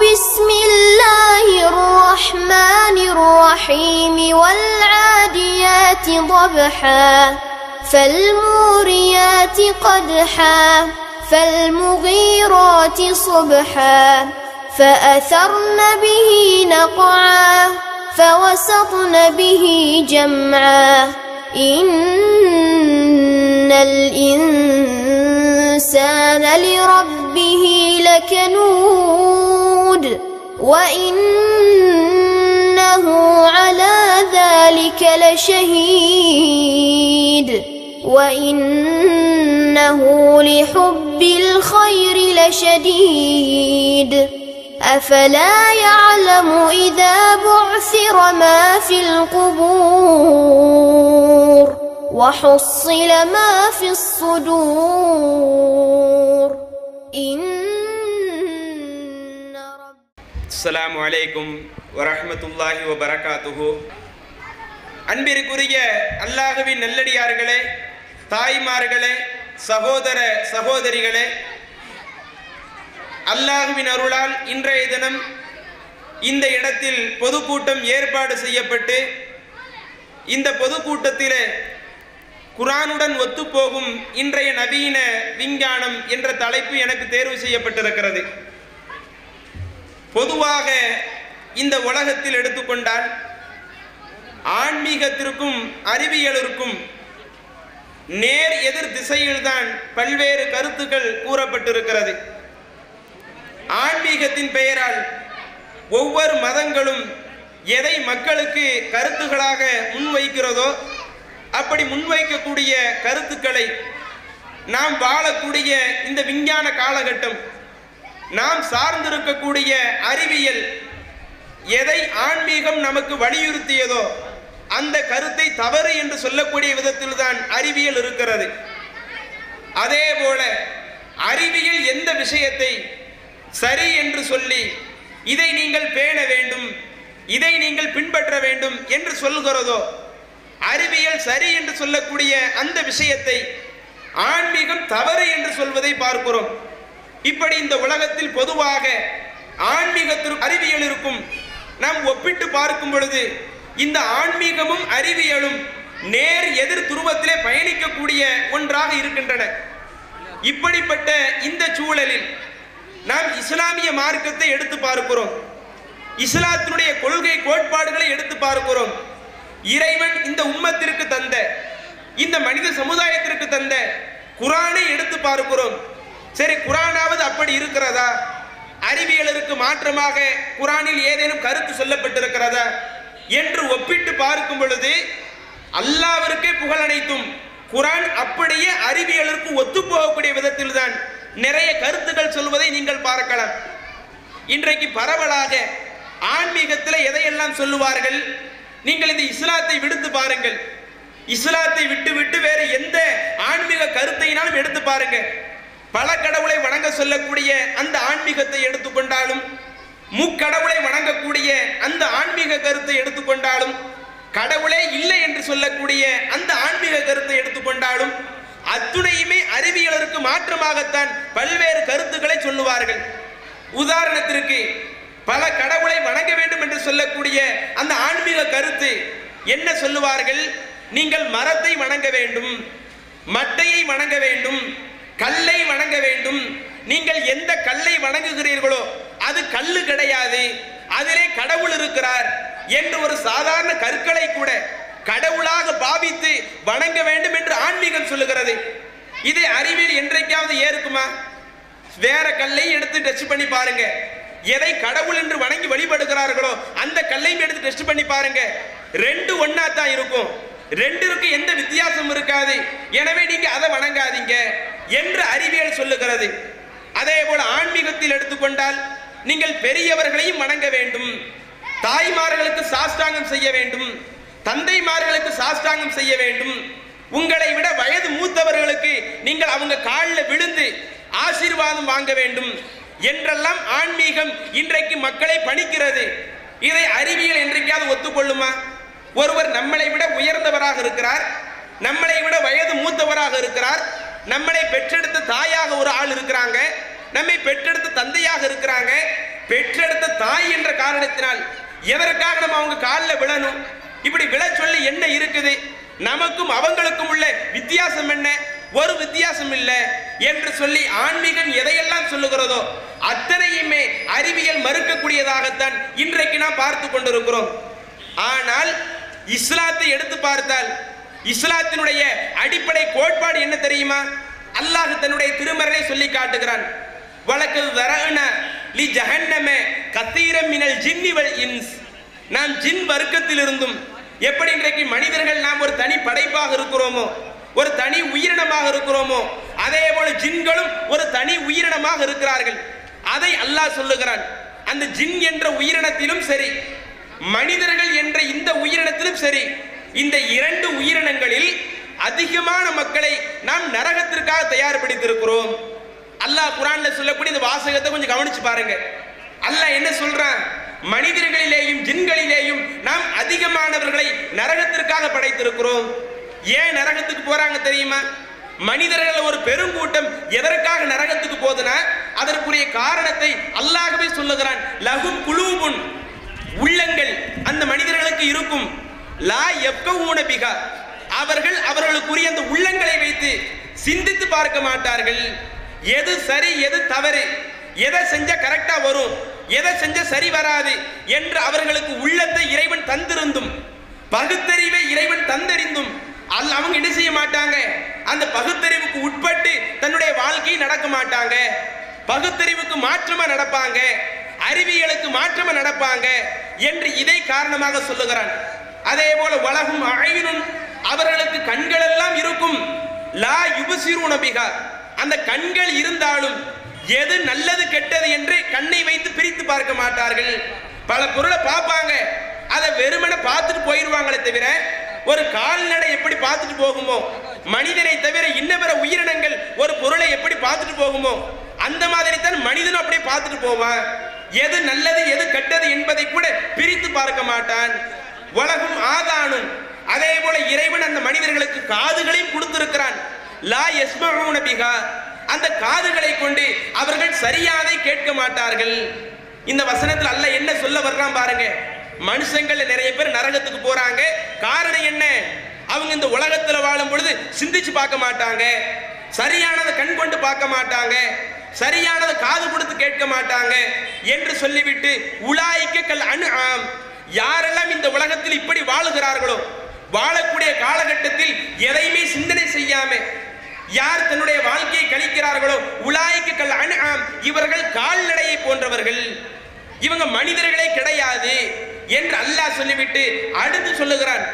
بسم الله الرحمن الرحيم والعاديات ضبحا فالموريات قدحا فالمغيرات صبحا فأثرن به نقعا فوسطن به جمعا إن الإنسان لربه لكنود وإنه على ذلك لشهيد وإنه لحب الخير لشديد أفلا يعلم إذا بعثر ما في القبور وحصل ما في الصدور السلام عليكم ورحمة الله وبركاته. அன்பிற்குரிய அல்லாஹ்வின் நல்லடியார்களே, தாய்மார்களே, சகோதர சகோதரிகளே, அல்லாஹ்வின் அருளால் இன்றைய தினம் இந்த இடத்தில் பொதுக்கூட்டம் ஏற்பாடு செய்யப்பட்டு இந்த பொதுக்கூட்டத்திலே குர்ஆனுடன் ஒத்துப்போகும் இன்றைய நவீன விஞ்ஞானம் என்ற தலைப்பு எனக்கு தேர்வு செய்யப்பட்டிருக்கிறது. பொதுவாக இந்த உலகத்தில் எடுத்துக்கொண்டால் ஆன்மீகத்திற்கும் அறிவியலிற்கும் நேர் எதிர் திசையில்தான் பல்வேறு கருத்துக்கள் கூறப்பட்டிருக்கிறது. ஆன்மீகத்தின் பெயரால் ஒவ்வொரு மதங்களும் எதை மக்களுக்கு கருத்துக்களாக முன்வைக்கிறதோ அப்படி முன்வைக்கக்கூடிய கருத்துக்களை நாம் வாழக்கூடிய இந்த விஞ்ஞான காலகட்டம், நாம் சார்ந்திருக்கக்கூடிய அறிவியல் எதை ஆன்மீகம் நமக்கு வலியுறுத்தியதோ அந்த கருத்தை தவறு என்று சொல்லக்கூடிய விதத்தில் தான் அறிவியல் இருக்கிறது. அதே போல அறிவியல் எந்த விஷயத்தை சரி என்று சொல்லி இதை நீங்கள் பேண வேண்டும், இதை நீங்கள் பின்பற்ற வேண்டும் என்று சொல்கிறதோ, அறிவியல் சரி என்று சொல்லக்கூடிய அந்த விஷயத்தை ஆன்மீகம் தவறு என்று சொல்வதை பார்க்கிறோம். இப்படி இந்த உலகத்தில் பொதுவாக ஆன்மீகத்திற்கும் அறிவியலிற்கும் நாம் ஒப்பிட்டு பார்க்கும் பொழுது இந்த ஆன்மீகமும் அறிவியலும் நேர் எதிர் துருவத்திலே பயணிக்கக்கூடிய ஒன்றாக இருக்கின்றன. இப்படிப்பட்ட இந்த சூழலில் நாம் இஸ்லாமிய மார்க்கத்தை எடுத்து பார்க்கிறோம், இஸ்லாத்தினுடைய கொள்கை கோட்பாடுகளை எடுத்து பார்க்கிறோம். இறைவன் இந்த உம்மத்திற்கு தந்த, இந்த மனித சமுதாயத்திற்கு தந்த குர்ஆனை எடுத்து பார்க்கிறோம். சரி, குர்ஆனாவது அப்படி இருக்கிறதா? அறிவியலருக்கு மாற்றமாக குர்ஆனில் ஏதேனும் கருத்து சொல்லப்பட்டிருக்கிறதா என்று ஒப்பிட்டு பார்க்கும் பொழுது அல்லாஹ்விற்கே புகழ் அனைத்தும் குர்ஆன் அப்படியே அறிவியலருக்கு ஒத்துப்போகக்கூடிய விதத்தில் தான் நிறைய கருத்துக்கள் சொல்வதை நீங்கள் பார்க்கலாம். இன்றைக்கு பரவலாக ஆன்மீகத்தில் எதையெல்லாம் சொல்லுவார்கள்? நீங்கள் இந்த இஸ்லாத்தை விடுத்து பாருங்கள், இஸ்லாத்தை விட்டு விட்டு வேறு எந்த ஆன்மீக கருத்தையினாலும் எடுத்து பாருங்க. பல கடவுளை வணங்க சொல்லக்கூடிய அந்த ஆன்மீகத்தை எடுத்துக்கொண்டாலும், முக்கடவுளை வணங்கக்கூடிய அந்த ஆன்மீக கருத்தை எடுத்துக்கொண்டாலும், கடவுளே இல்லை என்று சொல்லக்கூடிய அந்த ஆன்மீக கருத்தை எடுத்துக்கொண்டாலும் அத்துணையுமே அறிவியலருக்கு மாற்றமாகத்தான் பல்வேறு கருத்துக்களை சொல்லுவார்கள். உதாரணத்திற்கு பல கடவுளை வணங்க வேண்டும் என்று சொல்லக்கூடிய அந்த ஆன்மீக கருத்து என்ன சொல்லுவார்கள்? நீங்கள் மரத்தை வணங்க வேண்டும், மட்டையை வணங்க வேண்டும், கல்லை வணங்க வேண்டும். நீங்கள் எந்த கல்லை வணங்குகிறீர்களோ அது கல்லு கிடையாது, அதிலே கடவுள் இருக்கிறார் என்று ஒரு சாதாரண கற்களை கூட கடவுளாக பாவித்து வணங்க வேண்டும் என்று ஆன்மீகம் சொல்லுகிறது. இதை அறிவியல் என்றைக்காவது ஏற்குமா? வேற கல்லை எடுத்து டெஸ்ட் பண்ணி பாருங்க, எதை கடவுள் என்று வணங்கி வழிபடுகிறார்களோ அந்த கல்லையும் எடுத்து டெஸ்ட் பண்ணி பாருங்க, ரெண்டு ஒன்னா தான் இருக்கும், ரெண்டிற்கு எந்த வித்தியாசம் இருக்காது. எனவே நீங்க அதை வணங்காதீங்க என்று அறிவியல் சொல்லுகிறது. அதே போல ஆன்மீகத்தில் எடுத்துக்கொண்டால் நீங்கள் பெரியவர்களையும் வணங்க வேண்டும், தாய்மார்களுக்கு சாஷ்டாங்கம் செய்ய வேண்டும், தந்தைமார்களுக்கு சாஷ்டாங்கம் செய்ய வேண்டும், உங்களை விட வயது மூத்தவர்களுக்கு நீங்கள் அவங்க காலில் விழுந்து ஆசீர்வாதம் வாங்க வேண்டும் என்றெல்லாம் ஆன்மீகம் இன்றைக்கு மக்களை பணிக்கிறது. இதை அறிவியல் என்றைக்காவது ஒத்துக்கொள்ளுமா? ஒருவர் நம்மளை விட உயர்ந்தவராக இருக்கிறார், நம்மளை விட வயது மூத்தவராக இருக்கிறார், நம்மளை பெற்றெடுத்த தாயாக ஒரு ஆள் இருக்கிறாங்க, நம்மை பெற்றெடுத்த தந்தையாக இருக்கிறாங்க, பெற்றெடுத்த தாய் என்ற காரணத்தினால் எதற்காக நம்ம அவங்க காலில் விழணும்? இப்படி விழ சொல்லி என்ன இருக்குது? நமக்கும் அவங்களுக்கும் உள்ள வித்தியாசம் என்ன? ஒரு வித்தியாசம் இல்லை என்று சொல்லி ஆன்மீகம் எதையெல்லாம் சொல்லுகிறதோ அத்தனையுமே அறிவியல் மறுக்கக்கூடியதாகத்தான் இன்றைக்கு நாம் பார்த்து கொண்டிருக்கிறோம். ஆனால் இஸ்லாத்தை எடுத்து பார்த்தால் இஸ்லாத்தினுடைய அடிப்படை கோட்பாடு என்ன தெரியுமா? அல்லாஹ் தன்னுடைய திருமறையை சொல்லி காட்டுகிறான். வலக்கது தரஅனா லி ஜஹன்னம கதீரம் மினல் ஜின்னி வல் இன்ஸ். நாம் ஜின் வர்க்கத்தில் இருந்தும் எப்படி இன்றைக்கு மனிதர்கள் நாம் ஒரு தனி படைப்பாக இருக்கிறோமோ, ஒரு தனி உயிரினமாக இருக்கிறோமோ, அதே போல ஜின்களும் ஒரு தனி உயிரினமாக இருக்கிறார்கள். அதை அல்லாஹ் சொல்லுகிறான். அந்த ஜின் என்ற உயிரினத்திலும் சரி, மனிதர்கள் என்ற இந்த உயிரினத்திலும் சரி, இந்த இரண்டு உயிரினங்களில் அதிகமான மக்களை நாம் நரகத்திற்காக தயார்படுத்தியிருக்கிறோம். அல்லாஹ் குர்ஆன்ல சொல்லக்கூடிய இந்த வாசகத்தை கொஞ்சம் கவனிச்சு பாருங்க. அல்லாஹ் என்ன சொல்றான்? மனிதர்களிலேயும் ஜின்களிலேயும் நாம் அதிகமானவர்களை நரகத்திற்காக படைத்திருக்கிறோம். ஏன் நரகத்துக்கு போறாங்க தெரியுமா? மனிதர்கள் ஒரு பெருங்கூட்டம் எதற்காக நரகத்துக்கு போகுதுன்னா அதற்குரிய காரணத்தை அல்லாஹ்வே சொல்லுகிறான். லஹும் குலூபுன், உள்ளங்கள் அந்த மனிதர்களுக்கு இருக்கும். லா யஃப்கஹூன பிஹா, அவர்களுக்குரிய அந்த உள்ளங்களை வைத்து சிந்தித்து பார்க்க மாட்டார்கள். எது சரி எது தவறு, எதை செஞ்சா கரெக்டா வரும், எதை செஞ்சா சரி வராது என்று அவர்களுக்கு உள்ளத்தை இறைவன் தந்திருந்தும், பகுத்தறிவை இறைவன் தந்தறிந்தும் அவங்க என்ன செய்ய மாட்டாங்க? அந்த பகுத்தறிவுக்கு உட்பட்டு தன்னுடைய வாழ்க்கையை நடக்க மாட்டாங்க. பகுத்தறிவுக்கு மாற்றமா நடப்பாங்க, அறிவியலுக்கு மாற்றமா நடப்பாங்க என்று இதை காரணமாக சொல்லுகிறான். அதே போல வலகும் அழைனுன், அவர்களுக்கு கண்கள் எல்லாம் இருக்கும். லா யுபசிரூன பிஹா, அந்த கண்கள் இருந்தாலும் எது நல்லது கெட்டது என்று கண்ணை வைத்து பிரித்து பார்க்க மாட்டார்கள். பல பொருளை பார்ப்பாங்க, அதை வெறுமனை பார்த்துட்டு போயிடுவாங்களே தவிர ஒரு கால்நடை எப்படி பார்த்துட்டு போகுமோ, மனிதனை தவிர இன்ன பிற உயிரினங்கள் ஒரு பொருளை எப்படி பார்த்துட்டு போகுமோ அந்த மாதிரி தான் மனிதனும் அப்படியே பார்த்துட்டு போவான். எது நல்லது எது கெட்டது என்பதை கூட பிரித்து பார்க்க மாட்டான். உலகும் ஆதானும், அதே போல இறைவன் அந்த மனிதர்களுக்கு காதுகளையும் கொடுத்திருக்கிறான். லா யஸ்மஊன பிஹா, அந்த காதுகளை கொண்டு அவர்கள் சரியாதை கேட்க மாட்டார்கள். இந்த வசனத்தில் அல்லாஹ் என்ன சொல்ல வர்றான் பாருங்க. மனுஷங்கள் நிறைய பேர் நரகத்துக்கு போறாங்க. காரணம் என்ன? அவங்க இந்த உலகத்துல வாழும் பொழுது சிந்திச்சு பார்க்க மாட்டாங்க, சரியானதை கண் கொண்டு பார்க்க மாட்டாங்க, சரியானதை காது கொடுத்து கேட்க மாட்டாங்க என்று சொல்லிவிட்டு உலாயிக்க கல் அன்ஆம், யாரெல்லாம் இந்த உலகத்தில் இப்படி வாழுகிறார்களோ, வாழக்கூடிய காலகட்டத்தில் எதையுமே சிந்தனை செய்யாம யார் தன்னுடைய வாழ்க்கையை கழிக்கிறார்களோ, உலாயிக்க கல் அன்ஆம், இவர்கள் கால்நடையை போன்றவர்கள், இவங்க மனிதர்களே கிடையாது என்று அல்லாஹ் சொல்லிவிட்டு அடுத்து சொல்லுகிறான்.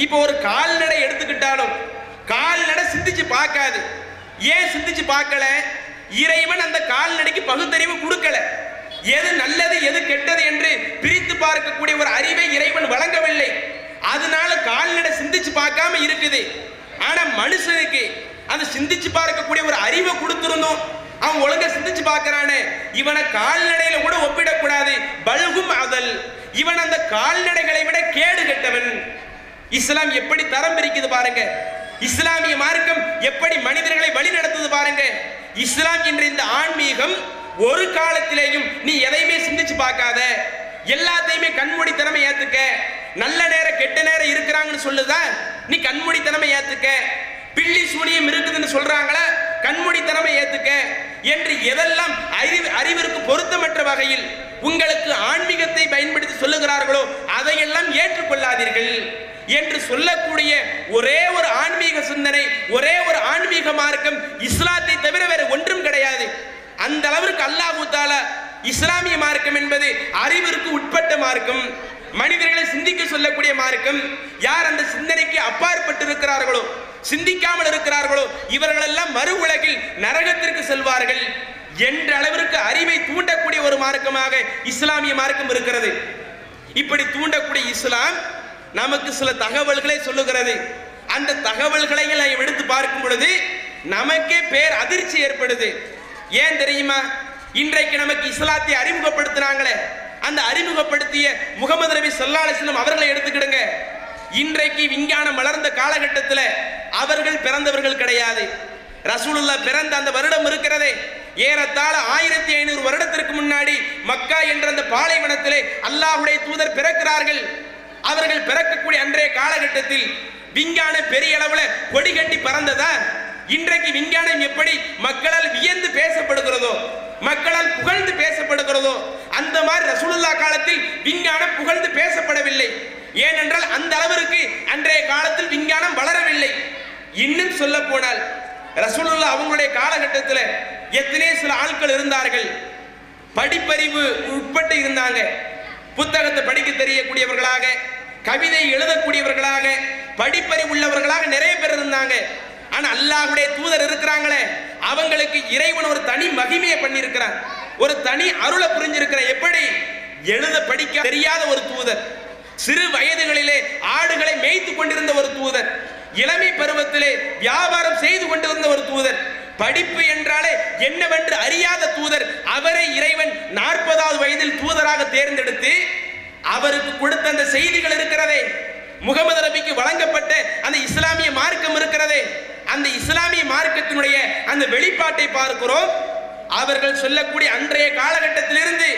இப்போ ஒரு கால்நடை எடுத்துக்கிட்டாலும் கால்நடை சிந்திச்சு பார்க்காது. ஏன் சிந்திச்சு பார்க்கல? இறைவன் அந்த கால்நடைக்கு பகுத்தறிவு கொடுக்கல. எது நல்லது எது கெட்டது என்று பிரித்து பார்க்கக்கூடிய ஒரு அறிவை இறைவன் வழங்கவில்லை. அதனால கால்நடை சிந்திச்சு பார்க்காம இருக்குது. ஆனா மனுஷனுக்கு அந்த சிந்திச்சு பார்க்கக்கூடிய ஒரு அறிவை கொடுத்திருந்தோம். அவன் ஒழுங்கா சிந்திச்சு பார்க்கிறானே, இவனை கால்நடையில கூட ஒப்பிடக்கூடாது. பல்கும் அதல், இவன் அந்த கால்நடைகளை விட கேடு கெட்டவன். இஸ்லாம் எப்படி தரம் பிரிக்குது பாருங்க. இஸ்லாமிய மார்க்கம் எப்படி மனிதர்களை வழி நடத்துது பாருங்க. இஸ்லாம் என்ற இந்த ஆன்மீகம் ஒரு காலத்திலேயும் நீ எதையுமே சிந்திச்சு பார்க்காத, எல்லாத்தையுமே கண்மூடித்தனமை ஏத்துக்க, நல்ல நேரம் கெட்ட நேரம் இருக்கிறாங்கன்னு சொல்லுதா, நீ கண்மூடித்தனமை ஏத்துக்க, பில்லி சூனியம் இருக்குதுன்னு சொல்றாங்களா, கண்மூடித்தனமை ஏத்துக்க என்று எதெல்லாம் அறிவிற்கு பொருத்தமற்ற வகையில் உங்களுக்கு ஆன்மீகத்தை பயன்படுத்தி சொல்லுகிறார்களோ அதையெல்லாம் ஏற்றுக்கொள்ளாதீர்கள் என்று சொல்லக்கூடிய ஒரே ஒரு ஆன்மீக சிந்தனை, ஒரே ஒரு ஆன்மீக மார்க்கம் இஸ்லாத்தை தவிர வேற ஒன்றும் கிடையாது. அந்த அளவிற்கு அல்லாஹ் தஆலா இஸ்லாமிய மார்க்கம் என்பது அறிவிற்கு உட்பட்ட மார்க்கம், மனிதர்களை சிந்திக்க சொல்லக்கூடிய மார்க்கம். யார் அந்த சிந்தனைக்கு அப்பாற்பட்டு இருக்கிறார்களோ, சிந்திக்காமல் இருக்கிறார்களோ, இவர்களெல்லாம் மறு உலகில் நரகத்திற்கு செல்வார்கள் என்ற அளவிற்கு அறிவை தூண்டக்கூடிய ஒரு மார்க்கமாக இஸ்லாமிய மார்க்கம் இருக்கிறது. இப்படி தூண்டக்கூடிய இஸ்லாம் நமக்கு சில தகவல்களை சொல்லுகிறது. அந்த தகவல்களை எடுத்து பார்க்கும் பொழுது நமக்கே பேர் அதிர்ச்சி ஏற்படுது. ஏன் தெரியுமா? இன்றைக்கு நமக்கு இஸ்லாத்தை அறிமுகப்படுத்தினாங்களே, அந்த அறிமுகப்படுத்திய முகமது நபி ஸல்லல்லாஹு அலைஹி வஸல்லம் அவர்களை எடுத்துக்கிடுங்க. இன்றைக்கு விஞ்ஞானம் வளர்ந்த காலகட்டத்தில் அவர்கள் பிறந்தவர்கள் கிடையாது. ரசூலுல்லாஹ் பிறந்த அந்த வருடம் இருக்கிறதே, ஏறத்தாழ 1500 வருடத்திற்கு முன்னாடி மக்கா என்ற அந்த பாலைவனத்திலே அல்லாஹ்வுடைய தூதர் பிறக்கிறார்கள். அவர்கள் பிறக்கக்கூடிய அன்றைய காலகட்டத்தில் விஞ்ஞானம் பெரிய அளவுல கொடி கட்டி பறந்ததா? இன்றைக்கு விஞ்ஞானம் எப்படி மக்களால் வியந்து பேசப்படுகிறதோ, மக்களால் புகழ்ந்து பேசப்படுகிறதோ, அந்த மாதிரி ரசூலுல்லாஹ் காலத்தில் விஞ்ஞானம் புகழ்ந்து பேசப்படவில்லை. ஏனென்றால் அந்த அளவிற்கு அன்றைய காலத்தில் விஞ்ஞானம் வளரவில்லை. இன்னும் சொல்ல போனால் ரசூலுல்லாஹ் அவங்களுடைய காலகட்டத்தில் எத்தனை சில ஆட்கள் இருந்தார்கள், படிப்பறிவு உட்பட்டு இருந்தாங்க. புத்தகத்தை படிக்க தெரியக்கூடியவர்களாக, கவிதை எழுதக்கூடியவர்களாக, படிப்பறிவு உள்ளவர்களாக நிறைய பேர் இருந்தாங்க. ஆனா அல்லாஹ்வுடைய தூதர் இருக்கிறாங்களே, அவங்களுக்கு இறைவன் ஒரு தனி மகிமையை பண்ணியிருக்கிறார், ஒரு தனி அருளை புரிஞ்சிருக்கிறார். எப்படி? எழுத படிக்க தெரியாத ஒரு தூதர், சிறு வயதுகளிலே ஆடுகளை மேய்த்து கொண்டிருந்த ஒரு தூதர், இளமை பருவத்திலே வியாபாரம் செய்து கொண்டிருந்த ஒரு தூதர், படிப்பு என்றாலே என்னவென்று அறியாத தூதர். அவரை இறைவன் 40வது வயதில் தூதராக தேர்ந்தெடுத்து அவருக்கு கொடுத்த அந்த செய்திகள் இருக்கிறதே, முகமது நபிக்கு வழங்கப்பட்ட அந்த இஸ்லாமிய மார்க்கம் இருக்கிறதே, அந்த இஸ்லாமிய மார்க்கத்தினுடைய அந்த வெளிப்பாட்டை பார்க்கிறோம். அவர்கள் சொல்லக்கூடிய அன்றைய காலகட்டத்திலிருந்து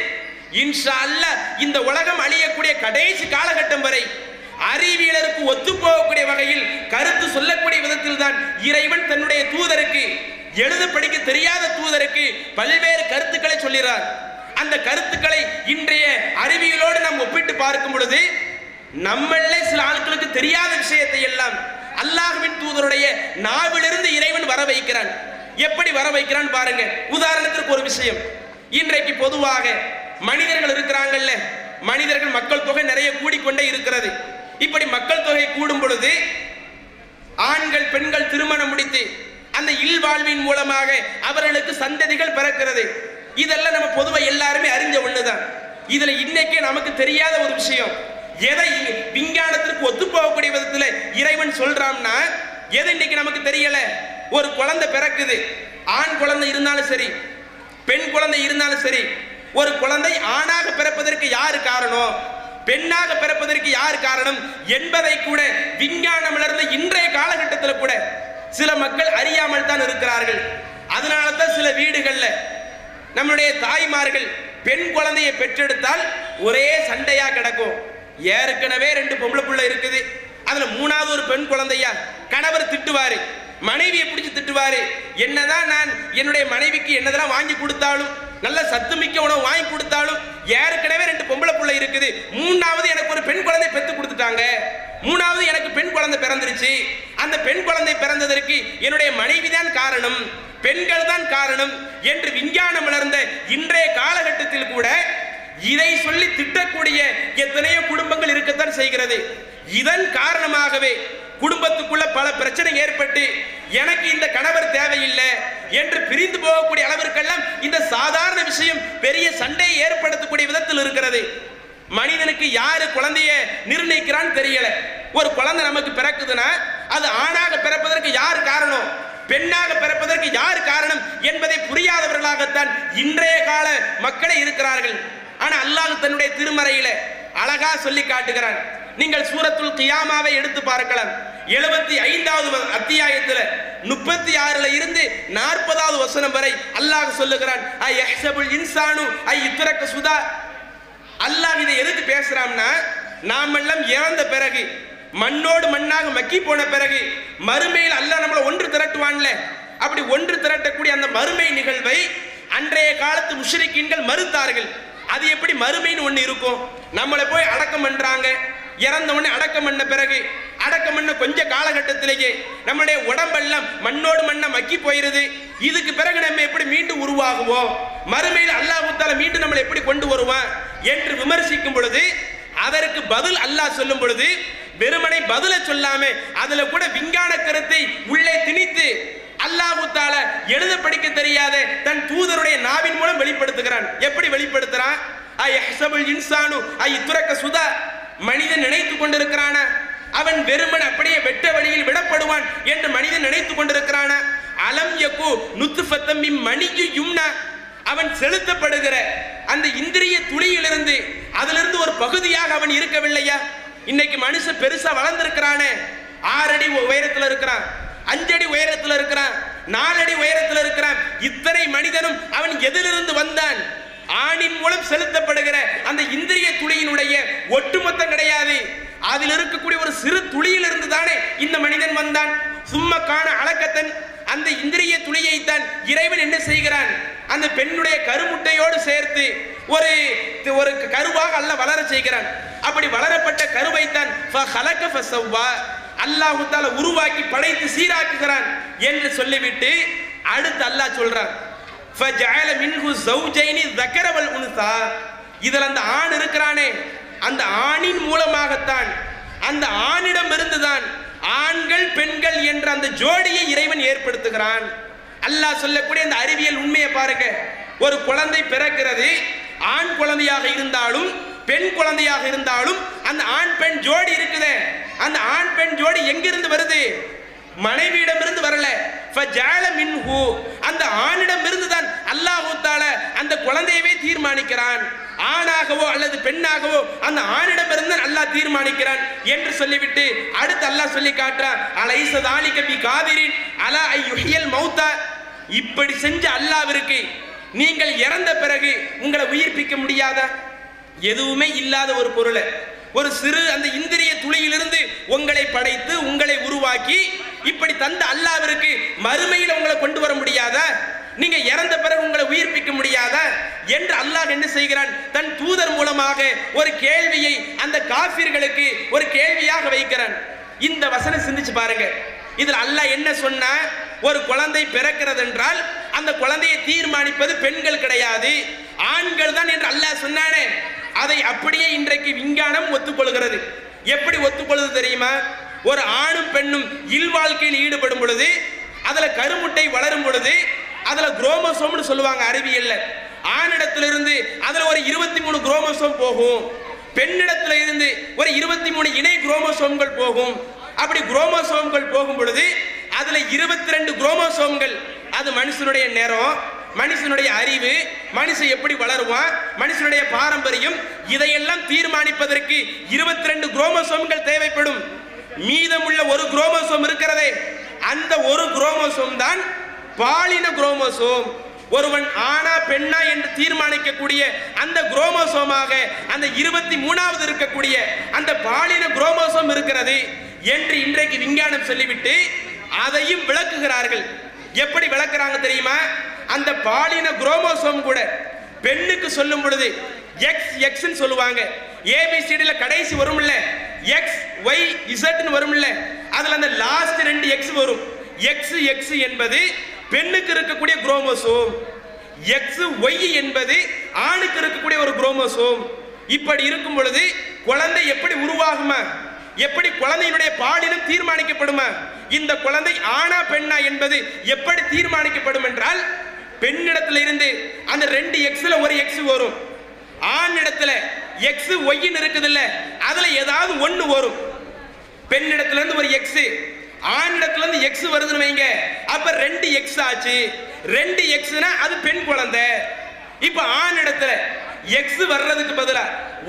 இன்ஷா அல்லாஹ் இந்த உலகம் அழியக்கூடிய கடைசி காலகட்டம் வரை அறிவியலருக்கு ஒத்து போகக்கூடிய வகையில் கருத்து சொல்லக்கூடிய விதத்தில் தான் இறைவன் தன்னுடைய தூதருக்கு, எழுத படிக்க தெரியாத தூதருக்கு பல்வேறு கருத்துக்களை சொல்கிறார். அந்த கருத்துக்களை இன்றைய அறிவியலோடு நாம் ஒப்பிட்டு பார்க்கும் பொழுது நம்மள சில ஆட்களுக்கு தெரியாத விஷயத்தை எல்லாம் அல்லாஹ்வின் தூதருடைய நாவிலிருந்து இறைவன் வர வைக்கிறான். எப்படி வர வைக்கிறான் பாருங்க. உதாரணத்திற்கு ஒரு விஷயம், இன்றைக்கு பொதுவாக மனிதர்கள் இருக்கிறாங்கல்ல, மனிதர்கள் மக்கள் தொகை நிறைய கூடிக்கொண்டே இருக்கிறது. இப்படி மக்கள் தொகை கூடும் பொழுது ஆண்கள் பெண்கள் திருமணம் முடித்து அந்த இல்வாழ்வின் மூலமாக அவர்களுக்கு சந்ததிகள் பிறக்கிறது. இதெல்லாம் நம்ம பொதுவாக எல்லாருமே அறிஞ்ச ஒண்ணுதான். இதுல இன்னைக்கே நமக்கு தெரியாத ஒரு விஷயம், எதை விஞ்ஞானத்திற்கு ஒத்து போகக்கூடிய விதத்துல இறைவன் சொல்றான்னா, எது இன்னைக்கு நமக்கு தெரியல. ஒரு குழந்தை பிறக்குது, ஆண் குழந்தை இருந்தாலும் சரி, பெண் குழந்தை இருந்தாலும் சரி, ஒரு குழந்தை ஆணாக பிறப்பதற்கு யாரு காரணம், பெண்ணாக பிறப்பதற்கு யார் காரணம் என்பதை கூட விஞ்ஞானம் வளர்ந்த இன்றைய காலகட்டத்தில் கூட சில மக்கள் அறியாமல் தான் இருக்கிறார்கள். அதனால தான் சில வீடுகள்ல நம்முடைய தாய்மார்கள் பெண் குழந்தையை பெற்றெடுத்தால் ஒரே சண்டையா கிடக்கும். ஏற்கனவே 2 பொம்பளை பிள்ளை இருக்குது, அதுல 3வது ஒரு பெண் குழந்தையா கணவர் திட்டுவாரு, மனைவியை பிடிச்சு திட்டுவாரு. என்னதான் நான் என்னுடைய மனைவிக்கு என்னதெல்லாம் வாங்கி கொடுத்தாலும், நல்ல சத்துமிக்க உணவு வாங்கி கொடுத்தாலும், ஏற்கனவே 2 பொம்பளை பிள்ளை இருக்குது, 3வது எனக்கு ஒரு பெண் குழந்தை பெற்று கொடுத்துட்டாங்க, 3வது எனக்கு பெண் குழந்தை பிறந்துருச்சு, அந்த பெண் குழந்தை பிறந்ததற்கு என்னுடைய மனைவி தான் காரணம், பெண்கள் தான் காரணம் என்று விஞ்ஞானம் வளர்ந்த இன்றைய காலகட்டத்தில் கூட இதை சொல்லி திட்டக்கூடிய எத்தனையோ குடும்பங்கள் இருக்கத்தான் செய்கிறது. இதன் காரணமாகவே குடும்பத்துக்குள்ள பல பிரச்சனை ஏற்பட்டு எனக்கு இந்த கணவர் தேவையில்லை என்று பிரிந்து போகக்கூடிய அளவிற்கெல்லாம் இந்த சாதாரண விஷயம் பெரிய சண்டையை ஏற்படுத்தக்கூடிய விதத்தில் இருக்கிறது. மனிதனுக்கு யாரு குழந்தைய நிர்ணயிக்கிறான்னு தெரியல. ஒரு குழந்தை நமக்கு பிறக்குதுன்னா அது ஆணாக பிறப்பதற்கு யார் காரணம், பெண்ணாக பிறப்பதற்கு யார் காரணம் என்பதை புரியாதவர்களாகத்தான் இன்றைய கால மக்களே இருக்கிறார்கள். ஆனா அல்லாஹ் தன்னுடைய திருமறையில அழகா சொல்லி காட்டுகிறான். நீங்கள் சூரத்துல் கியாமாவை எடுத்து பார்க்கலாம். 75வது அத்தியாயத்தில் 36ல இருந்து 40வது வசனம் வரை அல்லாஹ் சொல்லுகிறான், அய்ஹ்சபுல் இன்சானு அய்யுத்ரக சுதா. அல்லாஹ் இதை எதுக்கு பேசுறான்னா, நாம் எல்லாம் இறந்த பிறகு மண்ணோடு மண்ணாக மக்கி போன பிறகு மறுமையில் அல்லாஹ் நம்மளை ஒன்று திரட்டுவான்ல, அப்படி ஒன்று திரட்டக்கூடிய அந்த மறுமை நிகழ்வை அன்றைய காலத்து முஷ்ரிக்கீன்கள் மறுத்தார்கள். அது எப்படி மறுமைன்னு ஒன்று இருக்கும், நம்மளை போய் அடக்கம் பண்றாங்க, இறந்த உடனே அடக்கம் பண்ண பிறகு அடக்கம் பண்ண கொஞ்ச காலகட்டத்திலேயே நம்மளுடைய உடம்பெல்லாம் மண்ணோடு மண்ணா மக்கி போயிருது. இதுக்கு பிறகு நம்ம எப்படி மீண்டும் உருவாகுவோம், மறுமையில் அல்லாஹ் தஆலா மீண்டும் நம்மளை எப்படி கொண்டு வருவான் என்று விமர்சிக்கும் பொழுது அதற்கு பதில் அல்லாஹ் சொல்லும் பொழுது வெறுமனை பதில சொல்லாம அதுல கூட விஞ்ஞான கருத்தை உள்ளே திணித்து அல்லாஹ் தஆலா எழுத படிக்க தெரியாத தன் தூதருடைய நாவின் மூலம் வெளிப்படுத்துகிறான். எப்படி வெளிப்படுத்துறான்? அய்ஹ்சபுல் இன்சானு அய்யுத்ரக சுதா. மனிதன் நினைத்துக் கொண்டிருக்கிறான அவன் வெறுமன் அப்படியே வெட்ட வழியில் விடப்படுவான் என்று மனிதன் நினைத்துக் கொண்டிருக்கிறான. அலம் யகு நுத்ஃபத்தம் மின் மணியு யும்னா. அவன் செலுத்தப்படுகிற அந்த இந்திரிய துளியிலிருந்து அதிலிருந்து ஒரு பகுதியாக அவன் இருக்கவில்லையா? இன்னைக்கு மனுஷன் பெருசா வளர்ந்திருக்கிறானே, 6 அடி உயரத்தில் இருக்கிறான், 5 அடி உயரத்தில் இருக்கிறான், 4 அடி உயரத்தில் இருக்கிறான். இத்தனை மனிதனும் அவன் எதிலிருந்து வந்தான்? ஆணின் மூலம் செலுத்தப்படுகிற அந்த இந்திரிய துளியினுடைய ஒட்டுமொத்தம் கிடையாது, அதில் இருக்கக்கூடிய ஒரு சிறு துளியிலிருந்து தானே இந்த மனிதன் வந்தான். சும்மக்கான அலக்கத்தன், அந்த இந்திரிய துளியை தான் இறைவன் என்ன செய்கிறான்? அந்த பெண்ணுடைய கருமுட்டையோடு சேர்த்து ஒரு கருவாக அல்லாஹ் வளர செய்கிறான். அப்படி வளரப்பட்ட கருவைத்தான் அல்லாஹ் தஆலா உருவாக்கி படைத்து சீராக்குகிறான் என்று சொல்லிவிட்டு அடுத்து அல்லாஹ் சொல்றான், ஃபஜஅல மின்ஹு ஸௌஜைனி ذكر والانثى. இதில் அந்த ஆண் இருக்கிறானே, அந்த ஆணின் மூலமாகத்தான், அந்த ஆணிடம் இருந்துதான் ஆண்கள் பெண்கள் என்ற அந்த ஜோடியை இறைவன் ஏற்படுத்துகிறான். அல்லாஹ் சொல்லக்கூடிய அந்த அறிவியல் உண்மையை பாருங்க. ஒரு குழந்தை பிறக்கிறது, ஆண் குழந்தையாக இருந்தாலும் பெண் குழந்தையாக இருந்தாலும் அந்த ஆண் பெண் ஜோடி இருக்குதே, அந்த ஆண் பெண் ஜோடி எங்கிருந்து வருது? மனைவியிடமிருந்து வரல. ஃபஜஅல மின்ஹு, அந்த ஆணிடம் இருந்துதான் அல்லாஹ் தஆலா அந்த குழந்தையவே தீர்மானிக்கிறான். ஆணாகவோ அல்லது பெண்ணாகவோ அந்த ஆணிடம் இருந்து அல்லாஹ் தீர்மானிக்கிறான் என்று சொல்லிவிட்டு அடுத்து அல்லாஹ் சொல்லி காட்டுறான், அலைஸ ذالிக பிகாதிரின் அலா ஐயுஹியல் மௌத்தா. இப்படி செஞ்ச அல்லாஹ்விற்கு நீங்கள் இறந்த பிறகு உங்களை உயிர்ப்பிக்க முடியாதா? எதுவுமே இல்லாத ஒரு பொருளை, ஒரு சிறு அந்த இந்திரிய துளியிலிருந்து உங்களை படைத்து உங்களை உருவாக்கி இப்படி தந்த அல்லாஹ்விற்கு மறுமையில் உங்களை கொண்டு வர முடியாதா? நீங்க இறந்த பிறகு உங்களை உயிர்ப்பிக்க முடியாதா என்று அல்லாஹ் என்ன செய்கிறான்? தன் தூதர் மூலமாக ஒரு கேள்வியை அந்த காஃபிர்களுக்கு ஒரு கேள்வியாக வைக்கிறான். இந்த வசனம் சிந்திச்சு பாருங்க. இதில் அல்லாஹ் என்ன சொன்னா, ஒரு குழந்தை பிறக்கிறது என்றால் அந்த குழந்தையை தீர்மானிப்பது பெண்கள் கிடையாது, ஆண்கள் தான் என்று அல்லாஹ் சொன்னானே, அதை அப்படியே இன்றைக்கு விஞ்ஞானம் ஒத்துக்கொள்கிறது. எப்படி ஒத்துக்கொள்வது தெரியுமா? ஒரு ஆணும் பெண்ணும் இல்வாழ்க்கையில் ஈடுபடும் பொழுது, அதுல கருமுட்டை வளரும் பொழுது, அதுல குரோமோசோம்னு சொல்லுவாங்க அறிவியல்ல. ஆணிடத்திலிருந்து அதுல ஒரு 23 குரோமோசோம் போகும், பெண்ணிடத்துல இருந்து ஒரு 23 இணை குரோமோசோம்கள் போகும். அப்படி குரோமோசோம்கள் போகும் பொழுது அதுல 22 குரோமோசோம்கள், அது மனுஷனுடைய நேரம், மனுஷனுடைய அறிவு, மனுஷன் எப்படி வளருவான், மனுஷனுடைய பாரம்பரியம், இதையெல்லாம் தீர்மானிப்பதற்கு 22 குரோமோசோம்கள் தேவைப்படும். மீதமுள்ள ஒரு குரோமோசோம் இருக்கிறதே, அந்த ஒரு குரோமோசோம் தான் பாலின குரோமோசோம். ஒருவன் ஆனா பெண்ணா என்று தீர்மானிக்கக்கூடிய அந்த குரோமோசோமாக அந்த 23வது இருக்கக்கூடிய அந்த பாலின குரோமோசோம் இருக்கிறது என்று இன்றைக்கு விஞ்ஞானம் சொல்லிவிட்டு அதையும் விளக்குகிறார்கள். எப்படி விளக்குறாங்க தெரியுமா? அந்த பாலின குரோமோசோம் கூட பெண்ணுக்கு சொல்லும் பொழுது எக்ஸ் எக்ஸ்ன்னு சொல்லுவாங்க. ஏபிசிடில கடைசி வரும்ல, எக்ஸ் ஒய் இசட்னு வரும்ல, அதுல அந்த லாஸ்ட் 2 எக்ஸ் வரும். எக்ஸ் எக்ஸ் என்பது பெண்ணுக்கு இருக்கக்கூடிய குரோமோசோம், எக்ஸ் ஒய் என்பது ஆணுக்கு இருக்கக்கூடிய ஒரு குரோமோசோம். இப்படி இருக்கும் பொழுது குழந்தை எப்படி உருவாகுமா? எப்படி குழந்தையினுடைய பாலினம் தீர்மானிக்கப்படுமா? இந்த குழந்தை ஆணா பெண்ணா என்பது எப்படி தீர்மானிக்கப்படும் என்றால், பெண்ணிடத்துல இருந்து அந்த 2 எக்ஸ்ல ஒரு எக்ஸ் வரும், ஆணிடத்துல எக்ஸ் ஒய்ன்னு இருக்குது இல்ல, அதுல ஏதாவது ஒண்ணு வரும். பெண்ணிடத்துல இருந்து ஒரு எக்ஸ், ஆணிடத்துல இருந்து எக்ஸ் வருதுன்னு வைங்க, அப்ப 2 எக்ஸ் ஆச்சு. 2 எக்ஸ்னா அது பெண் குழந்தை. இப்ப ஆணிடத்துல எக்ஸ் வர்றதுக்கு பதிலா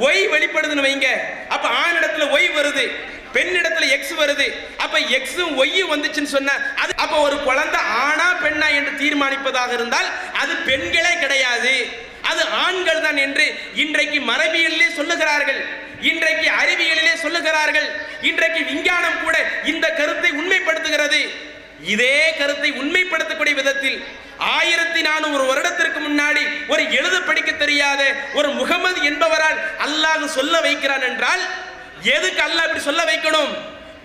ஒய் வெளிப்படுதுன்னு வைங்க, அப்ப ஆணிடத்துல ஒய் வருது, பெண்ணிடத்துல எக்ஸ் வருது. அப்ப எக்ஸும் ஒய்யும் வந்துச்சுன்னு சொன்னா அது அப்ப ஒரு குழந்தை ஆணா பெண்ணா என்று தீர்மானிப்பதாக இருந்தால் அது பெண்களே கிடையாது, அது ஆண்கள் தான் என்று இன்றைக்கு மரபியலிலே சொல்லுகிறார்கள், இன்றைக்கு அறிவியலிலே சொல்லுகிறார்கள், இன்றைக்கு விஞ்ஞானம் கூட இந்த கருத்தை உண்மைப்படுத்துகிறது. இதே கருத்தை உண்மைப்படுத்தக்கூடிய விதத்தில் 1400 வருடத்திற்கு முன்னாடி ஒரு எழுத படிக்க தெரியாத ஒரு முகமது என்பவரால் அல்லாஹ் சொல்ல வைக்கிறான் என்றால் எதுக்கு அல்லாஹ் இப்படி சொல்ல வைக்கணும்?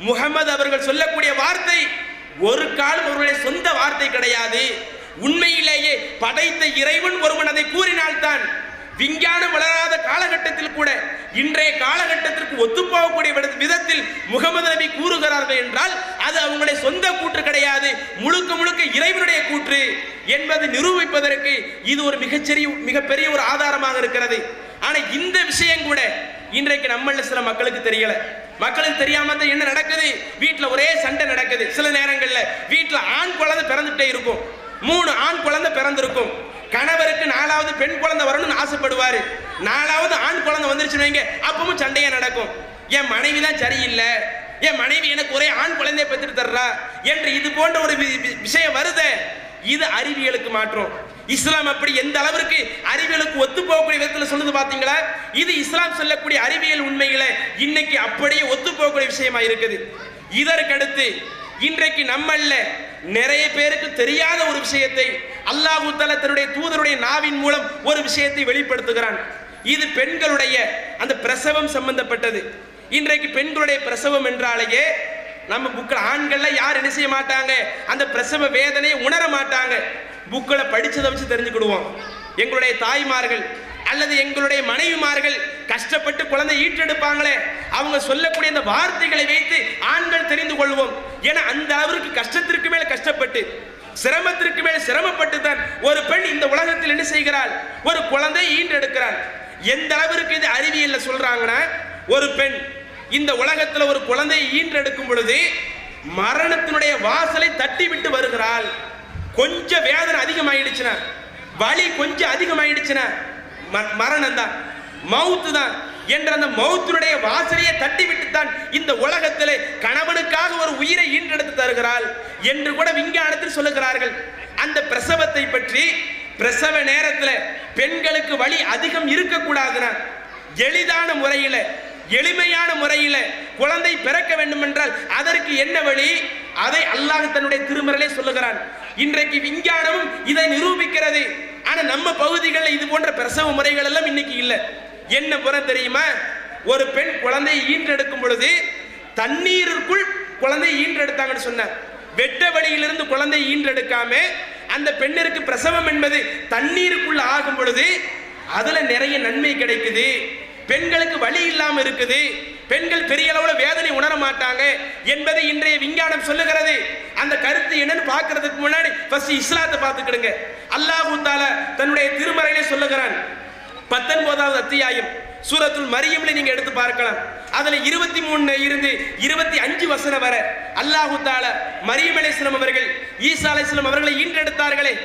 முகமது அவர்கள் சொல்லக்கூடிய வார்த்தை ஒரு காலம் அவருடைய சொந்த வார்த்தை கிடையாது. உண்மையிலேயே படைத்த இறைவன் ஒருவன் அதை கூறினால்தான். விஞ்ஞானம் வளராத காலகட்டத்தில் கூட இன்றைய காலகட்டத்திற்கு ஒத்துப்போகக்கூடிய விதத்தில் முகமது நபி கூறுகிறார்கள் என்றால் அது அவங்களுடைய சொந்த கூற்று கிடையாது, முழுக்க முழுக்க இறைவனுடைய கூற்று என்பதை நிரூபிப்பதற்கு இது ஒரு மிகப்பெரிய ஒரு ஆதாரமாக இருக்கிறது. ஆனா இந்த விஷயம் கூட இன்றைக்கு நம்மள சில மக்களுக்கு தெரியல. மக்களுக்கு தெரியாம தான் என்ன நடக்குது? வீட்டுல ஒரே சண்டை நடக்குது. சில நேரங்கள்ல வீட்டுல ஆண் குழந்தை பிறந்துட்டே இருக்கும், 3 ஆண் குழந்தை பிறந்திருக்கும். கணவருக்கு 4வது பெண் குழந்தை வரணும்னு ஆசைப்படுவாரு, 4வது ஆண் குழந்தை வந்துருச்சுன்னு வைங்க, அப்பவும் சண்டையா நடக்கும். என் மனைவி தான் சரியில்லை, என் மனைவி எனக்கு ஒரே ஆண் குழந்தையை பெற்றுட்டு தர்றா என்று இது போன்ற ஒரு விஷயம் வருது. இது அறிவியலுக்கு மாற்றம். இஸ்லாம் அப்படி எந்த அளவிற்கு அறிவியலுக்கு ஒத்து போகக்கூடிய விதத்தில் சொல்லுது பாத்தீங்களா? இது இஸ்லாம் சொல்லக்கூடிய அறிவியல் உண்மைகளை இன்னைக்கு அப்படியே ஒத்து போகக்கூடிய விஷயமா இருக்குது. இதற்கடுத்து இன்றைக்கு நம்மல்ல நிறைய பேருக்கு தெரியாத ஒரு விஷயத்தை அல்லாஹ் தஆலா தன்னுடைய தூதருடைய நாவின் மூலம் ஒரு விஷயத்தை வெளிப்படுத்துகிறான். இது பெண்களுடைய அந்த பிரசவம் சம்பந்தப்பட்டது. இன்றைக்கு பெண்களுடைய பிரசவம் என்றாலேயே நம்ம புக்கில் ஆண்கள்ல யார் என்ன செய்ய மாட்டாங்க, அந்த பிரசவ வேதனையை உணர மாட்டாங்க. புக்கில் படிச்சதை வச்சு தெரிஞ்சுக்கிடுவோம். எங்களுடைய தாய்மார்கள் அல்லது எங்களுடைய மனைவிமார்கள் கஷ்டப்பட்டு குழந்தை ஈற்றெடுப்பாங்களே, அவங்க சொல்லக்கூடிய அந்த வார்த்தைகளை வைத்து ஆண்கள் தெரிந்து கொள்வோம். ஏன்னா அந்த அளவிற்கு கஷ்டத்திற்கு மேல் கஷ்டப்பட்டு சிரமத்திற்கு மேல் சிரமப்பட்டு தான் ஒரு பெண் இந்த உலகத்தில் என்ன செய்கிறாள், ஒரு குழந்தை ஈன்றெடுக்கிறாள். எந்த அளவிற்கு இது அறிவியல்ல சொல்றாங்கன்னா, ஒரு பெண் இந்த உலகத்தில் ஒரு குழந்தையை ஈன்றெடுக்கும் பொழுது மரணத்தினுடைய வாசலை தட்டி விட்டு வருகிறாள். கொஞ்சம் வேதனை அதிகமாயிடுச்சுன்னா, வலி கொஞ்சம் அதிகமாயிடுச்சுன்னா மரணம் தான், மவுத்து தான் என்ற அந்த மவுத்தினுடைய வாசலையை தட்டி விட்டுத்தான் இந்த உலகத்திலே கணவனுக்காக ஒரு உயிரை ஈன்றெடுத்து தருகிறாள் என்று கூட விஞ்ஞானத்தில் சொல்லுகிறார்கள். அந்த பிரசவத்தை பற்றி பிரசவ நேரத்தில் பெண்களுக்கு வலி அதிகம் இருக்கக்கூடாதுன்னா எளிதான முறையில் எளிமையான முறையில் குழந்தை பிறக்க வேண்டும் என்றால் அதற்கு என்ன வழி, அதை அல்லாஹ் தன்னுடைய திருமறையிலே சொல்லுகிறான். இன்றைக்கு விஞ்ஞானமும் இதை நிரூபிக்கிறது. ஆனா நம்ம பகுதிகளில் இது போன்ற பிரசவ முறைகள் எல்லாம் இன்னைக்கு இல்லை. என்ன புறம் தெரியுமா, ஒரு பெண் குழந்தையை ஈன்றெடுக்கும் பொழுது தண்ணீருக்குள் குழந்தையை ஈன்றெடுத்தாங்கன்னு சொன்னார். வெட்ட வழியிலிருந்து குழந்தை ஈன்றெடுக்காம அந்த பெண்ணிற்கு பிரசவம் என்பது தண்ணீருக்குள்ள ஆகும் பொழுது அதுல நிறைய நன்மை கிடைக்குது. பெண்களுக்கு வலி இல்லாம இருக்குது, பெண்கள் பெரிய அளவுல வேதனை உணர மாட்டாங்க என்பதை இன்றைய விஞ்ஞானம் சொல்லுகிறது. அந்த கருத்து என்னன்னு பார்க்கிறதுக்கு முன்னாடி ஃபர்ஸ்ட் இஸ்லாத்தை பார்த்துக்கிடுங்க. அல்லாஹ் தஆலா தன்னுடைய திருமறையிலே சொல்லுகிறான். 19வது அத்தியாயம் சூரத்துல் மரியம்ல நீங்க எடுத்து பார்க்கலாம். அதுல 23 இருந்து 25 வசனம் வரை அல்லாஹ் தஆலா மரியம் அலைஹிஸ்ஸலாம் அவர்கள் ஈசா அலைஹிஸ்ஸலாம் அவர்களை ஈன்றெடுத்தார்களே,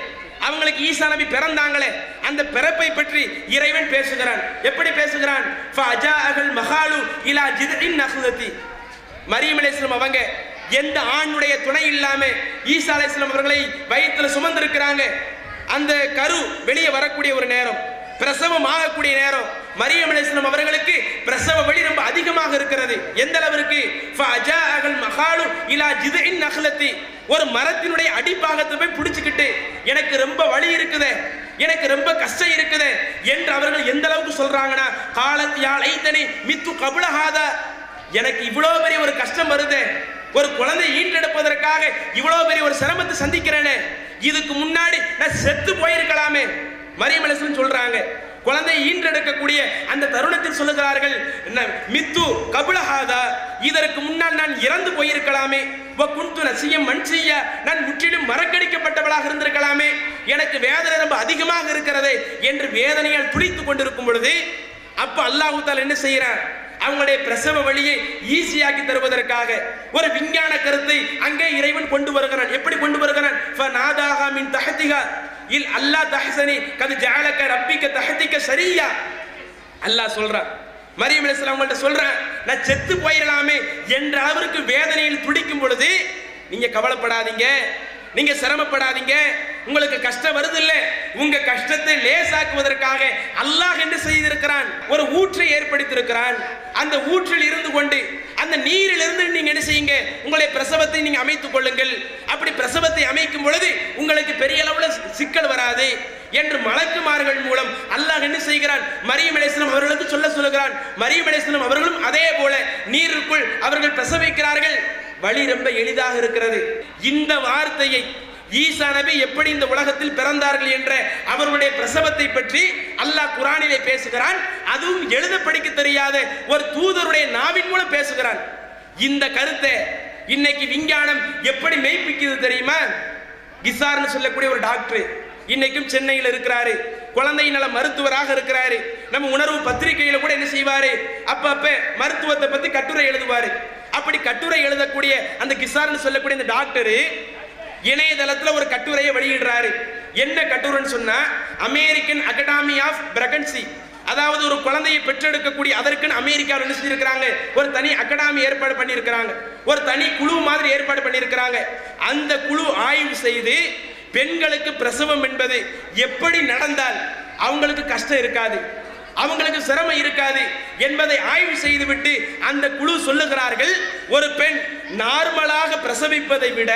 அவங்களுக்கு ஈசா நபி பிறந்தாங்களே, அந்த பிறப்பை பற்றி இறைவன் பேசுகிறான். எப்படி பேசுகிறான்? ஃபஜாஅல் மகாலு இலா ஜித்இன் நஹ்லதி. மரியம் அலைஹிஸ்ஸலாம் அவங்க எந்த ஆணுடைய துணை இல்லாம ஈசா அலைஹிஸ்ஸலாம் அவர்களை வயிற்றில் சுமந்திருக்கிறாங்க. அந்த கரு வெளியே வரக்கூடிய ஒரு நேரம், பிரசவம் ஆகக்கூடிய நேரம், மரியம் அலைஹிஸ்ஸலாம் அவர்களுக்கு பிரசவ வலி ரொம்ப அதிகமாக இருக்கிறது. எந்த அளவிற்கு? ஃபஜாஅல் மகாலு இலா ஜித்இன் நஹ்லதி. ஒரு மரத்தினுடைய அடிப்பாகத்தை போய் பிடிச்சுக்கிட்டு எனக்கு ரொம்ப வலி இருக்குதே, எனக்கு ரொம்ப கஷ்டம் இருக்குதே என்று அவர்கள் எந்த அளவுக்கு சொல்றாங்கன்னா, காலத் யா லைதனி மித்து கப்ல ஹாதா, எனக்கு இவ்வளவு பெரிய ஒரு கஷ்டம் வருதே, ஒரு குழந்தை ஈன்றெடுப்பதற்காக இவ்வளவு பெரிய ஒரு சிரமத்தை சந்திக்கிறேனே, இதுக்கு முன்னாடி நான் செத்து போயிருக்கலாமே. மரியம் அலைஹிஸ்ஸலாம் சொல்றாங்க. குழந்தை ஈன்றெடுக்கக்கூடிய அந்த தருணத்தில் சொல்லுகிறார்கள், மித்து கபுலஹாதா, இதற்கு முன்னால் நான் இறந்து போயிருக்கலாமே, வகுந்து நசியம் மன்சியா, நான் முற்றிலும் மறக்கடிக்கப்பட்டவளாக இருந்திருக்கலாமே, எனக்கு வேதனை ரொம்ப அதிகமாக இருக்கிறதே என்று வேதனையால் துடித்துக் கொண்டிருக்கும் பொழுது அப்ப அல்லாஹ் தஆலா என்ன செய்யறான், அவங்களுடைய பிரசவ வழியை ஈஸியாக்கி தருவதற்காக ஒரு விஞ்ஞான கருத்தை அங்கே இறைவன் கொண்டு வருகிறான். எப்படி கொண்டு வருகிறான்? ஃபநாதாஹா மின் தஹதிஹா இல் அல்லா தஹ்சனி கத் ஜஅலக ரப்பிக தஹதிக சரியா. அல்லாஹ் சொல்றான், மரியம் அலைஹிஸ்ஸலாம் அவங்கள்ட்ட சொல்றான், நான் செத்து போயிடலாமே என்ற அளவிற்கு வேதனையில் துடிக்கும் பொழுது நீங்க கவலைப்படாதீங்க, நீங்க சிரமப்படாதீங்க, உங்களுக்கு கஷ்டம் வருது இல்ல, உங்க கஷ்டத்தை லேசாக்குவதற்காக அல்லாஹ் என்ன செய்திருக்கிறான், ஒரு ஊற்றை ஏற்படுத்தியிருக்கிறான். அந்த ஊற்றில் இருந்து கொண்டு அந்த நீரில் இருந்து நீங்க என்ன செய்யுங்க, உங்களுடைய பிரசவத்தை நீங்க அமைத்துக் கொள்ளுங்கள். அப்படி பிரசவத்தை அமைக்கும் பொழுது உங்களுக்கு பெரிய அளவுல சிக்கல் வராது என்று மலக்குமார்கள் மூலம் அல்லாஹ் என்ன செய்கிறான், மரியம் அலைஹிஸ்ஸலாம் அவர்களுக்கு சொல்லுகிறான். மரியம் அலைஹிஸ்ஸலாம் அவர்களும் அதே போல நீருக்குள் அவர்கள் பிரசவிக்கிறார்கள். வழி ரொம்ப எளிதாக இருக்கிறது. இந்த வார்த்தையை ஈசா நபி எப்படி இந்த உலகத்தில் பிறந்தார்கள் என்ற அவர்களுடைய பிரசவத்தை பற்றி அல்லாஹ் குர்ஆனிலே பேசுகிறான். அதுவும் எழுத படிக்க தெரியாத ஒரு தூதருடைய நாவின் மூலம் பேசுகிறான். இந்த கருத்தை இன்னைக்கு விஞ்ஞானம் எப்படி மெய்ப்பிக்குது தெரியுமா? கிசார்னு சொல்லக்கூடிய ஒரு டாக்டர் இன்னைக்கும் சென்னையில் இருக்கிறாரு, குழந்தை நல மருத்துவராக இருக்கிறாரு. நம்ம உணர்வு பத்திரிகையில கூட என்ன செய்வாரு, அப்பப்ப மருத்துவத்தை பத்தி கட்டுரை எழுதுவாரு. அப்படி கட்டுரை எழுதக்கூடிய அந்த கிசார்னு சொல்லக்கூடிய அந்த டாக்டர் இணையதளத்தில் ஒரு கட்டுரையை வெளியிடுறாரு. என்ன கட்டுரைன்னு சொன்னா, அமெரிக்கன் அகாடமி ஆஃப் பிரெக்னன்சி, அதாவது ஒரு குழந்தையை பெற்றெடுக்கக்கூடிய அதற்குன்னு அமெரிக்காவில் என்ன செஞ்சிருக்கிறாங்க, ஒரு தனி அகாடமி ஏற்பாடு பண்ணியிருக்கிறாங்க, ஒரு தனி குழு மாதிரி ஏற்பாடு பண்ணியிருக்கிறாங்க. அந்த குழு ஆய்வு செய்து பெண்களுக்கு பிரசவம் என்பது எப்படி நடந்தால் அவங்களுக்கு கஷ்டம் இருக்காது, அவங்களுக்கு சிரமம் இருக்காது என்பதை ஆய்வு செய்துவிட்டு அந்த குழு சொல்லுகிறார்கள், ஒரு பெண் நார்மலாக பிரசவிப்பதை விட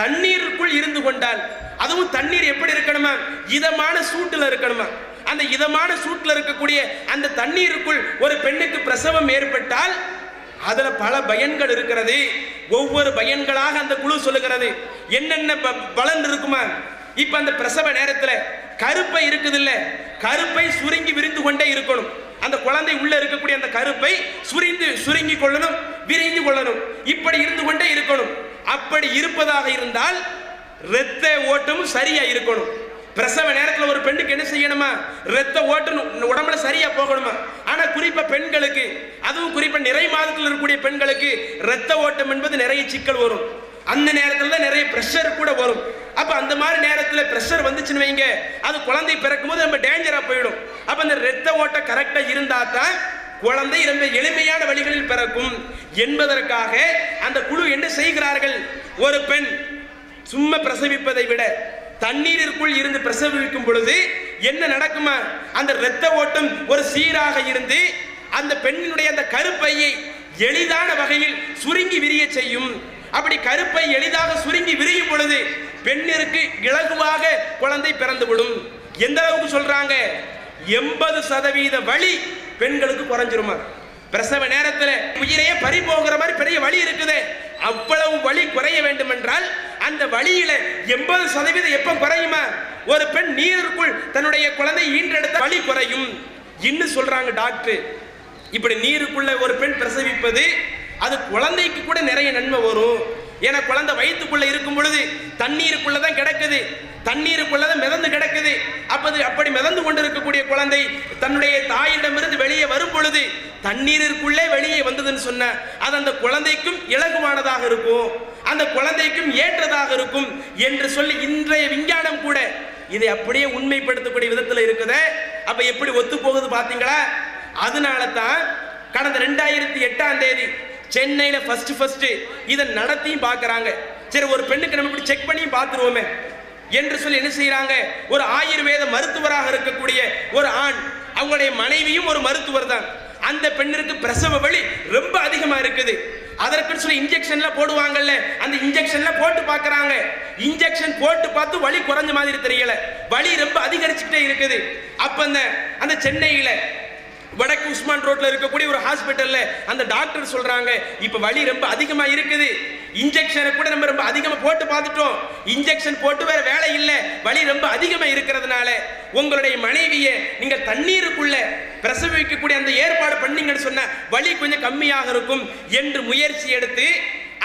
தண்ணீருக்குள் இருந்து கொண்டால், அதுவும் தண்ணீர் எப்படி இருக்கணுமா, இதமான சூட்டில் இருக்கணுமா, அந்த இதமான சூட்டில் இருக்கக்கூடிய அந்த தண்ணீருக்குள் ஒரு பெண்ணுக்கு பிரசவம் ஏற்பட்டால் அதுல பல பயன்கள் இருக்கிறது. ஒவ்வொரு பயன்களாக அந்த குழு சொல்லுகிறது. என்னென்ன பலன் இருக்குமா? இப்ப அந்த பிரசவ நேரத்தில் கருப்பை இருக்குது இல்ல, கருப்பை சுருங்கி விரிந்து கொண்டே இருக்கணும். அந்த குழந்தை உள்ள இருக்கக்கூடிய அந்த கருப்பை சுருங்கி கொள்ளணும், விரிந்து கொள்ளணும், இப்படி இருந்து கொண்டே இருக்கணும். அப்படி இருப்பதாக இருந்தால் இரத்த ஓட்டமும் சரியா இருக்கணும். பிரசவ நேரத்தில் ஒரு பெண்ணுக்கு என்ன செய்யணுமா, இரத்த ஓட்டம் உடம்புல சரியா போகணுமா. ஆனா குறிப்பா பெண்களுக்கு, அதுவும் குறிப்பா நிறை மாதத்தில் இருக்கக்கூடிய பெண்களுக்கு இரத்த ஓட்டம் என்பது நிறைய சிக்கல் வரும். அந்த நேரத்தில் தான் நிறைய பிரஷர் கூட வரும். அப்ப அந்த மாதிரி நேரத்தில் பிரஷர் வந்துச்சுன்னு வைங்க, அது குழந்தை பிறக்கும் போது நம்ம டேஞ்சரா போயிடும். அப்ப அந்த இரத்த ஓட்டம் கரெக்டா இருந்தா தான் குழந்தை ரொம்ப எளிமையான வழிகளில் பிறக்கும் என்பதற்காக அந்த குழு என்ன செய்கிறார்கள், ஒரு பெண் சும்மா பிரசவிப்பதை விட தண்ணீருக்குள் இருந்து பிரசவிக்கும் பொழுது என்ன நடக்குமா, அந்த இரத்த ஓட்டம் ஒரு சீராக இருந்து அந்த பெண்ணினுடைய அந்த கருப்பையை எளிதான வகையில் சுருங்கி விரிய செய்யும். அப்படி கருப்பை எளிதாக சுருங்கி விரியும் பொழுது பெண்ணிற்கு இலகுவாக குழந்தை பிறந்துவிடும். எந்த அளவுக்கு சொல்றாங்க, 80% வலி பெண்களுக்கு குறைஞ்சிருமா. பிரசவ நேரத்தில் உயிரையே பறி போகிற மாதிரி பெரிய வலி இருக்குது. அவ்வளவு வலி குறைய வேண்டும் என்றால் அந்த வலியில 80% எப்ப குறையுமா, ஒரு பெண் நீருக்குள் தன்னுடைய குழந்தை ஈன்றெடுத்த வலி குறையும். இன்னும் சொல்றாங்க டாக்டர், இப்படி நீருக்குள்ள ஒரு பெண் பிரசவிப்பது அது குழந்தைக்கு கூட நிறைய நன்மை வரும். ஏன்னா குழந்தை வயிற்றுக்குள்ள இருக்கும் பொழுது தண்ணீருக்குள்ளதான் கிடக்குது, தண்ணீருக்குள்ளதான் மிதந்து கிடக்குது. அப்படி மிதந்து கொண்டு இருக்கக்கூடிய குழந்தை தன்னுடைய தாயிடமிருந்து வெளியே வரும் பொழுது தண்ணீருக்குள்ளே வெளியே வந்ததுன்னு சொன்ன அது அந்த குழந்தைக்கும் இலகுவானதாக இருக்கும், அந்த குழந்தைக்கும் ஏற்றதாக இருக்கும் என்று சொல்லி இன்றைய விஞ்ஞானம் கூட இதை அப்படியே உண்மைப்படுத்தக்கூடிய விதத்தில் இருக்குது. அப்ப எப்படி ஒத்து போகுது பாத்தீங்களா? அதனால தான் கடந்த 2008 சென்னையில ஃபர்ஸ்ட் இதை நடத்தியும் பார்க்கறாங்க. சரி, ஒரு பெண்ணுக்கு நம்ம இப்படி செக் பண்ணி பார்த்துருவோமே என்று சொல்லி என்ன செய்யறாங்க, ஒரு ஆயுர்வேத மருத்துவராக இருக்கக்கூடிய ஒரு ஆண், அவங்களுடைய மனைவியும் ஒரு மருத்துவர் தான். அந்த பெண்ணிற்கு பிரசவ வலி ரொம்ப அதிகமா இருக்குது. அதற்கு சொல்லி இன்ஜெக்ஷன்ல போடுவாங்கல்ல, அந்த இன்ஜெக்ஷன்ல போட்டு பார்க்கறாங்க. இன்ஜெக்ஷன் போட்டு பார்த்து வலி குறைஞ்ச மாதிரி தெரியல, வலி ரொம்ப அதிகரிச்சுட்டே இருக்குது. அப்ப அந்த சென்னையில வடக்கு உஸ்மான் ரோட்ல இருக்கக்கூடிய ஒரு ஹாஸ்பிட்டல்ல அந்த டாக்டர் சொல்றாங்க, இப்ப வலி ரொம்ப அதிகமா இருக்குது, இன்ஜெக்ஷனை கூட நம்ம ரொம்ப அதிகமா போட்டு பார்த்துட்டோம், இன்ஜெக்ஷன் போட்டு வேற வேலை இல்லை, வலி ரொம்ப அதிகமா இருக்கிறதுனால உங்களுடைய மனைவியை நீங்க தண்ணீருக்குள்ள பிரசவிக்கக்கூடிய அந்த ஏற்பாடு பண்ணீங்கன்னு சொன்ன வலி கொஞ்சம் கம்மியாக இருக்கும் என்று முயற்சி எடுத்து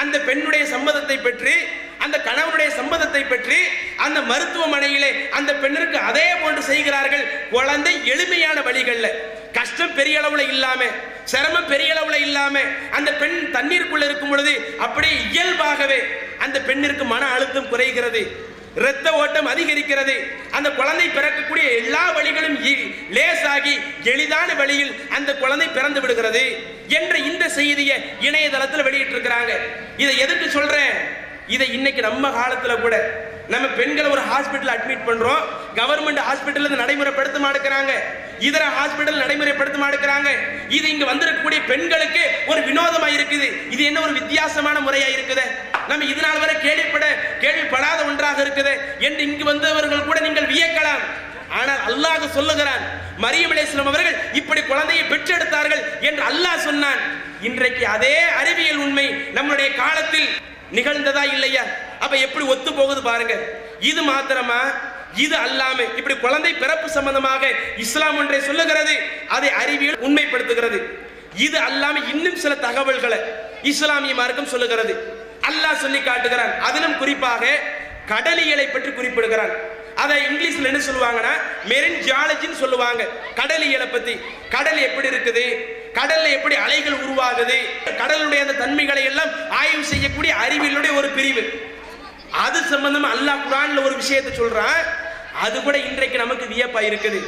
அந்த பெண்ணுடைய சம்மதத்தை பெற்று அந்த கணவனுடைய சம்மதத்தை பெற்று அந்த மருத்துவமனையிலே அந்த பெண்ணிற்கு அதே போன்று செய்கிறார்கள். குழந்தை எளிமையான வழிகள்ல, கஷ்டம் பெரிய அளவுல இல்லாம, சிரமம் பெரிய அளவுல இல்லாம அந்த பெண் தண்ணீருக்குள்ள இருக்கும் பொழுது அப்படியே இயல்பாகவே அந்த பெண்ணிற்கு மன அழுத்தம் குறைகிறது, இரத்த ஓட்டம் அதிகரிக்கிறது, அந்த குழந்தை பிறக்கக்கூடிய எல்லா வழிகளும் லேசாகி எளிதான வழியில் அந்த குழந்தை பிறந்து விடுகிறது என்ற இந்த செய்தியை இணையதளத்தில் வெளியிட்டு இருக்கிறாங்க. இதை எதுக்கு சொல்றேன், இதை இன்னைக்கு நம்ம காலத்துல கூட நம்ம பெண்களை ஒரு ஹாஸ்பிட்டல் அட்மிட் பண்றோம், கவர்மெண்ட் ஹாஸ்பிட்டல் நடைமுறைப்படுத்த மாட்டேங்கிறாங்க, இதர ஹாஸ்பிட்டல் நடைமுறைப்படுத்த மாட்டேங்கிறாங்க. இது இங்க வந்திருக்கக்கூடிய பெண்களுக்கு ஒரு வினோதமா இருக்குது. இது என்ன ஒரு வித்தியாசமான முறையா இருக்குது, நம்ம இதனால் வரை கேள்விப்படாத ஒன்றாக இருக்குது என்று இங்கு வந்தவர்கள் கூட நீங்கள் வியக்கலாம். ஆனால் அல்லாஹ் சொல்லுகிறான், மரியம் அலைஹிஸ்ஸலாம் அவர்கள் இப்படி குழந்தையை பெற்றெடுத்தார்கள் என்று அல்லாஹ் சொன்னான். இன்றைக்கு அதே அறிவியல் உண்மை நம்முடைய காலத்தில் நிகழ்ந்ததா இல்லையா? அப்ப எப்படி ஒத்து போகுது பாருங்க. இது மாத்திரமா, இது அல்லாம இப்படி குழந்தை பிறப்பு சம்பந்தமாக இஸ்லாம் ஒன்றை சொல்லுகிறது, அதை அறிவியல் உண்மைப்படுத்துகிறது. இது அல்லாம இன்னும் சில தகவல்களை இஸ்லாமிய மார்க்கம் சொல்லுகிறது, அல்லாஹ் சொல்லி காட்டுகிறான். அதிலும் குறிப்பாக கடலியலை பற்றி குறிப்பிடுகிறான். அதை இங்கிலீஷ்ல என்ன சொல்லுவாங்கன்னா மெரின் ஜியாலஜின்னு சொல்லுவாங்க. கடலியலை பத்தி, கடல் எப்படி இருக்குது, கடல்ல எப்படி அலைகள் உருவாகுது, கடலுடைய அந்த தன்மைகளை எல்லாம் ஆய்வு செய்யக்கூடிய அறிவியலுடைய ஒரு பிரிவு. அது சம்பந்தமா அல்லாஹ் குர்ஆன்ல ஒரு விஷயத்தை சொல்றான். அது கூட இன்றைக்கு நமக்கு வியப்பா இருக்குது.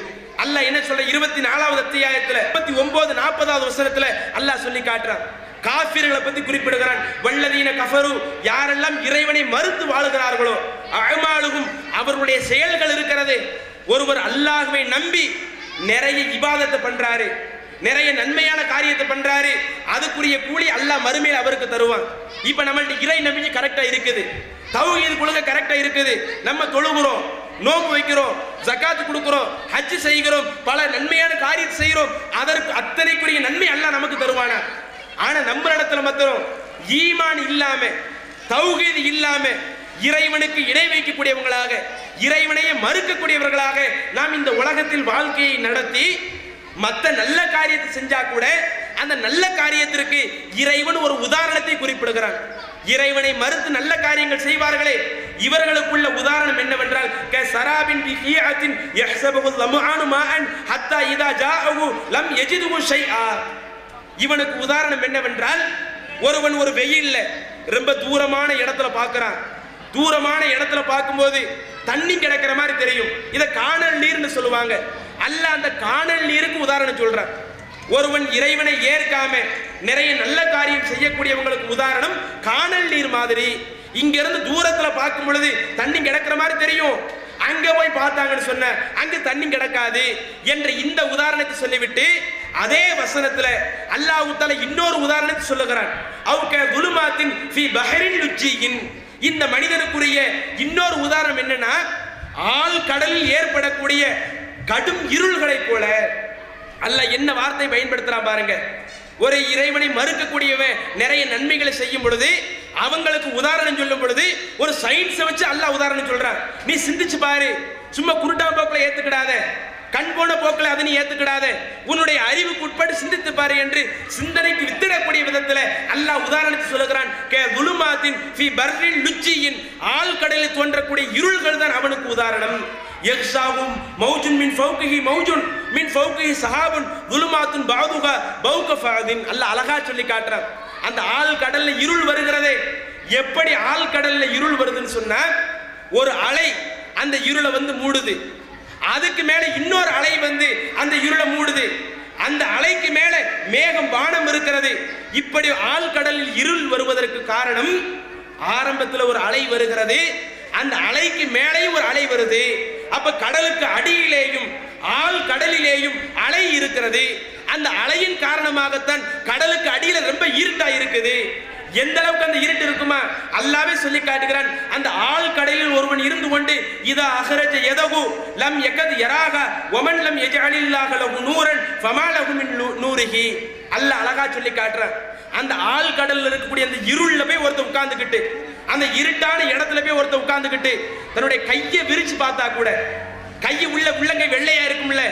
அல்லாஹ் என்ன சொல்ற 24வது அத்தியாயத்துல 39 40வது வசனத்துல அல்லாஹ் சொல்லி காட்டுறான். காஃபிர்களை பத்தி குறிப்பிடுகிறான். வல்லதீன கஃபரு, யாரெல்லாம் இறைவனை மறுத்து வாழுகிறார்களோ, அஅமாலுஹும், அவர்களுடைய செயல்கள் இருக்கிறது. ஒருவர் அல்லாஹ்வை நம்பி நிறைய இபாதத்தை பண்றாரு, நிறைய நன்மையான காரியத்தை பண்றாரு, அதுக்குரிய கூலி அல்லாஹ் மறுமையில் அவருக்கு தருவான். இப்ப நம்மள்ட்ட இறை நம்பிக்கை கரெக்டா இருக்குது, தௌஹீத் கொள்கை கரெக்டா இருக்குது, நம்ம தொழுகிறோம், நோன்பு வைக்கிறோம், ஜகாத் கொடுக்கிறோம், ஹஜ் செய்கிறோம், பல நன்மையான காரியத்தை செய்கிறோம், அதற்கு அத்தனைக்குரிய நன்மை அல்லாஹ் நமக்கு தருவானா? ஆனா நம்ம இடத்துல மாத்திரம் ஈமான் இல்லாம, தௌஹீத் இல்லாம, இறைவனுக்கு இணை வைக்கக்கூடியவங்களாக, இறைவனையே மறுக்கக்கூடியவர்களாக நாம் இந்த உலகத்தில் வாழ்க்கையை நடத்தி மற்ற நல்ல காரியத்தை செஞ்சா கூட அந்த நல்ல காரியத்திற்கு இறைவன் ஒரு உதாரணத்தை குறிப்பிடுகிறான். இறைவனை மறுத்து நல்ல காரியங்கள் செய்வார்களே, இவர்களுக்குள்ள உதாரணம் என்னவென்றால் கஸராபின் பிஹியத்தின் யஹ்ஸபுஹு லம்ஆனு மாஅன் ஹத்தா இதா ஜாஅஹு லம் யஜிதுஹு ஷைஆ. இவனுக்கு உதாரணம் என்னவென்றால், ஒருவன் ஒரு வெயில்ல ரொம்ப தூரமான இடத்துல பார்க்கிறான். தூரமான இடத்துல பார்க்கும்போது தண்ணி கிடக்கிற மாதிரி தெரியும். இதை காணல் நீர்னு சொல்லுவாங்க. அல்லாஹ் அந்த காணல் நீருக்கு உதாரணம் சொல்றான். ஒருவன் இறைவனை ஏற்காம நிறைய நல்ல காரியம் செய்யக்கூடியவங்களுக்கு உதாரணம் காணல் நீர் மாதிரி. இங்க இருந்து தூரத்துல பார்க்கும் பொழுது தண்ணி கிடக்கிற மாதிரி தெரியும், அங்க போய் பார்த்தாங்கன்னு சொன்ன அங்க தண்ணி கிடக்காது என்ற இந்த உதாரணத்தை சொல்லிவிட்டு அதே வசனத்துல அல்லாஹ் தஆலா இன்னொரு உதாரணத்தை சொல்லுகிறான். அவுக துலுமாத்தின் ஃபீ பஹரின் லுஜ்ஜியின். இந்த மனிதனுக்குரிய இன்னொரு உதாரணம் என்னன்னா, ஆழ் கடலில் ஏற்படக்கூடிய கடும் இருள்களை போல. அல்லாஹ் என்ன வார்த்தை பயன்படுத்துறான் பாருங்க. ஒரு இறைவனை மறுக்கக்கூடியவன் நிறைய நன்மைகளை செய்யும் பொழுது அவங்களுக்கு உதாரணம் சொல்லும் பொழுது ஒரு சயின்ஸை வச்சு அல்லாஹ் உதாரணம் சொல்றான். நீ சிந்திச்சு பாரு, சும்மா குருட்டா போக்கில் ஏத்துக்கிடாத, கண் போன போக்கில் அதை நீ ஏத்துக்கிடாத, உன்னுடைய அறிவுக்கு உட்பட்டு சிந்தித்து பாரு என்று சிந்தனைக்கு வித்திடக்கூடிய விதத்தில் அல்லாஹ் உதாரணத்தை சொல்லுகிறான். கே துலுமாத்தின் ஃபீ பர்ரின் லுஜ்ஜியின். ஆழ்கடலில் தோன்றக்கூடிய இருள்கள் தான் அவனுக்கு உதாரணம். யக்ஸாவும் மௌஜுன் மின் ஃபௌகிஹி மௌஜுன் மின் ஃபௌகிஹி ஸஹாபுன் துலுமாத்துன் பஅதுஹா பௌக ஃபஅதின். அல்லாஹ் அழகா சொல்லி காட்டுறான். அந்த ஆழ்கடல்ல இருள் வருகிறதே, எப்படி ஆழ்கடல்ல இருள் வருதுன்னு சொன்னா, ஒரு அலை அந்த இருளை வந்து மூடுது, அதுக்கு மேல இன்னொரு அலை வந்து அந்த இருளை மூடுது, அந்த அலைக்கு மேல மேகம் வானம் இருக்கிறது. இப்படி ஆழ்கடலில் இருள் வருவதற்கு காரணம், ஆரம்பத்தில் ஒரு அலை வருகிறது, அந்த அலைக்கு மேலேயும் ஒரு அலை வருது. அப்ப கடலுக்கு அடியிலேயும் ஆழ்கடலிலேயும் அலை இருக்கிறது. அந்த அலையின் காரணமாகத்தான் கடலுக்கு அடியில ரொம்ப இருட்டா இருக்குது. எந்த அளவுக்கு அந்த இருட்டு இருக்குமா அல்லாஹ்வே சொல்லி காட்டுகிறான். அந்த ஆழ்கடலில் ஒருவன் இருந்து கொண்டு இதா அஹ்ரஜ யதஹு லம் யகத் யராஹா வமன் லம் யஜஅலில்லாஹு லஹு நூரன் ஃபமா லஹு மின் நூரிஹி. அல்லாஹ் அழகா சொல்லி காட்டுறான். அந்த ஆழ்கடல்ல இருக்கக்கூடிய அந்த இருள்ல போய் ஒருத்தன் உட்கார்ந்துக்கிட்டு, அந்த இருட்டான இடத்துல போய் ஒருத்தன் உட்கார்ந்துக்கிட்டு தன்னுடைய கையை விரிச்சு பார்த்தா கூட, கை உள்ள உள்ளங்கை வெள்ளையா இருக்கும்ல,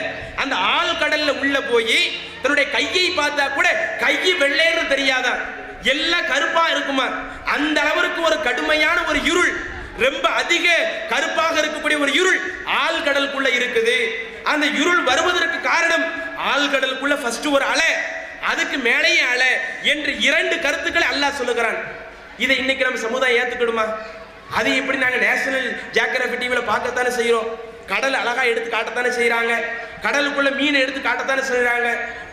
அந்த ஆழ்கடல்ல உள்ள போய் தன்னுடைய கையை பார்த்தா கூட கையை வெள்ளைன்னு தெரியாதான், எல்லாம் கருப்பா இருக்குமா. அந்த அளவிற்கு ஒரு கடுமையான ஒரு இருள், ரொம்ப அதிக கருப்பாக இருக்கக்கூடிய ஒரு இருள் ஆழ்கடலுக்குள்ள இருக்குது. அந்த இருள் வருவதற்கு காரணம் ஆழ்கடலுக்குள்ள ஃபர்ஸ்ட் ஒரு அலை, அதுக்கு மேலேயே அலை என்று இரண்டு கருத்துக்களை அல்லாஹ் சொல்லுகிறான். இதை இன்னைக்கு நம்ம சமுதாயம் ஏத்துக்கிடுமா? அது எப்படி நாங்கள் நேஷனல் ஜியோகிராஃபி டிவியில் பார்க்கத்தானே செய்கிறோம். கடல் அழகா எடுத்து காட்டத்தானே செய்கிறாங்க, கடலுக்குள்ள மீனை எடுத்து காட்டத்தானே செய்கிறாங்க,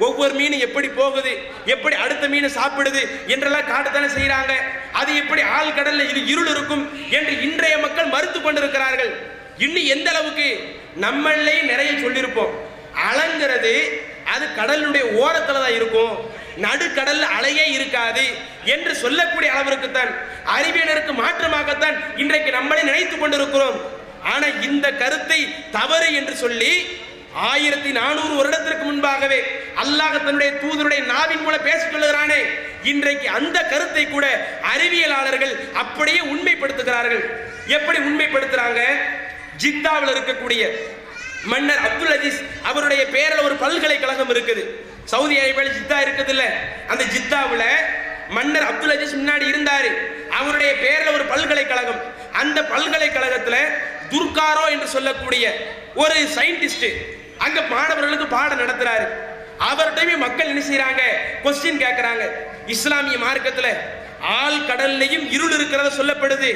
ஒவ்வொரு மீனும் எப்படி போகுது, எப்படி அடுத்த மீனை சாப்பிடுது என்றெல்லாம் காட்டத்தானே செய்கிறாங்க. அது எப்படி ஆழ்கடல்ல இருள் இருக்கும் என்று இன்றைய மக்கள் மறுத்து கொண்டிருக்கிறார்கள். இன்னும் எந்த அளவுக்கு நம்மளே நிறைய சொல்லியிருப்போம். அலைங்கிறது அது கடலுடைய ஓரத்துல தான் இருக்கும், நடுக்கடல்ல அலையே இருக்காது என்று சொல்லக்கூடிய அளவிற்குத்தான், அறிவியலருக்கு மாற்றமாகத்தான் இன்றைக்கு நம்மளே நினைத்து கொண்டிருக்கிறோம். ஆனா இந்த கருத்தை தவறு என்று சொல்லி 1400 வருடத்திற்கு முன்பாகவே அல்லாஹ் தன்னுடைய தூதருடைய நாவின் மூலம் பேசிக் கொள்கிறானே, இன்றைக்கு அந்த கருத்தை கூட அறிவியலாளர்கள் அப்படியே உண்மைப்படுத்துகிறார்கள். எப்படி உண்மைப்படுத்துறாங்க? ஜித்தாவில் இருக்கக்கூடிய மன்னர் அப்துல் அஜீஸ் அவருடைய பெயரில் ஒரு பல்கலைக்கழகம் இருக்குது. சவுதி அரேபியாவில் ஜித்தா இருக்குது இல்ல, அந்த ஜித்தாவில் மன்னர் அப்துல் அஜீஸ் முன்னாடி இருந்தாரு. அவருடைய பெயரில் ஒரு பல்கலைக்கழகம், அந்த பல்கலைக்கழகத்தில் துர்காரோ என்று சொல்லக்கூடிய ஒரு சயின்டிஸ்ட் அங்க மாணவர்களுக்கு பாடம் நடத்துறாரு. அவர்கிட்டயுமே மக்கள் என்ன செய்யறாங்க, கொஸ்டின் கேட்கிறாங்க. இஸ்லாமிய மார்க்கத்துல ஆழ்கடல்லையும் இருள் இருக்கிறத சொல்லப்படுது,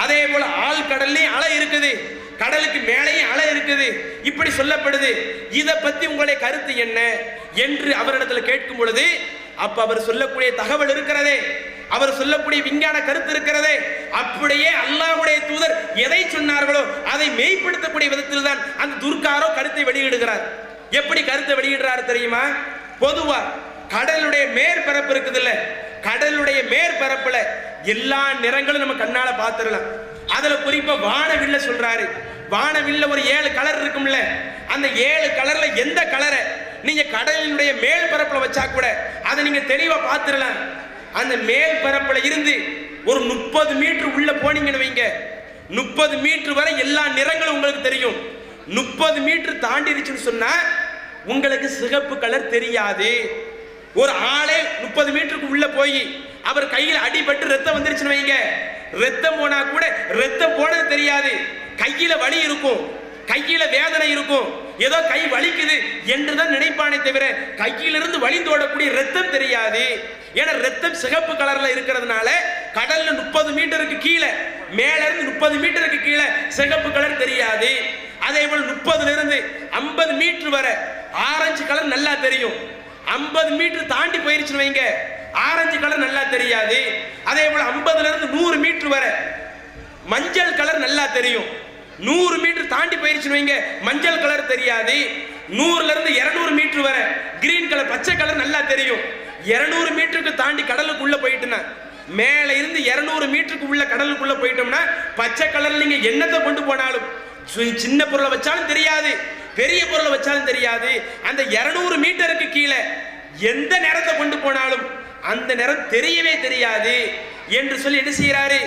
அதே போல ஆழ்கடல்லையும் அலை இருக்குது, கடலுக்கு மேலேயும் அலை இருக்குது இப்படி சொல்லப்படுது. இதை பத்தி உங்களுடைய கருத்து என்ன என்று அவரிடத்துல கேட்கும் பொழுது அப்ப அவர் சொல்லக்கூடிய தகவல் இருக்கிறதே, அவர் சொல்லக்கூடிய விஞ்ஞான கருத்து இருக்கிறதே, அப்படியே அல்லாஹ்வுடைய தூதர் எதை சொன்னார்களோ அதை மெய்ப்படுத்தக்கூடிய விதத்தில் தான் அந்த துர்காரோ கருத்தை வெளியிடுகிறார். எப்படி கருத்தை வெளியிடுறாரு தெரியுமா? பொதுவா கடலுடைய மேற்பரப்பு இருக்குது இல்ல, கடலுடைய மேற்பரப்புல எல்லா நிறங்களும் நம்ம கண்ணால பார்த்துடலாம். அதுல குறிப்பா வானவில்ல சொல்றாரு. வானவில்ல ஒரு 7 கலர் இருக்கும்ல, அந்த 7 கலர்ல எந்த கலரை நீங்க கடலினுடைய மேல் பரப்புல வச்சா கூட அதை நீங்க தெளிவா பார்த்துடலாம். அந்த மேல் பரப்புல இருந்து ஒரு 30 மீட்டர் உள்ள போனீங்கன்னு வைங்க, 30 மீட்டர் வரை எல்லா நிறங்களும் உங்களுக்கு தெரியும். 30 மீட்டர் தாண்டிடுச்சுன்னு சொன்னா உங்களுக்கு சிகப்பு கலர் தெரியாது. ஒரு ஆளே 30 மீட்டருக்கு உள்ள போய் அவர் கையில் அடிபட்டு ரத்தம் வந்துருச்சுன்னு வைங்க, ரத்தம் போனா கூட ரத்தம் போனது தெரியாது. கையில வலி இருக்கும், கையில வேதனை இருக்கும், ஏதோ கை வலிக்குது என்றுதான் நினைப்பானே தவிர கையிலிருந்து வழிந்தோடக்கூடிய ரத்தம் தெரியாது. ஏன்னா ரத்தம் சிகப்பு கலர்ல இருக்கிறதுனால கடல்ல 30 மீட்டருக்கு கீழே, மேல இருந்து 30 மீட்டருக்கு கீழே சிகப்பு கலர் தெரியாது. அதே போல 30ல இருந்து 50 மீட்டர் வரை ஆரஞ்சு கலர் நல்லா தெரியும். 50 மீட்டர் தாண்டி போயிருச்சுன்னு வைங்க, ஆரஞ்சு கலர் நல்லா தெரியாது. அதே போல 50ல இருந்து 100 மீட்டர் வரை மஞ்சள் கலர் நல்லா தெரியும். 100 மீட்டர் தாண்டி போயிருச்சுன்னு வைங்க, மஞ்சள் கலர் தெரியாது. 100ல இருந்து 200 மீட்டர் வரை கிரீன் கலர் பச்சை கலர் நல்லா தெரியும். 200 மீட்டருக்கு தாண்டி கடலுக்குள்ள போயிட்டுனா, மேல இருந்து 200 மீட்டருக்கு உள்ள கடலுக்குள்ள போயிட்டோம்னா பச்சை கலர்ல நீங்க என்னத்தை கொண்டு போனாலும், சின்ன பொருளை வச்சாலும் தெரியாது, பெரிய பொருளை வச்சாலும் தெரியாது. அந்த 200 மீட்டருக்கு கீழே எந்த நிறத்தை கொண்டு போனாலும் அந்த நிறம் தெரியவே தெரியாது என்று சொல்லி என்ன செய்யறாரு?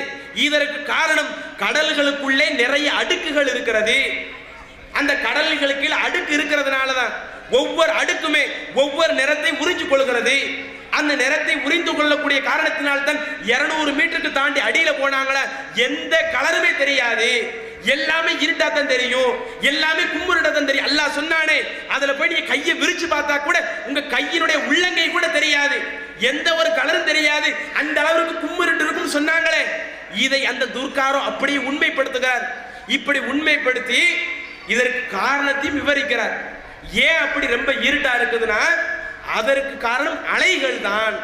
இதற்கு காரணம் கடல்களுக்குள்ளே நிறைய அடுக்குகள் இருக்கிறது. அந்த கடல்களுக்கு அடுக்கு இருக்கிறதுனாலதான் ஒவ்வொரு அடுக்குமே ஒவ்வொரு நிறத்தை உறிஞ்சு கொள்கிறது. அந்த நிறத்தை உறிந்து கொள்ளக்கூடிய காரணத்தினால்தான் 200 மீட்டருக்கு தாண்டி அடியில போனாங்களா எந்த கலருமே தெரியாது, எல்லாமே இருட்டாத்தான் தெரியும், எல்லாமே கும்முருடாத்தான் தெரியும். அல்லாஹ் சொன்னானே, அதுல போய் நீங்க கையை விரிச்சு பார்த்தா கூட உங்க கையினுடைய உள்ளங்கை கூட தெரியாது, எந்த ஒரு கலரும் தெரியாது, அந்த அளவுக்கு கும்முருட்டு இருக்கும் சொன்னாங்களே. இதை அந்த துர்காரோ அப்படியே உண்மைப்படுத்துகிறார். இப்படி உண்மைப்படுத்தி இதற்கு காரணத்தையும் விவரிக்கிறார். ஏன் அப்படி ரொம்ப இருட்டா இருக்குதுன்னா அதற்கு காரணம் அலைகள் தான்.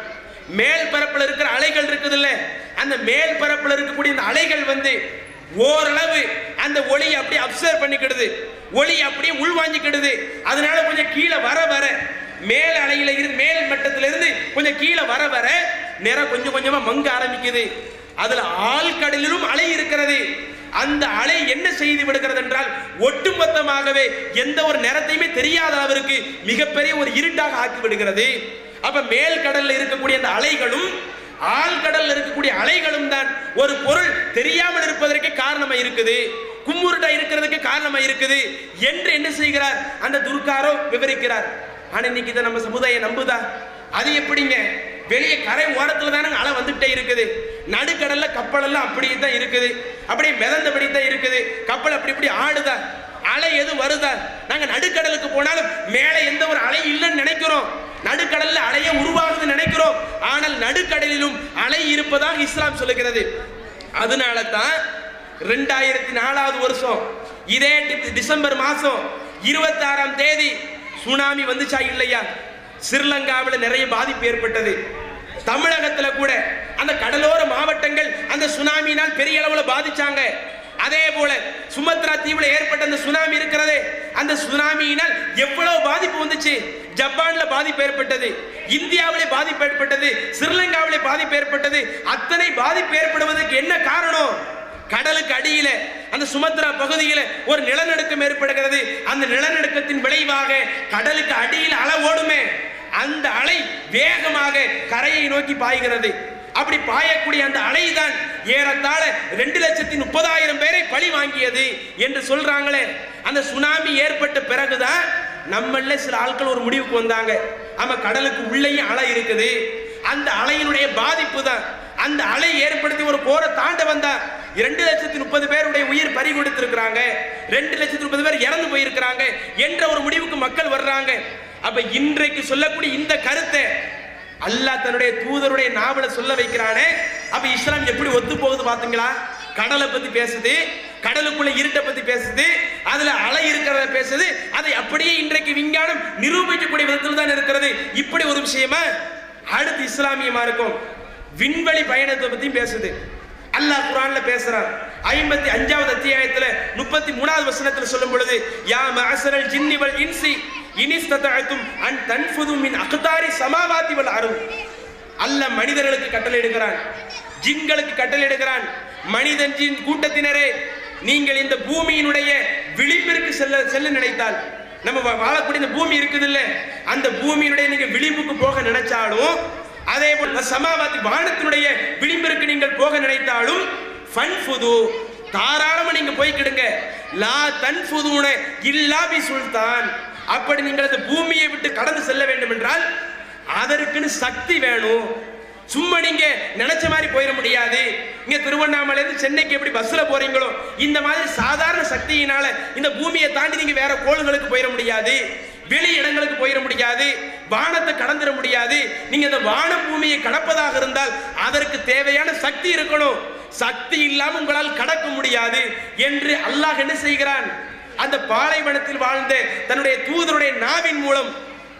மேல் பரப்புல இருக்கிற அலைகள் இருக்குது இல்ல, அந்த மேல் பரப்புல இருக்கக்கூடிய அந்த அலைகள் ஓரளவு அந்த ஒளியை அப்படியே அப்சர்வ் பண்ணிக்கிடுது, ஒளி அப்படியே உள்வாங்கிக்கிடுது. அதனால கொஞ்சம் கீழே வர வர மேல் அலையில இருந்து மேல் மட்டத்தில இருந்து கொஞ்சம் கீழே வர வர நிறம் கொஞ்சம் கொஞ்சமா மங்க ஆரம்பிக்குது. அதுல ஆழ்கடலிலும் அலை இருக்கிறது. அந்த அலை என்ன செய்து விடுகிறது என்றால் ஒட்டுமொத்தமாகவே எந்த ஒரு நிறத்தையுமே தெரியாத அளவிற்கு மிகப்பெரிய ஒரு இருட்டாக ஆக்கி விடுகிறது. அப்ப மேல் கடல்ல இருக்கக்கூடிய அந்த அலைகளும் ஆழ்கடல்ல இருக்கக்கூடிய அலைகளும் தான் ஒரு பொருள் தெரியாமல் இருப்பதற்கு காரணமா இருக்குது, கும்முருட்டா இருக்கிறதுக்கு காரணமா இருக்குது என்று என்ன செய்கிறார் அந்த துர்காரோ விவரிக்கிறார். ஆனா இன்னைக்கு இதை நம்ம சமுதாயம் நம்புதா? அது எப்படிங்க? வெளியே கரை ஓரத்துல தானே அலை வந்துட்டே இருக்குது, நடுக்கடல்ல கப்பல் எல்லாம் அப்படியே தான் இருக்குது, அப்படியே மிதந்தபடி தான் இருக்குது, கப்பல் அப்படி இப்படி ஆடுதா, அலை எதுவும் வருதா? நாங்க நடுக்கடலுக்கு போனாலும் மேலே எந்த ஒரு அலை இல்லைன்னு நினைக்கிறோம், நடுக்கடல்ல அலையே உருவாகுதுன்னு நினைக்கிறோம். ஆனால் நடுக்கடலிலும் அலை இருப்பதாக இஸ்லாம் சொல்லுகிறது. அதனால தான் 2004வது வருஷம் இதே டிசம்பர் மாசம் 26ஆம் தேதி சுனாமி வந்துச்சா இல்லையா? ஸ்ரீலங்காவில் நிறைய பாதிப்பு ஏற்பட்டது. தமிழகத்தில் கூட அந்த கடலோர மாவட்டங்கள் அந்த சுனாமியினால் பெரிய அளவில் பாதிச்சாங்க. அதே போல சுமத்ரா தீவுல ஏற்பட்ட அந்த சுனாமி இருக்கிறதே, அந்த சுனாமியினால் எவ்வளவு பாதிப்பு வந்துச்சு. ஜப்பான்ல பாதிப்பு ஏற்பட்டது, இந்தியாவிலே பாதிப்பு ஏற்பட்டது, ஸ்ரீலங்காவிலே பாதிப்பு ஏற்பட்டது. அத்தனை பாதிப்பு ஏற்படுவதற்கு என்ன காரணம்? கடலுக்கு அடியில அந்த சுமத்ரா பகுதியில ஒரு நிலநடுக்கம் ஏற்படுகிறது. அந்த நிலநடுக்கத்தின் விளைவாக கடலுக்கு அடியில் அலை ஓடுமே, அந்த அலை வேகமாக கரையை நோக்கி பாய்கிறது. அப்படி பாயக்கூடிய அந்த அலைதான் ஏறத்தாழ 2,30,000 பேரை பழி வாங்கியது என்று சொல்றாங்களே. அந்த சுனாமி ஏற்பட்ட பிறகுதான் நம்மள சில ஆட்கள் ஒரு முடிவுக்கு வந்தாங்க, ஆமா கடலுக்கு உள்ளேயும் அலை இருக்குது, அந்த அலையினுடைய பாதிப்பு தான் அந்த அலை ஏற்படுத்தி ஒரு போரை தாண்ட வந்தா 2,30,000 பேருடைய உயிர் பறி கொடுத்திருக்கிறாங்க, 2,30,000 பேர் இறந்து போயிருக்கிறாங்க என்ற ஒரு முடிவுக்கு மக்கள் வர்றாங்க. அப்ப இன்றைக்கு சொல்லக்கூடிய இந்த கருத்தை அல்லாஹ் தன்னுடைய தூதருடைய நாவல சொல்ல வைக்கிறானே. அப்ப இஸ்லாம் எப்படி ஒத்து போகுது பாத்தீங்களா? கடலை பத்தி பேசுது, கடலுக்குள்ள இருட்டை பத்தி பேசுது, அதுல அலை இருக்கிறத பேசுது. அதை அப்படியே இன்றைக்கு விஞ்ஞானம் நிரூபிக்கக்கூடிய விதத்தில் தான் இருக்கிறது. இப்படி ஒரு விஷயமா அடுத்து இஸ்லாமிய மார்க்கம் விண்வெளி பயணத்தை பத்தி பேசுது. அல்லாஹ் குர்ஆன்ல பேசுறான். 55வது அத்தியாயத்துல 33வது வசனத்துல சொல்லும் பொழுது, யா மஅஸரல் ஜின்னி வல் இன்சி இனிஸ்ததஅதும் அன் தன்ஃபுது மின் அக்தாரி ஸமாவாதி வல் அர்த். அல்லாஹ் மனிதர்களுக்கு கட்டளை இடுகிறான், ஜின்களுக்கு கட்டளை இடுகிறான். மனிதன் ஜின் கூட்டத்தினரே, நீங்கள் இந்த பூமியினுடைய விளிம்பிற்கு செல்ல நினைத்தால், நம்ம வாழக்கூடிய இந்த பூமி இருக்குது இல்ல, அந்த பூமியினுடைய நீங்க விளிம்புக்கு போக நினைச்சாலும், அதே போல சமாவாதி வானத்தினுடைய விளிம்பிற்கு நீங்கள் போக நினைத்தாலும் ஃபன்ஃபுது தாராளமா நீங்க போய்க்கிடுங்க. லா தன்ஃபுதுன இல்லா பி சுல்தான். அப்படி நீங்கள் அந்த பூமியை விட்டு கடந்து செல்ல வேண்டும் என்றால் அதற்குன்னு சக்தி வேணும். சும்மா நீங்க நினைச்ச மாதிரி போயிட முடியாது. இங்க திருவண்ணாமலை இருந்து சென்னைக்கு எப்படி பஸ்ல போறீங்களோ இந்த மாதிரி சாதாரண சக்தியினால இந்த பூமியை தாண்டி நீங்க வேற கோள்களுக்கு போயிட முடியாது, வெளி இடங்களுக்கு போயிட முடியாது, வானத்தை கடந்துட முடியாது. நீங்க அந்த வான பூமியை கடப்பதாக இருந்தால் அதற்கு தேவையான சக்தி இருக்கணும். சக்தி இல்லாம உங்களால் கடக்க முடியாது என்று அல்லாஹ் என்ன செய்கிறான்? அந்த பாலைவனத்தில் வாழ்ந்த தன்னுடைய தூதருடைய நாவின் மூலம்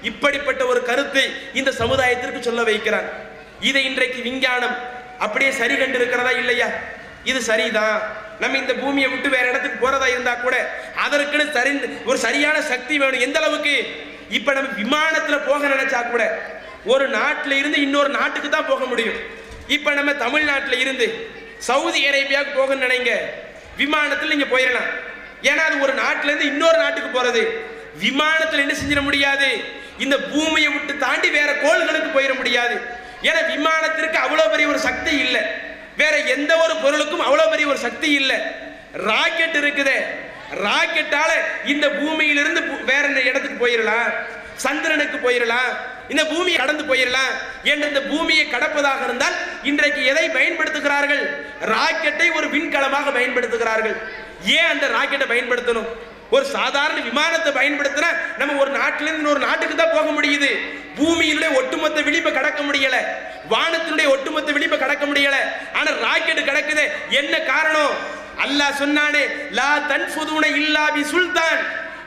இப்படிப்பட்ட ஒரு கருத்தை இந்த சமுதாயத்திற்கு சொல்ல வைக்கிறான். இதை இன்றைக்கு விஞ்ஞானம் அப்படியே சரி கண்டு இருக்கிறதா இல்லையா? இது சரிதான். நம்ம இந்த பூமியை விட்டு வேற இடத்துக்கு போறதா இருந்தா கூட அதற்குன்னு ஒரு சரியான சக்தி வேணும். எந்த அளவுக்கு? இப்ப நம்ம விமானத்துல போக நினைச்சா கூட ஒரு நாட்டில இருந்து இன்னொரு நாட்டுக்கு தான் போக முடியும். இப்ப நம்ம தமிழ்நாட்டில இருந்து சவுதி அரேபியாவுக்கு போக நினைங்க, விமானத்தில் நீங்க போயிடலாம். ஏன்னா அது ஒரு நாட்டில இருந்து இன்னொரு நாட்டுக்கு போறது. விமானத்தில் என்ன செஞ்சிட முடியாது? இந்த பூமியை விட்டு தாண்டி வேற கோள்களுக்கு போயிட முடியாது. ஏன்னா விமானத்திற்கு அவ்வளவு பெரிய ஒரு சக்தி இல்லை, வேற எந்த ஒரு பொருளுக்கும் அவ்வளவு பெரிய ஒரு சக்தி இல்லை. ராக்கெட் இருக்குதே, ராக்கெட்டால இந்த பூமியிலிருந்து வேற இடத்துக்கு போயிடலாம், சந்திரனுக்கு போயிடலாம், இந்த பூமியை கடந்து போயிடலாம் என்று இந்த பூமியை கடப்பதாக இருந்தால் இன்றைக்கு எதை பயன்படுத்துகிறார்கள்? ராக்கெட்டை ஒரு விண்கலமாக பயன்படுத்துகிறார்கள். ஏன் அந்த ராக்கெட்டை பயன்படுத்தணும்? ஒரு சாதாரண விமானத்தை பயன்படுத்தினா நம்ம ஒரு நாட்டிலிருந்து இன்னொரு நாட்டுக்கு தான் போக முடியுது. பூமியினுடைய ஒட்டுமொத்த விளிம்பை கடக்க முடியல, வானத்தினுடைய ஒட்டுமொத்த விளிம்பை கடக்க முடியல. ஆனா ராக்கெட் கடக்குது. என்ன காரணம்? அல்லாஹ் சொன்னானே, லா தன்ஃபுதுன இல்லா பி சுல்தான்.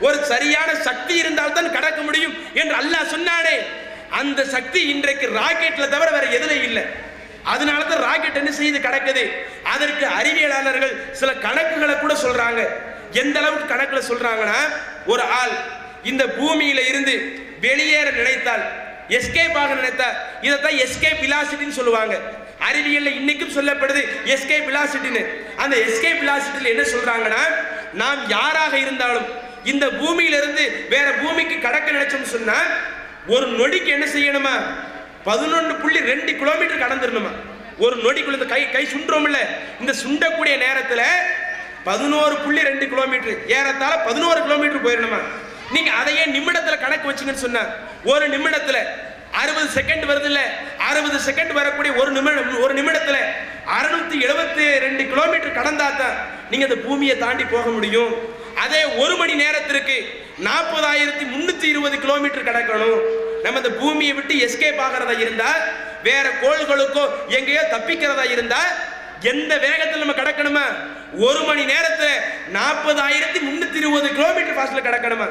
ஒரு சரியான சக்தி இருந்தால் தான் கடக்க முடியும் என்று அல்லாஹ் சொன்னானே. அந்த சக்தி இன்றைக்கு ராக்கெட்ல தவிர வேற எதுல இல்லை. அதனால தான் ராக்கெட் என்ன செய்து கடக்குது. அதற்கு அறிவியலாளர்கள் சில கணக்குகளை கூட சொல்றாங்க. எந்த அளவுக்கு கணக்குல சொல்றாங்கன்னா, ஒரு ஆள் இந்த பூமியில இருந்து வெளியேற நினைத்தால், எஸ்கேப் ஆக நினைத்தால், இதைத்தான் எஸ்கேப் வெலாசிட்டின்னு சொல்லுவாங்க. அறிவியல்ல இன்னைக்கும் சொல்லப்படுது எஸ்கேப் வெலாசிட்டின்னு. அந்த எஸ்கேப் வெலாசிட்டில என்ன சொல்றாங்கன்னா, நாம் யாராக இருந்தாலும் இந்த பூமியில இருந்து வேற பூமிக்கு கடக்க நினைச்சோம்னு சொன்னா ஒரு நொடிக்கு என்ன செய்யணுமா? 11.2 கிலோமீட்டர் கடந்துடணுமா? ஒரு நொடிக்குள்ள இந்த கை சுண்டுறோம்ல, இந்த சுண்டக்கூடிய நேரத்துல 11.2 கிலோமீட்டர், ஏறத்தாழ 11 கிலோமீட்டர் போயிடணுமா? நீங்க அதையே நிமிடத்துல கணக்கு வச்சுங்கன்னு சொன்னா ஒரு நிமிடத்துல 60 செகண்ட் வருது இல்ல, 60 செகண்ட் வரக்கூடிய ஒரு நிமிடத்துல 672 கிலோமீட்டர் கடந்தா தான் நீங்க அந்த பூமியை தாண்டி போக முடியும். அதே ஒரு மணி நேரத்திற்கு 40,320 கிலோமீட்டர் கடக்கணும். நம்ம இந்த பூமியை விட்டு எஸ்கேப் ஆகிறதா இருந்தா, வேற கோள்களுக்கோ எங்கேயோ தப்பிக்கிறதா இருந்தா எந்த வேகத்தில் நம்ம கடக்கணுமா? ஒரு மணி நேரத்துல 40,320 கிலோமீட்டர் ஃபாஸ்ட்ல கடக்கணுமா?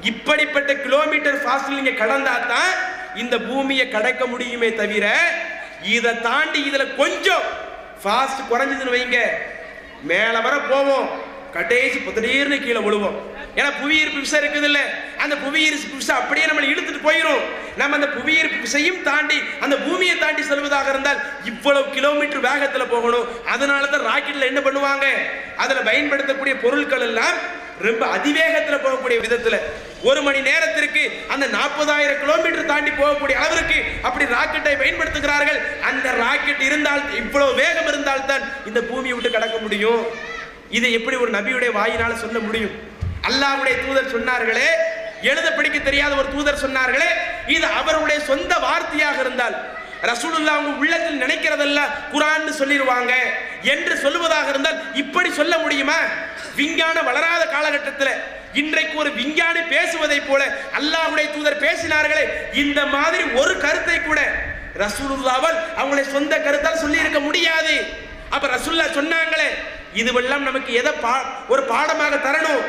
இப்படிப்பட்ட கிலோமீட்டர் ஃபாஸ்ட்ல நீங்க கடந்தா தான் இந்த பூமியை கடக்க முடியுமே தவிர, இதை தாண்டி இதுல கொஞ்சம் ஃபாஸ்ட் குறைஞ்சதுன்னு வைங்க, மேல வர போவோம், கடைசி புத்தடீர்னு கீழே விழுவோம். ஏன்னா புவியீர்ப்பு விசை இருக்குது இல்ல, அந்த புவியீர்ப்பு விசை அப்படியே நம்மளை இழுத்துட்டு போயிடும். நம்ம அந்த புவியீர்ப்பு விசையும் தாண்டி அந்த பூமியை தாண்டி செல்வதாக இருந்தால் இவ்வளவு கிலோமீட்டர் வேகத்துல போகணும். அதனால தான் ராக்கெட்ல என்ன பண்ணுவாங்க, அதுல பயன்படுத்தக்கூடிய பொருட்கள் எல்லாம் ரொம்ப அதிவேகத்துல போகக்கூடிய விதத்துல ஒரு மணி நேரத்திற்கு அந்த 40,000 கிலோமீட்டர் தாண்டி போகக்கூடிய அளவிற்கு அப்படி ராக்கெட்டை பயன்படுத்துகிறார்கள். அந்த ராக்கெட் இருந்தால், இவ்வளவு வேகம் இருந்தால் தான் இந்த பூமியை விட்டு கடக்க முடியும். இதை எப்படி ஒரு நபியுடைய வாயினால சொல்ல முடியும்? அல்லாஹ்வுடைய தூதர் சொன்னார்களே, எழுத படிக்க தெரியாத ஒரு தூதர் சொன்னார்களே, இது அவருடைய சொந்த வார்த்தையாக இருந்தால் ரசூலுல்லாஹ் அவங்க உள்ளத்தில் நினைக்கிறதெல்லாம் குர்ஆன் சொல்லிடுவாங்க என்று சொல்லுவதாக இருந்தால் இப்படி சொல்ல முடியுமா? விஞ்ஞானம் வளராத காலகட்டத்தில் இன்றைக்கு ஒரு விஞ்ஞானி பேசுவதை போல அல்லாஹ்வுடைய தூதர் பேசினார்களே, இந்த மாதிரி ஒரு கருத்தை கூட ரசூலுல்லாஹ் அவங்களுடைய சொந்த கருத்தால் சொல்லி இருக்க முடியாது. அப்ப ரசூலுல்லாஹ் சொன்னாங்களே, இதுவெல்லாம் நமக்கு எதை ஒரு பாடமாக தரணும்,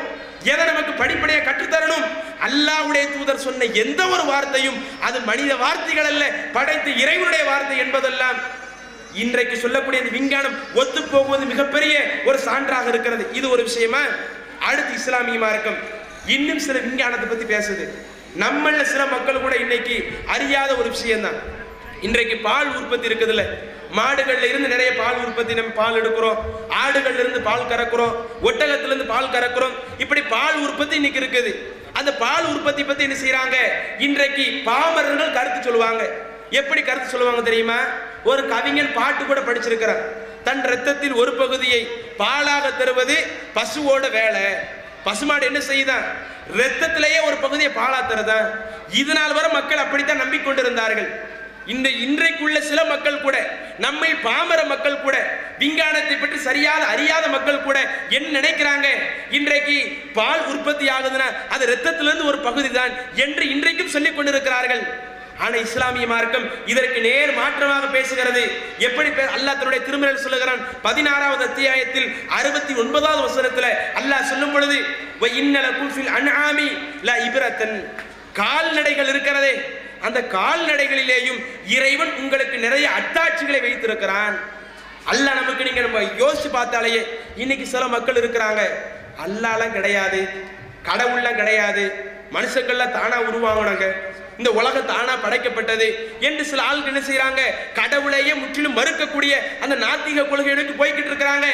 எதை நமக்கு படிப்படியாக கற்றுத்தரணும்? அல்லாஹ்வுடைய தூதர் சொன்ன எந்த ஒரு வார்த்தையும் அது மனித வார்த்தைகள் அல்ல, படைத்த இறைவனுடைய வார்த்தை என்பதெல்லாம் இன்றைக்கு சொல்லக்கூடிய விஞ்ஞானம் ஒத்து போகுவது மிகப்பெரிய ஒரு சான்றாக இருக்கிறது. இது ஒரு விஷயமா. அடுத்து இஸ்லாமிய மார்க்கம் இன்னும் சில விஞ்ஞானத்தை பத்தி பேசுது. நம்மள சில மக்கள் கூட இன்னைக்கு அறியாத ஒரு விஷயம் தான். இன்றைக்கு பால் உற்பத்தி இருக்குதுல்ல, மாடுகள்ல இருந்து நிறைய பால் உற்பத்தி, நம்ம பால் எடுக்கிறோம், ஆடுகள்ல இருந்து பால் கறக்கிறோம், ஒட்டகத்துல இருந்து பால் கறக்கிறோம், இப்படி பால் உற்பத்தி இன்னைக்கு இருக்குது. அந்த பால் உற்பத்தி பத்தி என்ன செய்யறாங்க, இன்றைக்கு பாமரர்கள் கருத்து சொல்லுவாங்க. எப்படி கருத்து சொல்லுவாங்க தெரியுமா? ஒரு கவிஞன் பாட்டு கூட படிச்சிருக்கிறார். தன் ரத்தத்தில் ஒரு பகுதியை பாலாக தருவது பசுவோட வேலை. பசுமாடு என்ன செய்யுதான், ரத்தத்திலேயே ஒரு பகுதியை பாலா தருதான். இதனால் வர மக்கள் அப்படித்தான் நம்பிக்கொண்டிருந்தார்கள். இன்றைக்குள்ள சில மக்கள் கூட, நம்மை பாமர மக்கள் கூட, விஞ்ஞானத்தை பற்றி சரியாக அறியாத மக்கள் கூட என்ன நினைக்கிறாங்க, இன்றைக்கு பால் உற்பத்தி ஆகுதுன்னா அது ரத்தத்திலிருந்து ஒரு பகுதி தான் என்று இன்றைக்கும் சொல்லிக் கொண்டிருக்கிறார்கள். ஆனா இஸ்லாமிய மார்க்கம் இதற்கு நேர் மாற்றமாக பேசுகிறது. எப்படி அல்லாஹ் தன்னுடைய திருமறையில் சொல்லுகிறான், 16வது அத்தியாயத்தில் 69வது வசனத்தில் அல்லாஹ் சொல்லும் பொழுது, இன்னலகும் ஃபில் அன்ஆமி லா இப்ரத்தன், கால்நடைகள் இருக்கிறதே, அந்த கால்நடைகளிலேயும் இறைவன் உங்களுக்கு நிறைய அத்தாட்சிகளை வைத்திருக்கிறான். அல்லாஹ் நமக்கு, நீங்க நம்ம யோசிச்சு பார்த்தாலேயே இன்னைக்கு சில மக்கள் இருக்கிறாங்க, அல்லாஹ்லாம் கிடையாது, கடவுள்லாம் கிடையாது, மனுஷங்கள்லாம் தானா உருவாங்கினாங்க, இந்த உலகம் தானா படைக்கப்பட்டது என்று சில ஆள்கள் என்ன செய்யறாங்க, கடவுளையே முற்றிலும் மறுக்கக்கூடிய அந்த நாத்திக கொள்கைகளுக்கு போய்கிட்டு இருக்கிறாங்க.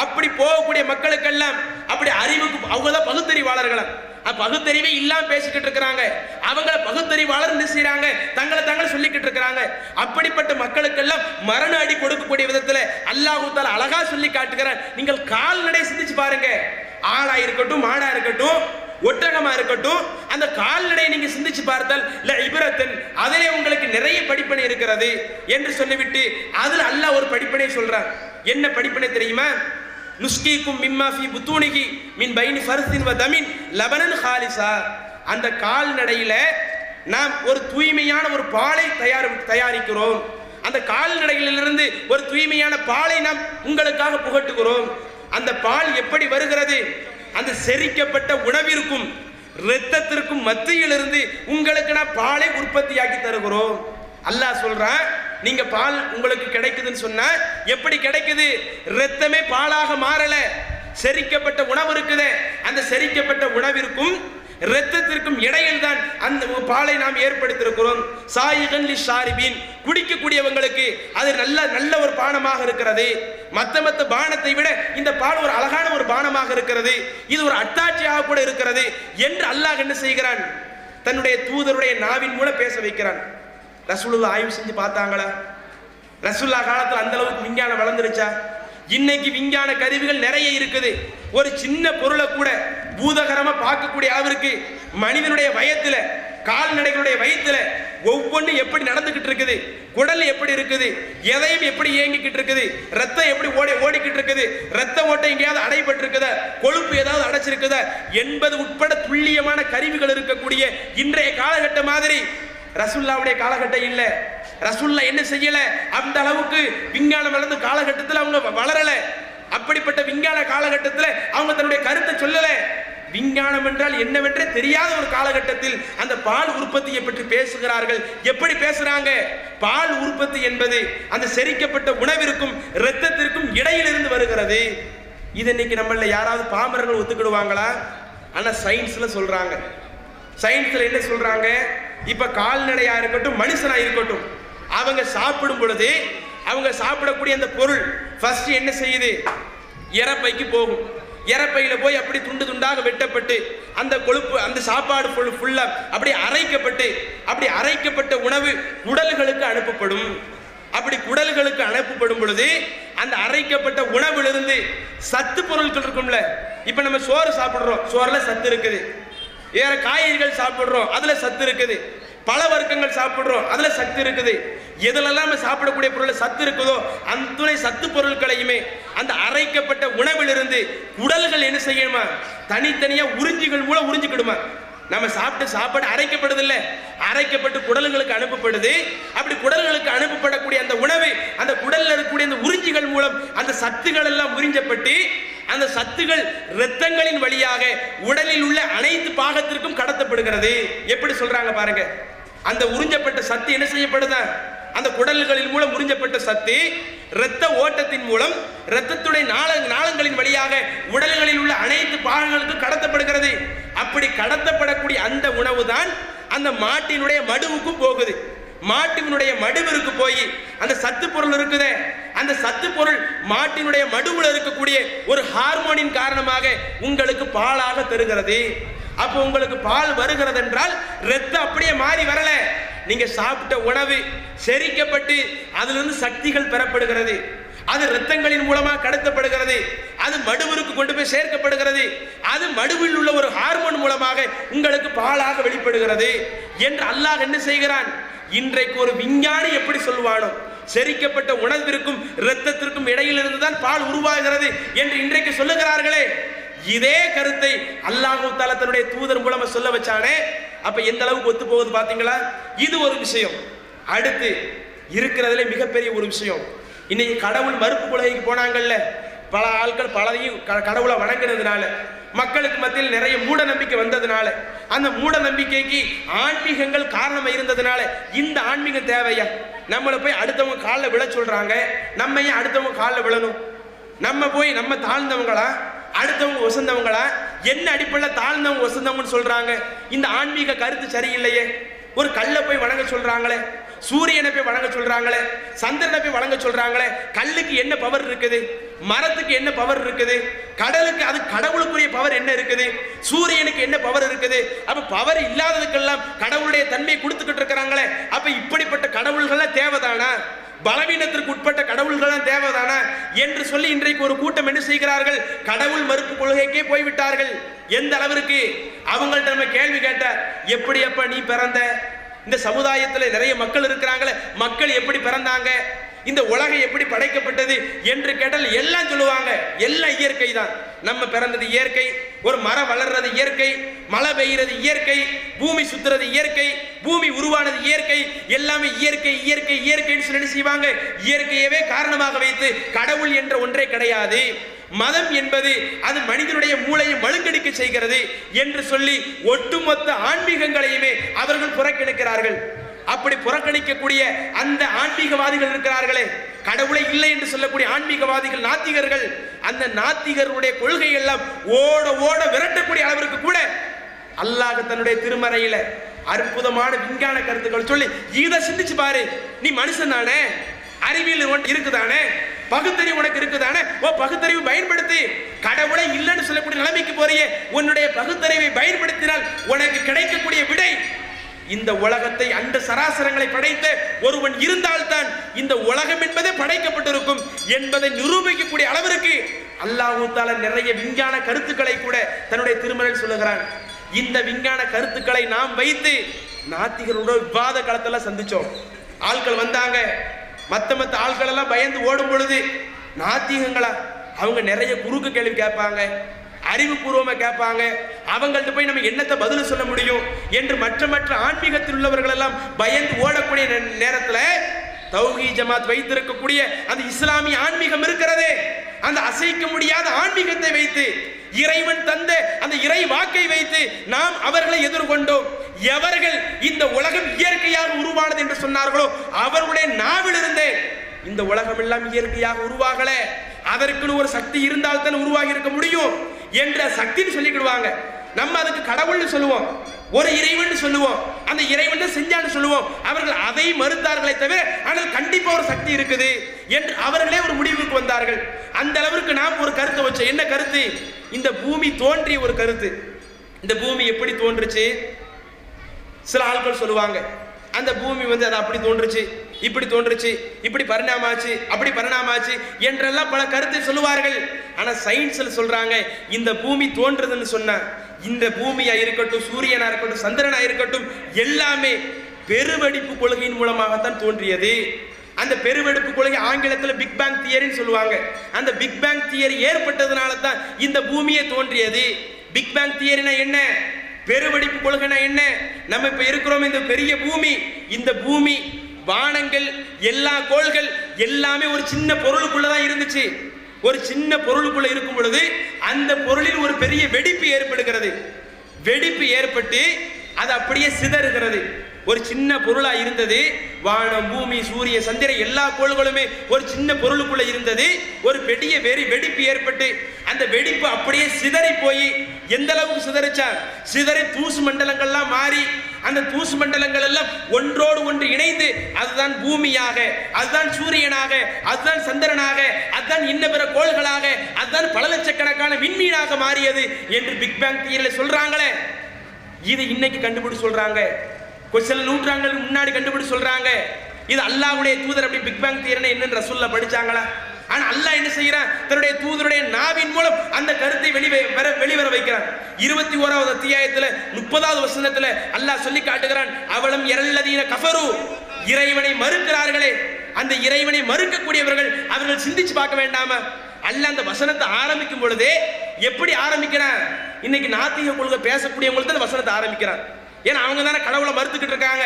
அப்படி போகக்கூடிய மக்களுக்கெல்லாம் அப்படி அறிவுக்கு அவங்கதான் பகுத்தறிவாளர்களா, பகுத்தறிவே இல்லாம பேசிக்கிட்டு இருக்கிறாங்க. அவங்கள பகுத்தறிவாளர் என்ன செய்யறாங்க, தங்களை சொல்லிக்கிட்டு இருக்கிறாங்க. அப்படிப்பட்ட மக்களுக்கெல்லாம் மரண அடி கொடுக்கக்கூடிய விதத்துல அல்லாஹ் தஆலா அழகா சொல்லி காட்டுகிறார். நீங்கள் கால்நடை சிந்திச்சு பாருங்க, ஆளா இருக்கட்டும், மாடா இருக்கட்டும், ஒட்டகமா இருக்கட்டும், அந்த கால்நடை நீங்க சிந்திச்சு பார்த்தால் இப்ரத்தன், அதிலே உங்களுக்கு நிறைய படிப்பினை இருக்கிறது என்று சொல்லிவிட்டு அதுல அல்லாஹ் ஒரு படிப்பினை சொல்றார். என்ன படிப்பினை தெரியுமா? நுஸ்கீக்கும் மிம்மா ஃபீ புத்தூனிஹி மின் பைனி ஃபர்ஸின் வ தமின் லபனன் ஹாலிஸா, அந்த கால்நடையில நாம் ஒரு தூய்மையான ஒரு பாலை தயாரிக்கிறோம். அந்த கால்நடைகளிலிருந்து ஒரு தூய்மையான பாலை நாம் உங்களுக்காக புகட்டுகிறோம். அந்த பால் எப்படி வருகிறது? அந்த செரிக்கப்பட்ட உணவிற்கும் இரத்தத்திற்கும் மத்தியிலிருந்து உங்களுக்கு நான் பாலை உற்பத்தியாக்கி தருகிறோம். அல்லாஹ் சொல்றான், நீங்க பால் உங்களுக்கு கிடைக்குதுன்னு சொன்னா எப்படி கிடைக்குது? இரத்தமே பாலாக மாறல, செரிக்கப்பட்ட உணவு இருக்குது, அந்த செரிக்கப்பட்ட உணவிற்கும் இரத்தத்திற்கும் இடையில் தான் அந்த பாலை நாம் ஏற்படுத்தியிருக்கிறோம். சாயிகன் லி ஷாரிபின், குடிக்கக்கூடியவங்களுக்கு அது நல்ல ஒரு பானமாக இருக்கிறது. மற்ற பானத்தை விட இந்த பால் ஒரு அழகான ஒரு பானமாக இருக்கிறது, இது ஒரு அத்தாட்சியாக கூட இருக்கிறது என்று அல்லாஹ் என்ன செய்கிறான், தன்னுடைய தூதருடைய நாவின் மூலம் பேச வைக்கிறான். ரசூலுல்லாஹ் ஆய்வு செஞ்சு பார்த்தாங்களா? ரசூலுல்லாஹ் காலத்தில் அந்த அளவுக்கு விஞ்ஞானம் வளர்ந்துருச்சா? இன்னைக்கு விஞ்ஞான கருவிகள் நிறைய இருக்குது. ஒரு சின்ன பொருளை கூட பூதகரமா பார்க்கக்கூடிய அளவிற்கு மனிதனுடைய வயத்துல, கால்நடைகளுடைய வயத்துல ஒவ்வொன்றும் எப்படி நடந்துகிட்டு இருக்குது, குடல் எப்படி இருக்குது, எதையும் எப்படி இயங்கிக்கிட்டு இருக்குது, ரத்தம் எப்படி ஓடிக்கிட்டு இருக்குது, ரத்த ஓட்டம் எங்கேயாவது அடைபட்டு இருக்குதா, கொழுப்பு ஏதாவது அடைச்சிருக்குதா என்பது உட்பட துல்லியமான கருவிகள் இருக்கக்கூடிய இன்றைய காலகட்ட மாதிரி ரசூலுல்லாஹ்வுடைய காலகட்டம் இல்ல. ரசூலுல்லாஹ் என்ன செய்யல, அந்த அளவுக்கு விஞ்ஞானம் வளர்ந்த காலகட்டத்தில் அவங்க வளரல. அப்படிப்பட்ட விஞ்ஞான காலகட்டத்தில் அவங்க தன்னுடைய கருத்தை சொல்லல. விஞ்ஞானம் என்றால் என்னவென்றே தெரியாத ஒரு காலகட்டத்தில் அந்த பால் உற்பத்தியை பற்றி பேசுகிறார்கள். எப்படி பேசுறாங்க? பால் உற்பத்தி என்பது அந்த செரிக்கப்பட்ட உணவிற்கும் இரத்தத்திற்கும் இடையிலிருந்து வருகிறது. இது இன்னைக்கு நம்மள யாராவது பாமரர்கள் ஒத்துக்கிடுவாங்களா? ஆனா சயின்ஸ்ல சொல்றாங்க. சயின்ஸ்ல என்ன சொல்றாங்க, இப்ப கால்நடையா இருக்கட்டும், மனுஷனா இருக்கட்டும், அவங்க சாப்பிடும் பொழுது அவங்க சாப்பிடக்கூடிய அந்த பொருள் ஃபர்ஸ்ட் என்ன செய்யுது, இறப்பைக்கு போகும். இறப்பையில போய் அப்படி துண்டு துண்டாக வெட்டப்பட்டு அந்த கொழுப்பு, அந்த சாப்பாடு ஃபுல்லா அப்படி அரைக்கப்பட்டு, அப்படி அரைக்கப்பட்ட உணவு குடல்களுக்கு அனுப்பப்படும். அப்படி குடல்களுக்கு அனுப்பப்படும் பொழுது அந்த அரைக்கப்பட்ட உணவிலிருந்து சத்து பொருட்கள் இருக்கும்ல. இப்ப நம்ம சோறு சாப்பிடுறோம், சோறுல சத்து இருக்குது. வேற காய்கறிகள் சாப்பிடுறோம், அதுல சத்து இருக்குது. பல வர்க்கங்கள் சாப்பிடுறோம், அதுல சத்து இருக்குது. எதுலெல்லாம் நம்ம சாப்பிடக்கூடிய பொருள் சத்து இருக்குதோ அந்த சத்து பொருட்களையுமே அந்த அரைக்கப்பட்ட உணவிலிருந்து குடல்கள் என்ன செய்யணுமா, தனித்தனியா உறிஞ்சிகள் மூலம் உறிஞ்சிக்கிடுமா. நம்ம சாப்பிட்ட சாப்பாடு அரைக்கப்படுது இல்ல, அரைக்கப்பட்டு குடல்களுக்கு அனுப்பப்படுது. அப்படி குடல்களுக்கு அனுப்பப்படக்கூடிய அந்த உணவு அந்த குடல்ல இருக்கக்கூடிய அந்த உறிஞ்சிகள் மூலம் அந்த சத்துக்கள் எல்லாம் உறிஞ்சப்பட்டு அந்த சத்துகள் இரத்தங்களின் வழியாக உடலில் உள்ள அனைத்து பாகத்திற்கும் கடத்தப்படுகிறது. எப்படி சொல்றாங்க பாருங்க, அந்த உறிஞ்சப்பட்ட சத்து என்ன செய்யப்படுதா, அந்த குடல்களின் மூலம் உறிஞ்சப்பட்ட சத்து இரத்த ஓட்டத்தின் மூலம் இரத்தத்துடைய நாளங்களின் வழியாக உடல்களில் உள்ள அனைத்து பாகங்களுக்கும் கடத்தப்படுகிறது. அப்படி கடத்தப்படக்கூடிய அந்த உணவு தான் அந்த மாட்டினுடைய மடுவுக்கும் போகுது. மாட்டினுடைய மடுவிற்கு போய் அந்த சத்து பொருள் இருக்குதே, அந்த சத்து பொருள் மாட்டினுடைய மடுவுல இருக்கக்கூடிய ஒரு ஹார்மோனின் காரணமாக உங்களுக்கு பாலாக தருகிறது. அப்போ உங்களுக்கு பால் வருகிறது என்றால் இரத்தம் அப்படியே மாறி வரல, நீங்க சாப்பிட்ட உணவு செரிக்கப்பட்டு அதிலிருந்து சக்திகள் பெறப்படுகிறது. அது இரத்தங்களின் மூலமாக கடத்தப்படுகிறது. அது மடுவிற்கு கொண்டு போய் சேர்க்கப்படுகிறது. அது மடுவில் உள்ள ஒரு ஹார்மோன் மூலமாக உங்களுக்கு பாலாக வெளிப்படுகிறது என்று அல்லாஹ் என்ன செய்கிறான். இன்றைக்கு ஒரு விஞ்ஞானி எப்படி சொல்லுவானோ, செரிக்கப்பட்ட உணவிற்கும் இரத்தத்திற்கும் இடையிலிருந்து தான் பால் உருவாகிறது என்று இன்றைக்கு சொல்லுகிறார்களே, இதே கருத்தை அல்லாஹ் தஆலா தன்னுடைய தூதர் மூலமா சொல்ல வச்சானே. அப்ப எந்த அளவுக்கு ஒத்து போகுது பாத்தீங்களா? இது ஒரு விஷயம். அடுத்து இருக்கிறதுல மிகப்பெரிய ஒரு விஷயம், இன்னைக்கு கடவுள் மறுப்பு கொள்கைக்கு போனாங்கல்ல, பல ஆட்கள் பலரையும் கடவுளை வணங்கினதுனால மக்களுக்கு மத்தியில் நிறைய மூட நம்பிக்கை வந்ததுனால, அந்த மூட நம்பிக்கைக்கு ஆன்மீகங்கள் காரணம் இருந்ததுனால இந்த ஆன்மீகம் தேவையா? நம்மளை போய் அடுத்தவங்க காலில் விழ சொல்றாங்க, நம்ம ஏன் அடுத்தவங்க காலில் விழணும்? நம்ம போய் நம்ம தாழ்ந்தவங்களா அடுத்தவங்க வசந்தவங்களா? என்ன அடிப்படையில் தாழ்ந்தவங்க வசந்தவங்கன்னு சொல்றாங்க? இந்த ஆன்மீக கருத்து சரியில்லையே. ஒரு கல்லை போய் வணங்க சொல்றாங்களே, சூரியனை போய் வணங்க சொல்றாங்களே, சந்திரனை போய் வணங்க சொல்றாங்களே, கல்லுக்கு என்ன பவர் இருக்குது? மரத்துக்கு என்ன பவர் இருக்குது? கடலுக்கு அது கடவுளுக்குரிய பவர் என்ன இருக்குது? சூரியனுக்கு என்ன பவர் இருக்குது? அப்ப பவர் இல்லாததுக்கெல்லாம் கடவுளுடைய தன்மையை கொடுத்துக்கிட்டு இருக்கிறாங்களே, அப்ப இப்படிப்பட்ட கடவுள்கள் தேவைதானா? பலவீனத்திற்கு உட்பட்ட கடவுள்கள் தேவைதானா என்று சொல்லி இன்றைக்கு ஒரு கூட்டம் என்ன செய்கிறார்கள், கடவுள் மறுப்பு கொள்கைக்கே போய்விட்டார்கள். எந்த அளவிற்கு அவங்கள்ட்ட நம்ம கேள்வி கேட்ட, எப்படி அப்ப நீ பிறந்த? இந்த சமுதாயத்தில் நிறைய மக்கள் இருக்கிறாங்களே, மக்கள் எப்படி பிறந்தாங்க? இந்த உலகம் எப்படி படைக்கப்பட்டது என்று கேட்டால் எல்லாம் சொல்லுவாங்க, எல்லாம் இயற்கை தான். நம்ம பிறந்தது இயற்கை, ஒரு மரம் வளர்றது இயற்கை, மழை பெய்கிறது இயற்கை, பூமி சுத்துறது இயற்கை, பூமி உருவானது இயற்கை, எல்லாமே இயற்கை இயற்கை இயற்கைன்னு சொல்லி செய்வாங்க. இயற்கையவே காரணமாக வைத்து கடவுள் என்ற ஒன்றே கிடையாது. மதம் என்பது அது மனிதனுடைய மூளையை மழுங்கடிக்க செய்கிறது என்று சொல்லி ஒட்டுமொத்த ஆன்மீகங்களையுமே அவர்கள் புறக்கணிக்கிறார்கள். அப்படி புறக்கணிக்கக்கூடிய அந்த ஆன்மீகவாதிகள் இருக்கிறார்களே, கடவுளை இல்லை என்று சொல்லக்கூடிய ஆன்மீகவாதிகள், நாத்திகர்கள், அந்த நாத்திகருடைய கொள்கை எல்லாம் ஓட ஓட விரட்டக்கூடிய அளவிற்கு கூட அல்லாஹ் தன்னுடைய திருமறையில அற்புதமான விஞ்ஞான கருத்துக்கள் சொல்லி, இதை சிந்திச்சு பாரு, நீ மனுஷன் தானே, அறிவியல் இருக்குதானே, பகுத்தறிவு உனக்கு இருக்குதானே, ஓ பகுத்தறிவு பயன்படுத்தி கடவுளை இல்லைன்னு சொல்லக்கூடிய நிலைமைக்கு போறியே, உன்னுடைய பகுத்தறிவை பயன்படுத்தினால் உனக்கு கிடைக்கக்கூடிய விடை, இந்த உலகத்தை அந்த சராசரங்களை படைத்த ஒருவன் இருந்தால்தான் இந்த உலகம் என்பதே படைக்கப்பட்டிருக்கும் என்பதை நிரூபிக்கக்கூடிய அளவிற்கு அல்லாஹ் தஆலா நிறைய விஞ்ஞான கருத்துக்களை கூட தன்னுடைய திருமறையில் சொல்லுகிறான். இந்த விஞ்ஞான கருத்துக்களை நாம் வைத்து நாத்திகரோட விவாத களத்தில் சந்திச்சோம். ஆட்கள் வந்தாங்க, மற்ற ஆட்கள் எல்லாம் பயந்து ஓடும் பொழுது நாத்திகங்களா அவங்க நிறைய குறுக்கு கேள்வி கேட்பாங்க, அறிவுபூர்வமா கேட்பாங்க. அவங்கள்ட்ட போய் நம்ம என்னத்தை பதில் சொல்ல முடியும் என்று மற்ற ஆன்மீகத்தில் உள்ளவர்கள் எல்லாம் பயந்து ஓடக்கூடிய நேரத்தில் தௌஹீத் ஜமாத் வைத்திருக்கக்கூடிய அந்த இஸ்லாமிய ஆன்மீகம் இருக்கிறதே, அந்த அசைக்க முடியாத ஆன்மீகத்தை வைத்து, இறைவன் தந்த அந்த இறை வாக்கை வைத்து நாம் அவர்களை எதிர்கொண்டோம். எவர்கள் இந்த உலகம் இயற்கையாக உருவானது என்று சொன்னார்களோ அவர்களுடைய நாவிலிருந்தே இந்த உலகம் எல்லாம் இயற்கையாக உருவாகல, அதற்குன்னு ஒரு சக்தி இருந்தால் தான் உருவாகி இருக்க முடியும் என்ற சக்தின்னு சொல்லிக்கிடுவாங்க. நம்ம அதுக்கு கடவுள்னு சொல்லுவோம், ஒரு இறைவன் சொல்லுவோம், அந்த இறைவன் செஞ்சான்னு சொல்லுவோம். அவர்கள் அதை மறுத்தார்களே தவிர ஆனால் கண்டிப்பா ஒரு சக்தி இருக்குது என்று அவர்களே ஒரு முடிவுக்கு வந்தார்கள். அந்த அளவிற்கு நாம் ஒரு கருத்தை வச்சோம். என்ன கருத்து? இந்த பூமி தோன்றிய ஒரு கருத்து. இந்த பூமி எப்படி தோன்றுச்சு? சில ஆட்கள் சொல்லுவாங்க, அந்த பூமி அது அப்படி தோன்றுச்சு, இப்படி தோன்றுச்சு, இப்படி பரிணாமாச்சு, அப்படி பரிணாமாச்சு என்றெல்லாம் பல கருத்தை சொல்லுவார்கள். ஆனா சயின்ஸ்ல சொல்றாங்க, இந்த பூமி தோன்றுதுன்னு சொன்ன இந்த பூமியா இருக்கட்டும், சூரியனா இருக்கட்டும், சந்திரனா இருக்கட்டும், எல்லாமே பெருவெடிப்பு கொள்கையின் மூலமாகத்தான் தோன்றியது. அந்த பெருவெடிப்பு கொள்கை ஆங்கிலத்தில் பிக் பேங் தியரின்னு சொல்லுவாங்க. அந்த பிக் பேங் தியரி ஏற்பட்டதுனால தான் இந்த பூமியே தோன்றியது. பிக் பேங் தியரினா என்ன? பெருவெடிப்பு கொள்கைனா என்ன? நம்ம இப்ப இருக்கிறோம் இந்த பெரிய பூமி, இந்த பூமி, வானங்கள், எல்லா கோள்கள் எல்லாமே ஒரு சின்ன பொருளுக்குள்ளதான் இருந்துச்சு. ஒரு சின்ன பொருளுக்குள்ள இருக்கும் பொழுது அந்த பொருளில் ஒரு பெரிய வெடிப்பு ஏற்படுகிறது. வெடிப்பு ஏற்பட்டு அது அப்படியே சிதறுகிறது. ஒரு சின்ன பொருளா இருந்தது, வானம், பூமி, சூரிய, சந்திரன் எல்லா கோள்களுமே ஒரு சின்ன பொருளுக்குள்ள இருந்தது. ஒரு பெரிய வெடிப்பு ஏற்பட்டு அந்த வெடிப்பு அப்படியே சிதறி போய் எந்த அளவுக்கு சிதறிச்சா, சிதறி தூசு மண்டலங்கள்லாம் மாறி அந்த தூசு மண்டலங்கள் எல்லாம் ஒன்றோடு ஒன்று இணைந்து அதுதான் பூமியாக, அதுதான் சூரியனாக, அதுதான் சந்திரனாக, அதுதான் இன்ன பிற கோள்களாக, அதுதான் பல லட்சக்கணக்கான விண்மீனாக மாறியது என்று பிக் பேங் தியரியில சொல்றாங்களே. இது இன்னைக்கு கண்டுபிடிச்சு சொல்றாங்க, சில நூற்றாண்டுகளுக்கு முன்னாடி கண்டுபிடிச்சு சொல்றாங்க. இது அல்லாஹ்வுடைய தூதர் அப்படி பிக் பேங் தியரி என்னன்னு ரசூலுல்லா படிச்சாங்களா? ஆனா அல்லாஹ் என்ன செய்யறான்? தன்னுடைய தூதருடைய நாவின் மூலம் அந்த கருத்தை வெளிவர வைக்கிறான். 21வது அத்தியாயத்துல 30வது வசனத்துல அல்லாஹ் சொல்லி காட்டுகிறான், அவலம் யரல்லதீன கஃபரு, இறைவனை மறுக்கிறார்களே, அந்த இறைவனை மறுக்கக்கூடியவர்கள் அவர்கள் சிந்திச்சு பார்க்க வேண்டாமா? அல்லாஹ் அந்த வசனத்தை ஆரம்பிக்கும் பொழுதே எப்படி ஆரம்பிக்கிறான்? இன்னைக்கு நாத்திக கொள்கை பேசக்கூடியவங்களுக்கு அந்த வசனத்தை ஆரம்பிக்கிறான். ஏன்னா அவங்க தானே கடவுளை மறுத்துக்கிட்டு இருக்காங்க,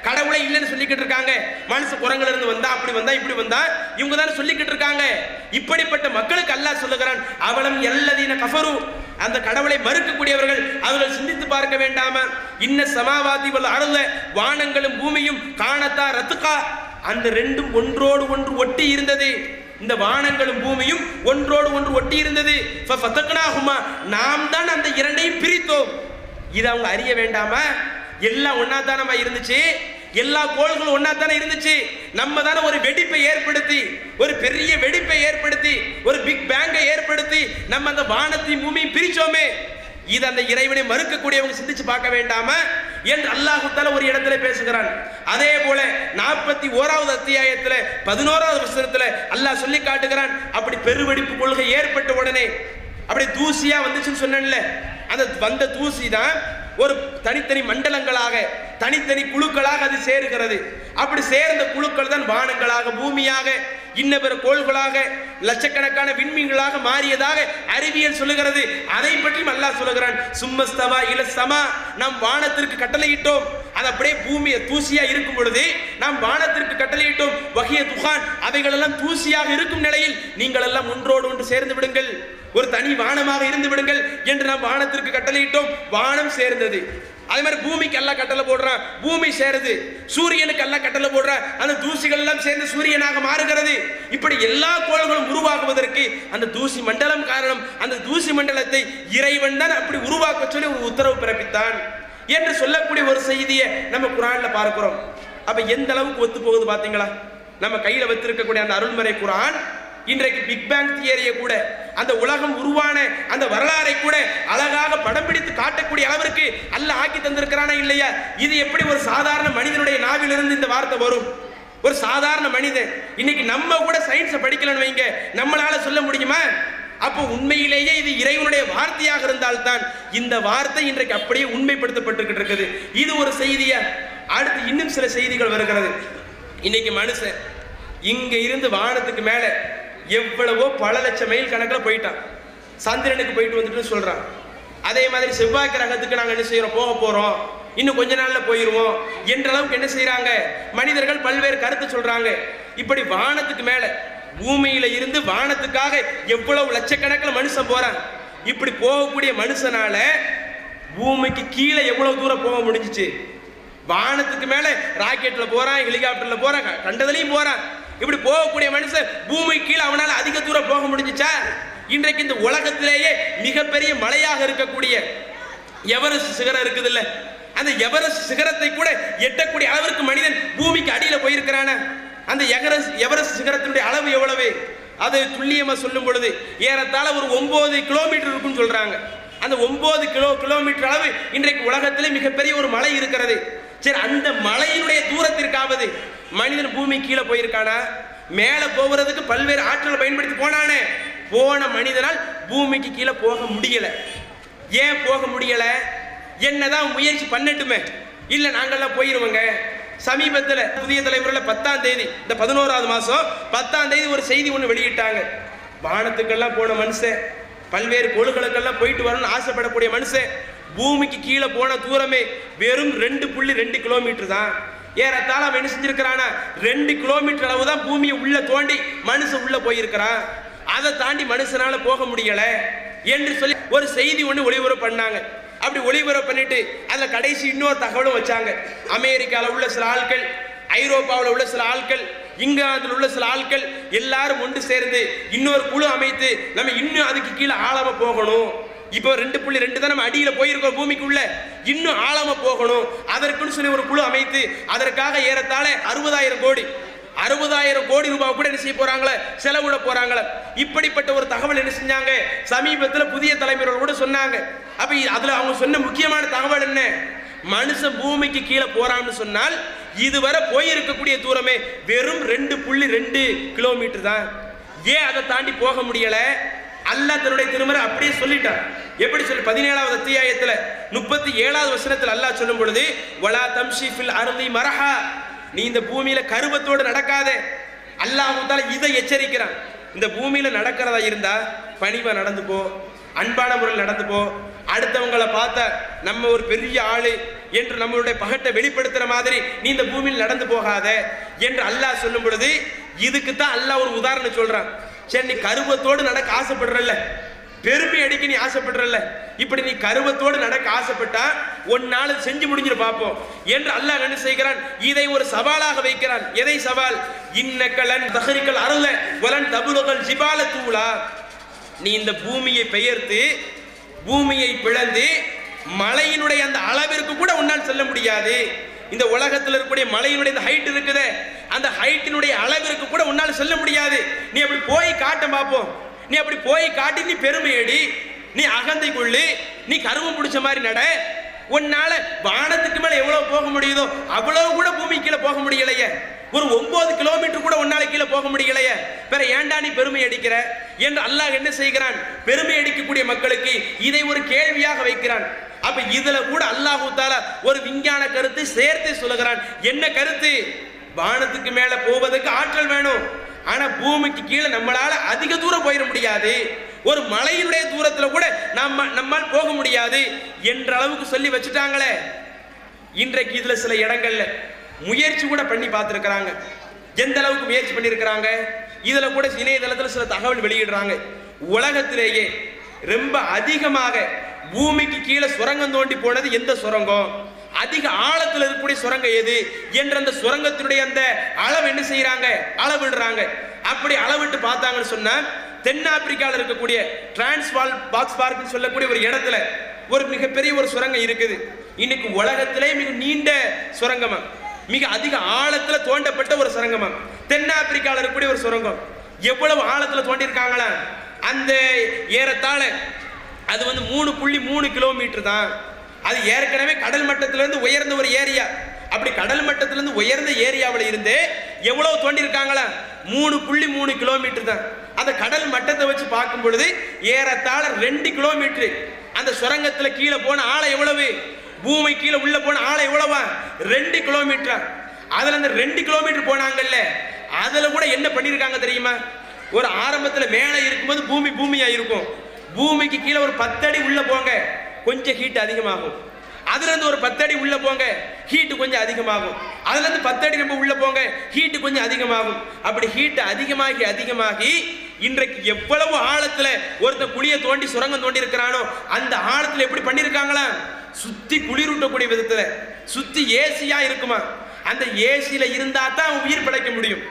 கடவுளை இல்லைன்னு சொல்லிக்கிட்டு இருக்காங்க. மனுஷ குரங்குல இருந்து வந்தா, அப்படி வந்தா, இப்படி வந்தா, இவங்க தானே சொல்லிக்கிட்டு இருக்காங்க. இப்படிப்பட்ட மக்களுக்கு அல்லாஹ் சொல்லுகிறான், அவலம் யல்லதீன கஃபரு, அந்த கடவுளை மறுக்கக்கூடியவர்கள் அவர்கள் சிந்தித்து பார்க்க வேண்டாமா? இன்ன சமாவாதி வல் அர்த, வானங்களும் பூமியும் காணத்தா ரத்துகா, அந்த ரெண்டும் ஒன்றோடு ஒன்று ஒட்டி இருந்தது. இந்த வானங்களும் பூமியும் ஒன்றோடு ஒன்று ஒட்டி இருந்தது. ஃபஃபதக்னாஹுமா, நாம் தான் அந்த இரண்டையும் பிரித்தோம். இது அவங்க அறிய வேண்டாமா? எல்லாம் ஒன்னா தானமா இருந்துச்சு, எல்லா கோள்களும் ஒன்னா தானே இருந்துச்சு. நம்ம தானே ஒரு வெடிப்பை ஏற்படுத்தி, ஒரு பெரிய வெடிப்பை ஏற்படுத்தி, ஒரு பிக் பேங்கை ஏற்படுத்தி நம்ம அந்த வானத்தையும் பூமியும் பிரிச்சோமே. இது அந்த இறைவனை மறுக்கக்கூடியவங்க சிந்திச்சு பார்க்க வேண்டாமா என்று அல்லாஹ் தஆலா ஒரு இடத்துல பேசுகிறான். அதே போல 41வது அத்தியாயத்துல 11வது வசனத்துல அல்லாஹ் சொல்லி காட்டுகிறான், அப்படி பெருவெடிப்பு கொள்கை ஏற்பட்ட உடனே அப்படி தூசியா வந்துச்சுன்னு சொன்னேன்ல, அந்த வந்த தூசி தான் ஒரு தனித்தனி மண்டலங்களாக, தனித்தனி குழுக்களாக அது சேருகிறது. அப்படி சேர்ந்த குழுக்கள் தான் வானங்களாக, பூமியாக, இன்ன பிற கோள்களாக, லட்சக்கணக்கான விண்மீன்களாக மாறியதாக அறிவியல் சொல்லுகிறது. அதை பற்றியும் அல்லாஹ் சொல்லுகிறான், சும்மஸ்தவா இல சமா, நாம் வானத்திற்கு கட்டளையிட்டோம். அது அப்படியே பூமியை தூசியா இருக்கும் பொழுது நாம் வானத்திற்கு கட்டளையிட்டோம். வகிய துகான், அவைகள் எல்லாம் தூசியாக இருக்கும் நிலையில் நீங்கள் எல்லாம் ஒன்றோடு ஒன்று சேர்ந்து விடுங்கள், ஒரு தனி வானமாக இருந்து விடுங்கள் என்று நாம் வானத்திற்கு கட்டளையிட்டோம். வானம் சேர்ந்தது. அதே மாதிரி பூமிக்கு எல்லாம் கட்டளை போடுறான், பூமி சேருது. சூரியனுக்கு எல்லாம் கட்டளை போடுறான், அந்த தூசிகள் எல்லாம் சேர்ந்து சூரியனாக மாறுகிறது. இப்படி எல்லா கோள்களும் உருவாக்குவதற்கு அந்த தூசி மண்டலம் காரணம். அந்த தூசி மண்டலத்தை இறைவன் தான் அப்படி உருவாக்க சொல்லி ஒரு உத்தரவு பிறப்பித்தான் என்று சொல்லக்கூடிய ஒரு செய்தியை நம்ம குர்ஆன்ல பார்க்கிறோம். அப்ப எந்த அளவுக்கு ஒத்து போகுது பாத்தீங்களா? நம்ம கையில வைத்திருக்கக்கூடிய அந்த அருள்மறை குர்ஆன் இன்றைக்கு பிக் பேங் தியரியை கூட, அந்த உலகம் உருவான அந்த வரலாறை கூட அழகாக படம் பிடித்து காட்டக்கூடிய அளவிற்கு அல்லாஹ் ஆக்கி தந்திருக்கிறானா இல்லையா? இது எப்படி ஒரு சாதாரண மனிதனுடைய நாவிலிருந்து இந்த வார்த்தை வரும்? ஒரு சாதாரண மனிதன் இன்னைக்கு நம்ம கூட சயின்ஸை படிக்கலன்னு வைங்க, நம்மளால சொல்ல முடியுமா? அப்போ உண்மையிலேயே இது இறைவனுடைய வார்த்தையாக இருந்தால்தான் இந்த வார்த்தை இன்றைக்கு அப்படியே உண்மைப்படுத்தப்பட்டு இருக்குது. இது ஒரு செய்தியா? அடுத்து இன்னும் சில செய்திகள் வருகிறது. இன்னைக்கு மனுஷன் இங்க இருந்து வானத்துக்கு மேல எவ்வளவோ பல லட்சம் மைல் கணக்கில் போயிட்டான், சந்திரனுக்கு போயிட்டு வந்துட்டு சொல்றான். அதே மாதிரி செவ்வாய் கிரகத்துக்கு நாங்கள் என்ன செய்யறோம், போக போறோம், இன்னும் கொஞ்ச நாள்ல போயிருவோம் என்ற அளவுக்கு என்ன செய்யறாங்க மனிதர்கள் பல்வேறு கருத்து சொல்றாங்க. இப்படி வானத்துக்கு மேல, பூமியில இருந்து வானத்துக்காக எவ்வளவு லட்சக்கணக்கில் மனுஷன் போறான். இப்படி போகக்கூடிய மனுஷனால பூமிக்கு கீழே எவ்வளவு தூரம் போக முடிஞ்சிச்சு? வானத்துக்கு மேல ராக்கெட்ல போறான், ஹெலிகாப்டர்ல போறான், கண்டதுலயும் போறான். இப்படி போகக்கூடிய மனுஷன் பூமி கீழே அவனால அதிக தூரம் போக முடிஞ்சிச்சா? இன்றைக்கு இந்த உலகத்திலேயே மிகப்பெரிய மலையாக இருக்கக்கூடிய எவரெஸ்ட் சிகரம் இருக்குது இல்ல, அந்த எவரெஸ்ட் சிகரத்தை கூட எட்டக்கூடிய அளவிற்கு மனிதன் பூமிக்கு அடியில போயிருக்கிறான. அந்த எவரெஸ்ட் சிகரத்தினுடைய அளவு எவ்வளவு? அது துல்லியமா சொல்லும் பொழுது ஏறத்தாழ ஒரு 9 கிலோமீட்டர் இருக்குன்னு சொல்றாங்க. அந்த 9 கிலோமீட்டர் அளவு இன்றைக்கு உலகத்திலே மிகப்பெரிய ஒரு மலை இருக்கிறது. சரி, அந்த மலையினுடைய தூரத்திற்காவது மனிதன் பூமி கீழே போயிருக்கானா? மேல போகிறதுக்கு பல்வேறு ஆற்றலை பயன்படுத்தி போனானே, போன மனிதனால் பூமிக்கு கீழே போக முடியல. ஏன் போக முடியல? என்னதான் முயற்சி பண்ணட்டுமே, இல்ல நாங்கெல்லாம் போயிருவோங்க. சமீபத்தில் புதிய தலைமுறையில் 10ஆம் தேதி, இந்த 11வது மாசம் 10ஆம் தேதி ஒரு செய்தி ஒன்று வெளியிட்டாங்க. வானத்துக்கெல்லாம் போன மனுஷன், பல்வேறு கோள்களுக்கெல்லாம் போயிட்டு வரணும்னு ஆசைப்படக்கூடிய மனுஷன் பூமிக்கு கீழே போன தூரமே வெறும் 2.2 கிலோமீட்டர் தான். ஏறத்தாழ அவன் என்ன செஞ்சிருக்கிறானா 2 கிலோமீட்டர் அளவு தான் பூமியை உள்ள தோண்டி மனுஷன் உள்ள போயிருக்கிறான். அதை தாண்டி மனுஷனால போக முடியல என்று சொல்லி ஒரு செய்தி ஒன்று ஒளிபரப்பு பண்ணாங்க. அப்படி ஒளிபரப்பு பண்ணிட்டு அதில் கடைசி இன்னொரு தகவலும் வச்சாங்க. அமெரிக்காவில் உள்ள சில ஆட்கள், ஐரோப்பாவில் உள்ள சில ஆட்கள், இங்கிலாந்தில் உள்ள சில ஆட்கள் எல்லாரும் ஒன்று சேர்ந்து இன்னொரு குழு அமைத்து நம்ம இன்னும் அதுக்கு கீழே ஆழமா போகணும். இப்போ 2.2 தான் நம்ம அடியில போயிருக்கோம் பூமிக்குள்ள, இன்னும் ஆழமா போகணும். அதற்குன்னு சொல்லி ஒரு குழு அமைத்து அதற்காக ஏறத்தாழ 60,000 கோடி ரூபாய் கூட என்ன செய்ய போறாங்களே, செலவிட போறாங்களே. இப்படிப்பட்ட ஒரு தகவல் என்ன செஞ்சாங்க சமீபத்தில் புதிய தலைமுறையோட கூட சொன்னாங்க. அப்ப அதுல அவங்க சொன்ன முக்கியமான தகவல் என்ன, மனுஷன் பூமிக்கு கீழே போறான்னு சொன்னால் இதுவரை போயிருக்கக்கூடிய தூரமே வெறும் 2.2 கிலோமீட்டர் தான். ஏன் அதை தாண்டி போக முடியல? அல்லாஹ் தன்னுடைய திருமறை அப்படியே சொல்லிட்டான். எப்படி சொல்லி 17வது அத்தியாயத்துல 37வது வசனத்தில் அல்லாஹ் சொல்லும் பொழுது, வலா தம்ஷி ஃபில் அர்தி மரஹா, நீ இந்த பூமியில கருவத்தோடு நடக்காத. அல்லாஹ் தஆலா இதை எச்சரிக்கிறான். இந்த பூமியில நடக்கிறதா இருந்தா பணிவா நடந்து போ, அன்பான முறையில் நடந்து போ. அடுத்தவங்களை பார்த்த நம்ம ஒரு பெரிய ஆளு என்று நம்மளுடைய பகட்டை வெளிப்படுத்துற மாதிரி நீ இந்த பூமியில் நடந்து போகாத என்று அல்லாஹ் சொல்லும் பொழுது, இதுக்கு தான் அல்லாஹ் ஒரு உதாரணம் சொல்றான். சரி, நீ கருவத்தோடு நடக்க ஆசைப்படுறல்ல, பெருமை அடிக்க நீ ஆசைப்படுறல்ல, இப்படி நீ கருவத்தோடு நடக்க ஆசைப்பட்டா ஒன்னால செஞ்சு முடிஞ்சிரு பார்ப்போம் என்று அல்லாஹ் என்ன செய்கிறான், இதை ஒரு சவாலாக வைக்கிறான். எதை சவால்? இன்னக்கலன் தஹரிக்கல் அருள வலன் தபுலகல் ஜிபால தூளா, நீ இந்த பூமியை பெயர்த்து பூமியை பிளந்து மலையினுடைய அந்த அளவிற்கு கூட உன்னால் செல்ல முடியாது. இந்த உலகத்தில் இருக்கக்கூடிய மலையினுடைய இந்த ஹைட் இருக்குதே, அந்த ஹைட்டினுடைய அளவிற்கு கூட உன்னால் செல்ல முடியாது. நீ அப்படி போய் காட்ட பார்ப்போம். நீ அப்படி போய் காட்டி நீ பெருமையடி, நீ அகந்தை கொள்ளு, நீ கருவம் பிடிச்ச மாதிரி நட. உன்னால வானத்துக்கு மேல எவ்வளவு போக முடியுதோ அவ்வளவு கூட பூமி கீழே போக முடியலையே. ஒரு 9 கிலோமீட்டர் கூட உன்னால கீழே போக முடியலையே. வேற ஏண்டா நீ பெருமை அடிக்கிற என்று அல்லாஹ் என்ன செய்கிறான், பெருமை அடிக்கக்கூடிய மக்களுக்கு இதை ஒரு கேள்வியாக வைக்கிறான். அப்ப இதுல கூட அல்லாஹ் தஆலா ஒரு விஞ்ஞான கருத்தை சேர்த்து சொல்லுகிறான். என்ன கருத்து? வானத்துக்கு மேல போவதற்கு ஆற்றல் வேணும். ஆனா பூமிக்கு கீழே நம்மளால அதிக தூரம் போயிட முடியாது. ஒரு மலையினுடைய தூரத்துல கூட நம்மால் போக முடியாது என்ற அளவுக்கு சொல்லி வச்சுட்டாங்களே. இன்றைக்கு இதுல சில இடங்கள்ல முயற்சி கூட பண்ணி பார்த்துருக்கிறாங்க. எந்த அளவுக்கு முயற்சி பண்ணியிருக்கிறாங்க, இதுல கூட இணையதளத்தில் சில தகவல் வெளியிடுறாங்க. உலகத்திலேயே ரொம்ப அதிகமாக பூமிக்கு கீழே சுரங்கம் தோண்டி போனது எந்த சுரங்கம், அதிக ஆழத்தில் இருக்கக்கூடிய சுரங்கம் எது என்ற அந்த சுரங்கத்தினுடைய அந்த அளவு என்ன செய்யறாங்க, அளவிடுறாங்க. அப்படி அளவிட்டு பார்த்தாங்கன்னு சொன்னா தென்னாப்பிரிக்காவில் இருக்கக்கூடிய டிரான்ஸ்வால் பாக்ஸ் பார்க் சொல்லக்கூடிய ஒரு இடத்துல ஒரு மிகப்பெரிய ஒரு சுரங்கம் இருக்குது. இன்னைக்கு உலகத்திலே மிக நீண்ட சுரங்கமா, மிக அதிக ஆழத்துல தோண்டப்பட்ட ஒரு சுரங்கமா தென்னாப்பிரிக்காவில் இருக்கக்கூடிய ஒரு சுரங்கம். எவ்வளவு ஆழத்துல தோண்டி இருக்காங்களா, அந்த ஏறத்தாழ அது 3.3 கிலோமீட்டர் தான். அது ஏற்கனவே கடல் மட்டத்திலிருந்து உயர்ந்த ஒரு ஏரியா. அப்படி கடல் மட்டத்திலிருந்து உயர்ந்த ஏரியாவில் இருந்து எவ்வளவு தோண்டி இருக்காங்களா, 3.3 கிலோமீட்டர் தான். அந்த கடல் மட்டத்தை வச்சு பார்க்கும் பொழுது ஏறத்தாழ 2 கிலோமீட்டர். அந்த சுரங்கத்துல கீழே போன ஆழம் எவ்வளவு, பூமி கீழே உள்ள போன ஆழம் எவ்வளவா, 2 கிலோமீட்டர். அதுல அந்த 2 கிலோமீட்டர் போனாங்கல்ல, அதுல கூட என்ன பண்ணிருக்காங்க தெரியுமா, ஒரு ஆரம்பத்துல மேலே இருக்கும்போது பூமியா இருக்கும். பூமிக்கு கீழே ஒரு 10 அடி உள்ள போங்க, கொஞ்சம் ஹீட் அதிகமாகும். அதுல இருந்து ஒரு 10 அடி உள்ள போங்க, ஹீட் கொஞ்சம் அதிகமாகும். அதுல இருந்து 10 அடி ரொம்ப உள்ள போங்க, ஹீட் கொஞ்சம் அதிகமாகும். அப்படி ஹீட் அதிகமாகி இன்றைக்கு எவ்வளவு ஆழத்துல ஒருத்த குழிய தோண்டி சுரங்கம் தோண்டி இருக்கிறானோ அந்த ஆழத்துல எப்படி பண்ணிருக்காங்களா, சுத்தி குளிரூட்டக்கூடிய விதத்துல சுத்தி ஏசியா இருக்குமா. அந்த ஏசியில இருந்தா தான் உயிர் பிழைக்க முடியும்.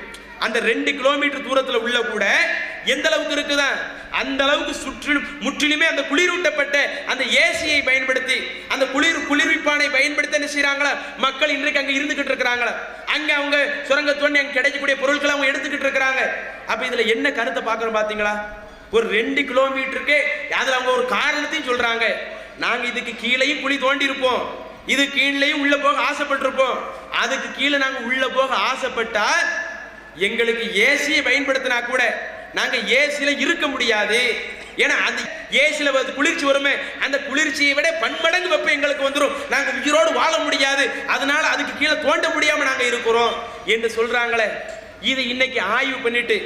அந்த 2 கிலோமீட்டர் தூரத்துல உள்ள கூட எந்த அளவுக்கு இருக்குதா, அந்த அளவுக்கு முற்றிலுமே அந்த குளிரூட்டப்பட்ட அந்த ஏசியை பயன்படுத்தி, அந்த குளிர்விப்பானை பயன்படுத்தி என்ன செய்யறாங்களா மக்கள் இன்றைக்கு அங்க இருந்துகிட்டு இருக்கிறாங்களா. அங்க அவங்க சுரங்க தோண்டி அங்க கிடைக்கக்கூடிய பொருட்களை அவங்க எடுத்துக்கிட்டு இருக்கிறாங்க. அப்ப இதுல என்ன கருத்தை பாக்குறோம் பாத்தீங்களா, ஒரு 2 கிலோமீட்டருக்கு அதுல அவங்க ஒரு காரணத்தையும் சொல்றாங்க. நாங்க இதுக்கு கீழேயும் குழி தோண்டி இருப்போம், இது கீழேயும் உள்ள போக ஆசைப்பட்டிருப்போம். அதுக்கு கீழே நாங்க உள்ள போக ஆசைப்பட்டா எங்களுக்கு ஏசியை பயன்படுத்தினா கூட நாங்க ஏசியில இருக்க முடியாது. ஏன்னா அந்த ஏசியில குளிர்ச்சி வருமே, அந்த குளிர்ச்சியை விட பன்மடங்கு வெப்பம் எங்களுக்கு வந்துடும், நாங்க உயிரோடு வாழ முடியாது, அதனால அதுக்கு கீழே தோண்ட முடியாம நாங்க இருக்கிறோம் என்று சொல்றாங்களே. இது இன்னைக்கு ஆய்வு பண்ணிட்டு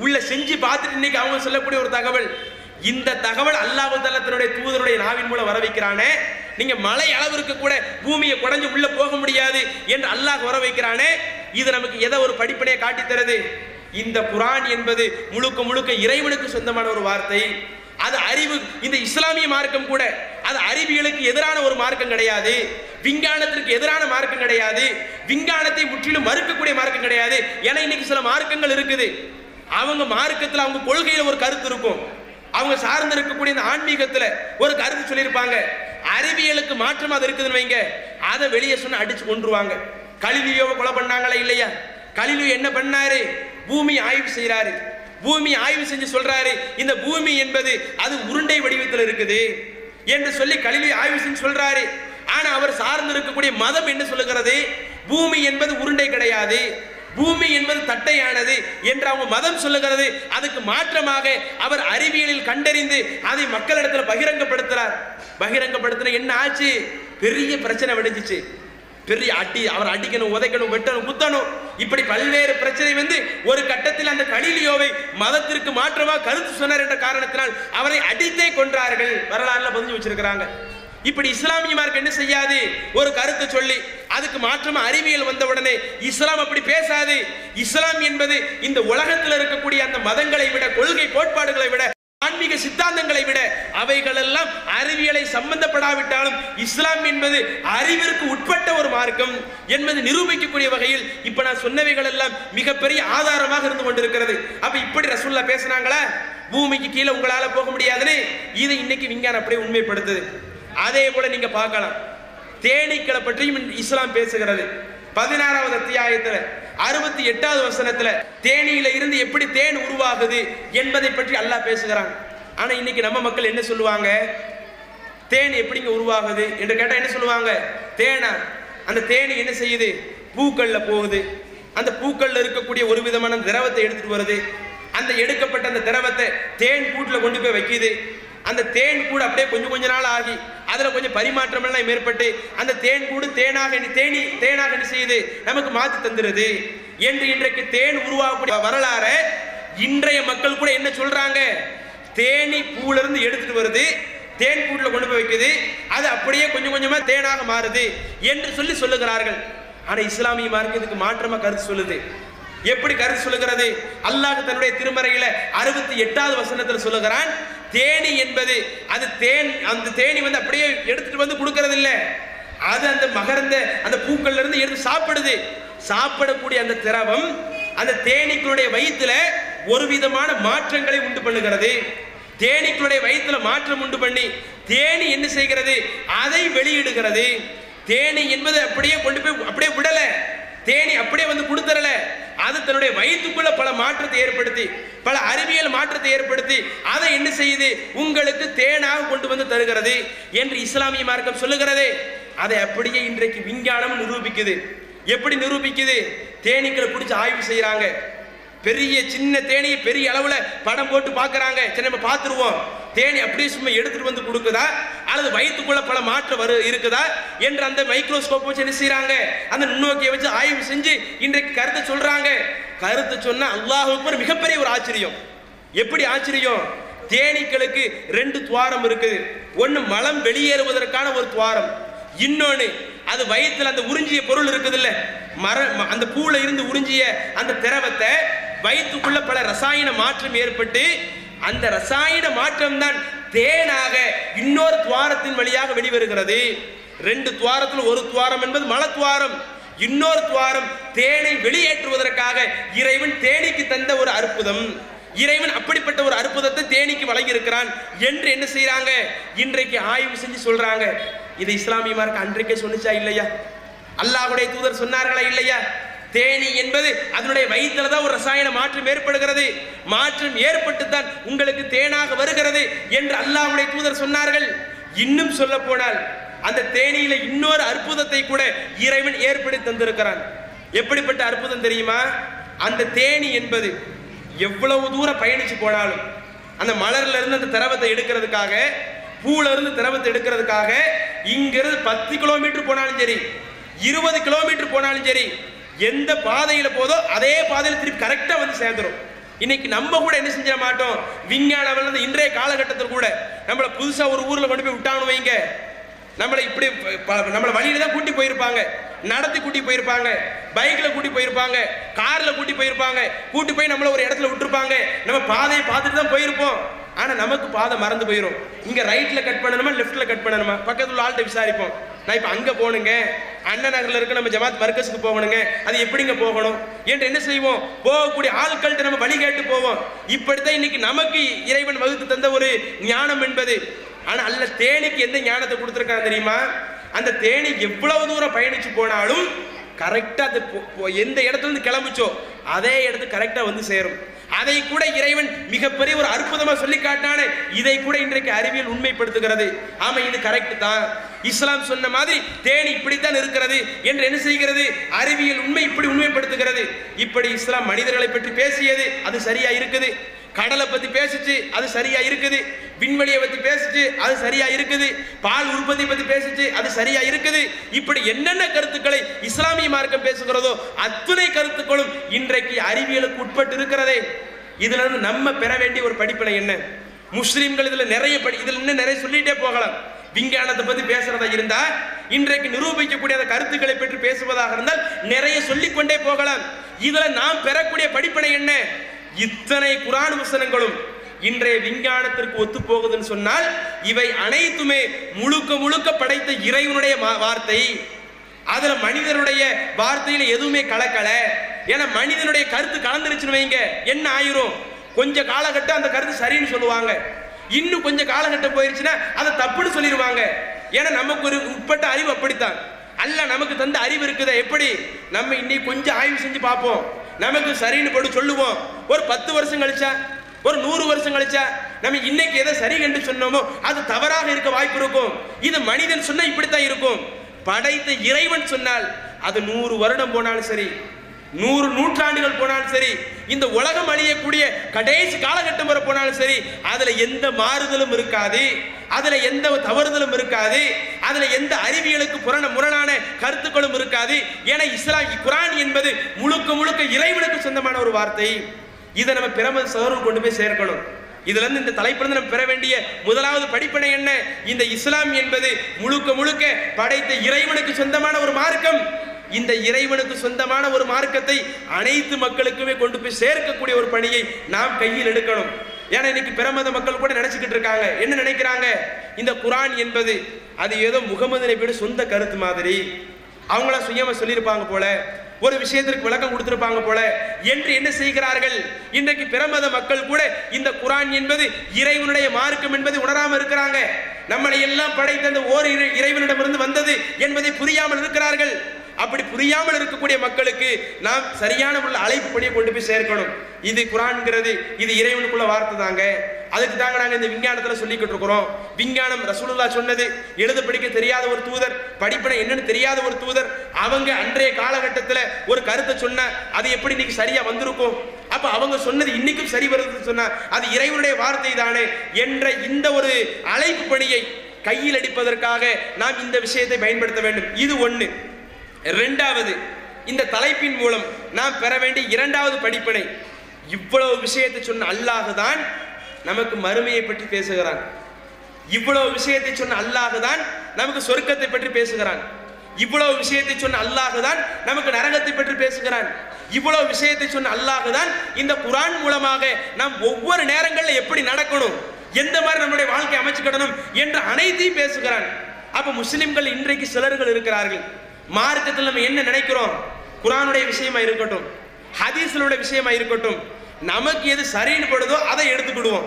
உள்ள செஞ்சு பார்த்துட்டு இன்னைக்கு அவங்க சொல்லக்கூடிய ஒரு தகவல். இந்த தகவல் அல்லாஹ் தஆலா தன்னுடைய தூதருடைய நாவின் மூலம் வர வைக்கிறானே, நீங்க மலை அளவிற்கு கூட பூமியை குடைஞ்சு உள்ள போக முடியாது என்று அல்லாஹ் வர வைக்கிறானே, இது நமக்கு எதை ஒரு படிப்பினையை காட்டி தருது? இந்த குர்ஆன் என்பது முழுக்க முழுக்க இறைவனுக்கு சொந்தமான ஒரு வார்த்தை. அது அறிவு, இந்த இஸ்லாமிய மார்க்கம் கூட அது அறிவியலுக்கு எதிரான ஒரு மார்க்கம் கிடையாது, விஞ்ஞானத்திற்கு எதிரான மார்க்கம் கிடையாது, விஞ்ஞானத்தை முற்றிலும் மறுக்கக்கூடிய மார்க்கம் கிடையாது. ஏன்னா இன்னைக்கு சில மார்க்கங்கள் இருக்குது, அவங்க மார்க்கத்தில் அவங்க கொள்கையில் ஒரு கருத்து இருக்கும், அவங்க சார்ந்து இருக்கக்கூடிய இந்த ஆன்மீகத்தில் ஒரு கருத்து சொல்லியிருப்பாங்க, அறிவியலுக்கு மாற்றமா அது இருக்குதுன்னு வைங்க, அதை வெளியே சொன்ன அடிச்சு கொண்டுருவாங்க. கலிலியோவை கொலை பண்ணாங்களா இல்லையா? கலிலியோ என்ன பண்ணாரு? பூமி ஆய்வு செய்யறாரு. பூமி ஆய்வு செஞ்சு சொல்றாரு, இந்த பூமி என்பது அது உருண்டை வடிவத்தில் இருக்குது என்று சொல்லி கலிலியோ ஆய்வு செஞ்சு சொல்றாரு. ஆனா அவர் சார்ந்து இருக்கக்கூடிய மதம் என்ன சொல்லுகிறது? பூமி என்பது உருண்டை கிடையாது, பூமி என்பது தட்டையானது என்று அவங்க மதம் சொல்லுகிறது. அதுக்கு மாற்றமாக அவர் அறிவியலில் கண்டறிந்து அதை மக்களிடத்தில் பகிரங்கப்படுத்துறார். பகிரங்கப்படுத்தின என்ன ஆச்சு? பெரிய பிரச்சனை வெடிஞ்சிச்சு. பெரிய அடி, அவர் அடிக்கணும், உதைக்கணும், வெட்டணும், குத்தணும், இப்படி பல்வேறு பிரச்சனை வந்து ஒரு கட்டத்தில் அந்த கலிலியோவை மதத்திற்கு மாற்றமாக கருத்து சொன்னார் என்ற காரணத்தினால் அவரை அடித்தே கொன்றார்கள். வரலாறுல பதிஞ்சு வச்சிருக்கிறாங்க. இப்படி இஸ்லாமிய மார்க்கம் என்ன செய்யாது? ஒரு கருத்தை சொல்லி அதுக்கு மாற்றமா அறிவியல் வந்த உடனே இஸ்லாம் அப்படி பேசாது. இஸ்லாம் என்பது இந்த உலகத்தில் இருக்கக்கூடிய அந்த மதங்களை விட, கொள்கை கோட்பாடுகளை விட, ஆன்மீக சித்தாந்தங்களை விட அவைகள் எல்லாம் அறிவியலை சம்பந்தப்படாவிட்டாலும் இஸ்லாம் என்பது அறிவிற்கு உட்பட்ட ஒரு மார்க்கம் என்பது நிரூபிக்கக்கூடிய வகையில் இப்ப நான் சொன்னவைகள் எல்லாம் மிகப்பெரிய ஆதாரமாக இருந்து கொண்டிருக்கிறது. அப்ப இப்படி ரசூலுல்லாஹ் பேசினாங்களா, பூமிக்கு கீழே உங்களால போக முடியாதுன்னு, இதை இன்னைக்கு விஞ்ஞானம் அப்படியே உண்மைப்படுத்துது. அதே போல நீங்க பார்க்கலாம், தேனீக்களை பற்றியும் இஸ்லாம் பேசுகிறது. 16வது அத்தியாயத்துல 68வது வசனத்துல தேனியில இருந்து எப்படி தேன் உருவாகுது என்பதை பற்றி அல்லாஹ் பேசுகிறான். ஆனா இன்னைக்கு நம்ம மக்கள் என்ன சொல்லுவாங்க? தேன் எப்படிங்க உருவாகுது என்று கேட்டா என்ன சொல்லுவாங்க? தேனா, அந்த தேனி என்ன செய்யுது? பூக்கள்ல போகுது, அந்த பூக்கள்ல இருக்கக்கூடிய ஒரு விதமான திரவத்தை எடுத்துட்டு வருது, அந்த எடுக்கப்பட்ட அந்த திரவத்தை தேன் கூட்டுல கொண்டு போய் வைக்குது. அந்த தேன் கூடு அப்படியே கொஞ்சம் கொஞ்ச நாள் ஆகி அதுல கொஞ்சம் பரிமாற்றம் எல்லாம் ஏற்பட்டு அந்த தேன் கூடு தேனாக என்ன செய்யுது? நமக்கு மாற்றி தந்துருது என்று இன்றைக்கு தேன் உருவாகக்கூடிய வரலாற இன்றைய மக்கள் கூட என்ன சொல்றாங்க? தேனி பூல இருந்து எடுத்துட்டு வருது, தேன் கூட்டுல கொண்டு போய் வைக்குது, அது அப்படியே கொஞ்சம் கொஞ்சமா தேனாக மாறுது என்று சொல்லி சொல்லுகிறார்கள். ஆனா இஸ்லாமிய மார்க்கம் இதுக்கு மாற்றமா கருத்து சொல்லுது. எப்படி கருத்து சொல்லுகிறது? அல்லாஹ் தன்னுடைய திருமறையில 68வது வசனத்தில் சொல்லுகிறான், தேனி என்பது அது தேன், அந்த தேனி வந்து அப்படியே எடுத்துட்டு வந்து கொடுக்கறது இல்ல, அது அந்த மகரந்த அந்த பூக்கள்ல இருந்து எடுத்து சாப்பிடுது. சாப்பிடக்கூடிய அந்த திரவம் அந்த தேனீக்களுடைய வயிற்றுல ஒரு விதமான மாற்றங்களை உண்டு பண்ணுகிறது. தேனீக்களுடைய வயிற்றுல மாற்றம் உண்டு பண்ணி தேனி என்ன செய்கிறது? அதை வெளியிடுகிறது. தேனி என்பது அப்படியே கொண்டு போய் அப்படியே விடல, தேனி அப்படியே வந்து கொடுத்துறல, அது தன்னுடைய வயிற்றுக்குள்ள பல மாற்றத்தை ஏற்படுத்தி, பல அறிவியல் மாற்றத்தை ஏற்படுத்தி அதை என்ன செய்யுது? உங்களுக்கு தேனாக கொண்டு வந்து தருகிறது என்று இஸ்லாமிய மார்க்கம் சொல்லுகிறது. அதை அப்படியே இன்றைக்கு விஞ்ஞானம் நிரூபிக்குது. எப்படி நிரூபிக்குது? தேனீக்களை பிடிச்சி ஆய்வு செய்யறாங்க. பெரிய சின்ன தேனியை பெரிய அளவுல படம் போட்டு பார்க்கறாங்க. சரி நம்ம பார்த்துருவோம், தேனி அப்படியே சும்மா எடுத்துட்டு வந்து கொடுக்குதா அல்லது வயிற்றுக்குள்ள பல மாற்றம் இருக்குதா என்று அந்த மைக்ரோஸ்கோப் வச்சு என்ன செய்யறாங்க? அந்த நுண்ணோக்கியை வச்சு ஆய்வு செஞ்சு இன்றைக்கு கருத்தை சொல்றாங்க. கருத்து சொன்னா அல்லாஹ் அக்பர், மிகப்பெரிய ஒரு ஆச்சரியம். எப்படி ஆச்சரியம்? தேனீக்களுக்கு 2 துவாரம் இருக்குது. ஒன்னு மலம் வெளியேறுவதற்கான ஒரு துவாரம், இன்னொன்னு அது வயிற்றுல அந்த உறிஞ்சிய பொருள் இருக்குது இல்ல, அந்த பூல இருந்து உறிஞ்சிய அந்த திரவத்தை வயிற்றுக்குள்ள பல ரசாயன மாற்றம் ஏற்பட்டு அந்த ரசாயன மாற்றம் தான் தேனாக இன்னொரு துவாரத்தின் வழியாக வெளிவருகிறது. 2 துவாரத்தில் ஒரு துவாரம் என்பது மலத்துவாரம், இன்னொரு துவாரம் தேனை வெளியேற்றுவதற்காக இறைவன் தேனிக்கு தந்த ஒரு அற்புதம். இறைவன் அப்படிப்பட்ட ஒரு அற்புதத்தை தேனிக்கு வழங்கி இருக்கிறான் என்று என்ன செய்யறாங்க? இன்றைக்கு ஆய்வு செஞ்சு சொல்றாங்க. இது இஸ்லாமிய மார்க்கம் அன்றைக்கே சொன்னிச்சா இல்லையா? அல்லாஹ்வுடைய தூதர் சொன்னார்களா இல்லையா? தேனி என்பது அதனுடைய வயிற்றுல தான் ஒரு ரசாயன மாற்றம் ஏற்படுகிறது, மாற்றம் ஏற்பட்டு தான் உங்களுக்கு தேனாக வருகிறது என்று அல்லாஹ்வுடைய தூதர் சொன்னார்கள். இன்னும் சொல்ல போனால் அந்த தேனியில இன்னொரு அற்புதத்தை கூட இறைவன் ஏற்படுத்தி தந்திருக்கிறான். எப்படிப்பட்ட அற்புதம் தெரியுமா? அந்த தேனி என்பது எவ்வளவு தூரம் பயணிச்சு போனாலும் அந்த மலர்ல இருந்து அந்த திரவத்தை எடுக்கிறதுக்காக, பூல இருந்து திரவத்தை எடுக்கிறதுக்காக இங்கிருந்து 10 கிலோமீட்டர் போனாலும் சரி, 20 கிலோமீட்டர் போனாலும் சரி, எந்த பாதையில போதோ அதே பாதையில திருப்பி கரெக்டா வந்து சேர்ந்துடும். இன்னைக்கு நம்ம கூட என்ன செஞ்சிட மாட்டோம்? விஞ்ஞானம் இன்றைய காலகட்டத்தில் கூட நம்மள புதுசா ஒரு ஊர்ல கொண்டு போய் விட்டானு வைங்க, நம்மளை இப்படி நம்மளை வழியில தான் கூட்டி போயிருப்பாங்க, நடத்தி கூட்டி போயிருப்பாங்க, பைக்ல கூட்டி போயிருப்பாங்க, கார்ல கூட்டி போயிருப்பாங்க, கூட்டி போய் நம்மள ஒரு இடத்துல விட்டுருப்பாங்க. நம்ம பாதையை பார்த்துட்டு தான் போயிருப்போம். ஆனா நமக்கு பாதை மறந்து போயிடும். இங்க ரைட்ல கட் பண்ணணுமா லெஃப்ட்ல கட் பண்ணணுமா பக்கத்துல உள்ள ஆள்கிட்ட விசாரிப்போம். நான் இப்ப அங்க போகணுங்க, அண்ணா நகர்ல இருக்க நம்ம ஜமாத் மர்கஸுக்கு போகணுங்க, அது எப்படிங்க போகணும் என்று என்ன செய்வோம்? போகக்கூடிய ஆட்கள்கிட்ட நம்ம வழி கேட்டு போவோம். இப்படித்தான் இன்னைக்கு நமக்கு இறைவன் வகுத்து தந்த ஒரு ஞானம் என்பது. ஆனா அல்ல தேனிக்கு எந்த ஞானத்தை கொடுத்துருக்காங்க தெரியுமா? அந்த தேனி எவ்வளவு தூரம் பயணிச்சு போனாலும் கரெக்டா அது எந்த இடத்துல இருந்து கிளம்பிச்சோ அதே இடத்துக்கு கரெக்டா வந்து சேரும். அதை கூட இறைவன் மிகப்பெரிய ஒரு அற்புதமா சொல்லி காட்டானே, இதை கூட இன்றைக்கு அறிவியல் உண்மைப்படுத்துகிறது. ஆமா, இது கரெக்ட் தான், இஸ்லாம் சொன்ன மாதிரி தேனி இப்படித்தான் இருக்கிறது என்று என்ன செய்கிறது? அறிவியல் உண்மை இப்படி உண்மைப்படுத்துகிறது. இப்படி இஸ்லாம் மனிதர்களை பற்றி பேசியது அது சரியா இருக்குது, கடலை பத்தி பேசிச்சு அது சரியா இருக்குது, விண்வெளியை பத்தி பேசிச்சு அது சரியா இருக்குது, பால் உற்பத்தி பத்தி பேசிச்சு அது சரியா இருக்குது. இப்படி என்னென்ன கருத்துக்களை இஸ்லாமிய மார்க்கம் பேசுகிறதோ அத்தனை கருத்துக்களும் இன்றைக்கு அறிவியலுக்கு உட்பட்டு இருக்கிறதே. இதுல இருந்து நம்ம பெற வேண்டிய ஒரு படிப்பினை என்ன? முஸ்லிம்கள் இதுல நிறைய இதுல இன்னும் நிறைய சொல்லிட்டே போகலாம். விஞ்ஞானத்தை பத்தி பேசுறதா இருந்தா, இன்றைக்கு நிரூபிக்கக்கூடிய அந்த கருத்துக்களை பற்றி பேசுவதாக இருந்தால் நிறைய சொல்லிக்கொண்டே போகலாம். இதுல நாம் பெறக்கூடிய படிப்பினை என்ன? இத்தனை குர்ஆன் வசனங்களும் இன்றைய விஞ்ஞானத்திற்கு ஒத்து போகுதுன்னு சொன்னால் இவை அனைத்துமே முழுக்க முழுக்க படைத்த இறைவனுடைய வார்த்தை. அதுல மனிதனுடைய வார்த்தையில எதுவுமே கலக்கல. ஏன்னா மனிதனுடைய கருத்து கலந்துருச்சுன்னு வைங்க, என்ன ஆயிரும்? கொஞ்ச காலகட்டம் அந்த கருத்து சரின்னு சொல்லுவாங்க, இன்னும் கொஞ்சம் காலகட்டம் போயிருச்சுன்னா அதை தப்புன்னு சொல்லிடுவாங்க. ஏன்னா நமக்கு ஒரு உட்பட்ட அறிவு அப்படித்தான். அல்ல நமக்கு தந்த அறிவு இருக்குதா எப்படி? நம்ம இன்னைக்கு கொஞ்சம் ஆய்வு செஞ்சு பார்ப்போம், நமக்கு சரின்னு போட்டு சொல்லுவோம். ஒரு 10 வருஷம் கழிச்சா, ஒரு 100 வருஷம் கழிச்சா நம்ம இன்னைக்கு எதை சரி என்று சொன்னோமோ அது தவறாக இருக்க வாய்ப்பு இருக்கும். இது மனிதன் சொன்னா இப்படித்தான் இருக்கும். படைத்த இறைவன் சொன்னால் அது 100 வருடம் போனாலும் சரி, 100 நூற்றாண்டுகள் போனாலும் சரி, இந்த உலகம் அழியக்கூடிய கடைசி காலகட்டம் வரை போனாலும் சரி, அதுல எந்த மாறுதலும் இருக்காது, அதுல எந்த தவறுதலும் இருக்காது, அதுல எந்த அறிவியலுக்கு முரணான கருத்துக்களும் இருக்காது. ஏன்னா குர்ஆன் என்பது முழுக்க முழுக்க இறைவனுக்கு சொந்தமான ஒரு வார்த்தை. இதை நம்ம பிரம சகோதரர்கள் கொண்டு போய் சேர்க்கணும். இதுல இருந்து இந்த தலைப்பிலிருந்து நம்ம பெற வேண்டிய முதலாவது படிப்பினை என்ன? இந்த இஸ்லாம் என்பது முழுக்க முழுக்க படைத்த இறைவனுக்கு சொந்தமான ஒரு மார்க்கம். இந்த இறைவனுக்கு சொந்தமான ஒரு மார்க்கத்தை அனைத்து மக்களுக்குமே கொண்டு போய் சேர்க்கக்கூடிய ஒரு பணியை நாம் கையில் எடுக்கணும். ஏன்னா இன்னைக்கு பிரமத மக்கள் கூட நினைச்சுக்கிட்டு இருக்காங்க, என்ன நினைக்கிறாங்க? இந்த குர்ஆன் என்பது அது ஏதோ முகமது நபியோட சொந்த கருத்து மாதிரி, அவங்கள சுயமா சொல்லியிருப்பாங்க போல, ஒரு விஷயத்திற்கு விளக்கம் கொடுத்திருப்பாங்க போல என்று என்ன செய்கிறார்கள்? இன்றைக்கு பிரமத மக்கள் கூட இந்த குர்ஆன் என்பது இறைவனுடைய மார்க்கம் என்பதை உணராமல் இருக்கிறாங்க. நம்மளை எல்லாம் படைத்த அந்த ஓர் இறைவனிடமிருந்து வந்தது என்பதை புரியாமல் இருக்கிறார்கள். அப்படி புரியாமல் இருக்கக்கூடிய மக்களுக்கு நாம் சரியான உள்ள அழைப்பு படியை கொண்டு போய் சேர்க்கணும். இது குர்ஆன்ங்கிறது இது இறைவனுக்குள்ள வார்த்தை தாங்க, அதுக்கு தாங்க நாங்கள் இந்த விஞ்ஞானத்தில் சொல்லிக்கிட்டு இருக்கிறோம். விஞ்ஞானம் ரசூலுல்லாஹ் சொன்னது, எழுத படிக்க தெரியாத ஒரு தூதர், படிப்பினை என்னன்னு தெரியாத ஒரு தூதர், அவங்க அன்றைய காலகட்டத்தில் ஒரு கருத்தை சொன்ன அது எப்படி இன்னைக்கு சரியா வந்திருக்கும்? அப்ப அவங்க சொன்னது இன்னைக்கும் சரி வருதுன்னு சொன்னா அது இறைவனுடைய வார்த்தை தானே என்ற இந்த ஒரு அழைப்பு பணியை கையில் அடிப்பதற்காக நாம் இந்த விஷயத்தை பயன்படுத்த வேண்டும். இது ஒன்று. இரண்டாவது, இந்த தலைப்பின் மூலம் நாம் பெற வேண்டிய இரண்டாவது படிப்பினை, இவ்வளவு விஷயத்தை சொன்ன அல்லாஹ் தான் நமக்கு மறுமையை பற்றி பேசுகிறான். இவ்வளவு விஷயத்தை சொன்ன அல்லாஹ் தான் நமக்கு சொர்க்கத்தை பற்றி பேசுகிறான். இவ்வளவு விஷயத்தை சொன்ன அல்லாஹ் தான் நமக்கு நரகத்தை பற்றி பேசுகிறான். இவ்வளவு விஷயத்தை சொன்ன அல்லாஹ் தான் இந்த குர்ஆன் மூலமாக நாம் ஒவ்வொரு நேரங்களில் எப்படி நடக்கணும், எந்த மாதிரி நம்முடைய வாழ்க்கை அமைச்சுக்கிடணும் என்ற அனைத்தையும் பேசுகிறான். அப்ப முஸ்லிம்கள் இன்றைக்கு சிலர்கள் இருக்கிறார்கள், மார்க்கத்தில் நம்ம என்ன நினைக்கிறோம்? குர்ஆனுடைய விஷயமா இருக்கட்டும், ஹதீஸ்களுடைய விஷயமா இருக்கட்டும், நமக்கு எது சரின்னு படுதோ அதை எடுத்துக்கிடுவோம்,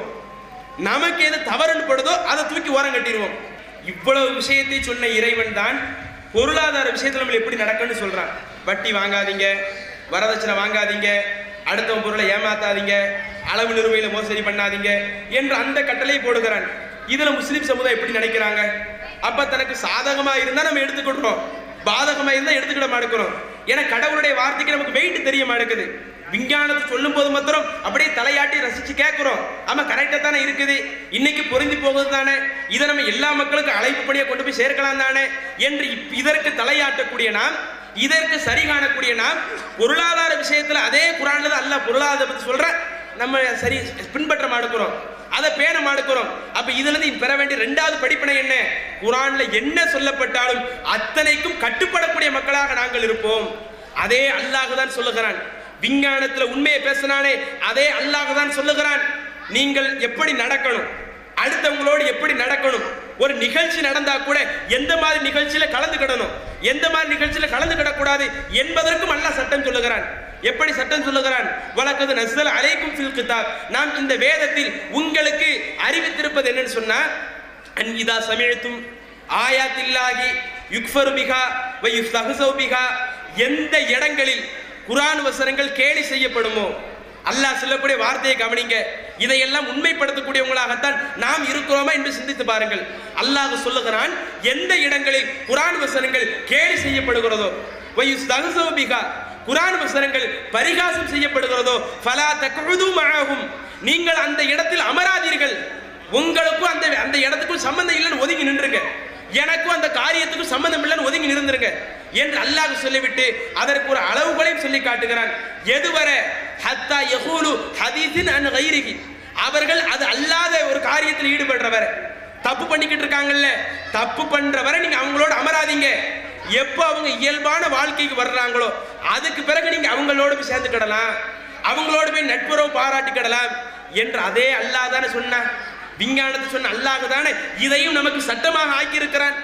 நமக்கு எது தவறுன்னு படுதோ அதை தூக்கி ஓரம் கட்டிடுவோம். இவ்வளவு விஷயத்தை சொன்ன இறைவன் தான் பொருளாதார விஷயத்தில் நம்ம எப்படி நடக்கணும்னு சொல்றான். வட்டி வாங்காதீங்க, வரதட்சணை வாங்காதீங்க, அடுத்தவன் பொருளை ஏமாத்தாதீங்க, அளவு நிறுவையில் மோசடி பண்ணாதீங்க என்ற அந்த கட்டளை போடுகிறான். இதுல முஸ்லிம் சமுதாயம் எப்படி நினைக்கிறாங்க? அப்ப தனக்கு சாதகமா இருந்தா நம்ம எடுத்துக்கிடுறோம், பாதகமா இருந்தா எடுத்துக்கிட மாட்டேங்கிறோம். ஏன்னா கடவுளுடைய வார்த்தைக்கு நமக்கு வெயிட் தெரிய மாட்டேங்குது. விஞ்ஞானத்தை சொல்லும் போது மாத்திரம் அப்படியே தலையாட்டி ரசிச்சு கேட்கிறோம், ஆமா கரெக்டா தானே இருக்குது, இன்னைக்கு பொருந்தி போகுது தானே, இதை நம்ம எல்லா மக்களுக்கும் அழைப்பு படியை கொண்டு போய் சேர்க்கலாம் தானே என்று இதற்கு தலையாட்டக்கூடிய நாம், இதற்கு சரி காணக்கூடிய நாம், பொருளாதார விஷயத்துல அதே குர்ஆன்ல தான் அல்லாஹ் பொருளாதார பத்தி சொல்ற நம்ம சரி பின்பற்ற மாட்டேங்கிறோம். அதை பேண மாடுக்கிறோம். அப்ப இதுல இருந்து பெற வேண்டிய இரண்டாவது படிப்பினை என்ன? குர்ஆன்ல என்ன சொல்லப்பட்டாலும் அத்தனைக்கும் கட்டுப்படக்கூடிய மக்களாக நாங்கள் இருப்போம். அதே அல்லாஹ் தான் சொல்லுகிறான். விஞ்ஞானத்துல உண்மையை பேசினானே அதே அல்லாஹ் தான் சொல்லுகிறான். நீங்கள் எப்படி நடக்கணும், அடுத்தவங்களோடு எப்படி நடக்கணும், ஒரு நிகழ்ச்சி நடந்தா கூட எந்த மாதிரி நிகழ்ச்சியில கலந்துக்கிடணும், எந்த மாதிரி நிகழ்ச்சியில கலந்துக்கிடக்கூடாது என்பதற்கும் அல்லாஹ் சட்டம் சொல்லுகிறான். எப்படி சட்டம் சொல்லுகிறான்? வலக்கது நஸ்ஸல அலைக்கும் ஃபில் கிதாப், நாம் இந்த வேதத்தில் உங்களுக்கு அறிவித்திருப்பது என்னன்னு சொன்னா, அன் இதா சமிஅத்தும் ஆயாத்தில்லாஹி யுக்ஃபரு பிஹா வ யுஸ்தஹஸு பிஹா, எந்த இடங்களில் குர்ஆன் வசனங்கள் கேலி செய்யப்படுமோ, அல்லாஹ் சொல்லக்கூடிய வார்த்தையை கவனிங்க, இதையெல்லாம் உண்மைப்படுத்தக்கூடியவங்களாகத்தான் நாம் இருக்கிறோமா என்று சிந்தித்து பாருங்கள். அல்லாஹ் சொல்லுகிறான், எந்த இடங்களில் குர்ஆன் வசனங்கள் கேலி செய்யப்படுகிறதோ, வயுஸ்தஹஸு பிஹா, குர்ஆன் வசனங்கள் பரிகாசம் செய்யப்படுகிறதோ, ஃபலா தக்உது மஅஹும், நீங்கள் அந்த இடத்தில் அமராதீர்கள். உங்களுக்கும் அந்த இடத்துக்கும் சம்பந்தம் இல்லைன்னு ஒதுங்கி நின்றுங்க, எனக்கும் அந்த காரியத்துக்கும் சம்பந்தம் இல்லைன்னு ஒதுங்கி நின்றுங்க என்று அல்லாஹ் சொல்லிவிட்டு அதற்கு ஒரு அளவுகளையும் சொல்லி காட்டுகிறான். எதுவரை? ஹத்தா யகூலு ஹதீஸின் அன் கைரிஹி, அவர்கள் அது அல்லாத ஒரு காரியத்தில் ஈடுபடுறவர், தப்பு பண்ணிக்கிட்டு இருக்காங்கல்ல, தப்பு பண்றவரை நீங்க அவங்களோட அமராதீங்க. எப்போ அவங்க இயல்பான வாழ்க்கைக்கு வர்றாங்களோ அதுக்கு பிறகு நீங்க அவங்களோட போய் சேர்ந்துக்கிடலாம், அவங்களோட போய் நட்புறவு பாராட்டிக்கிடலாம் என்று அதே அல்லாஹ் தானே சொன்ன. விஞ்ஞானத்தை சொன்ன அல்லாஹ் தானே இதையும் நமக்கு சட்டமாக ஆக்கி இருக்கிறான்,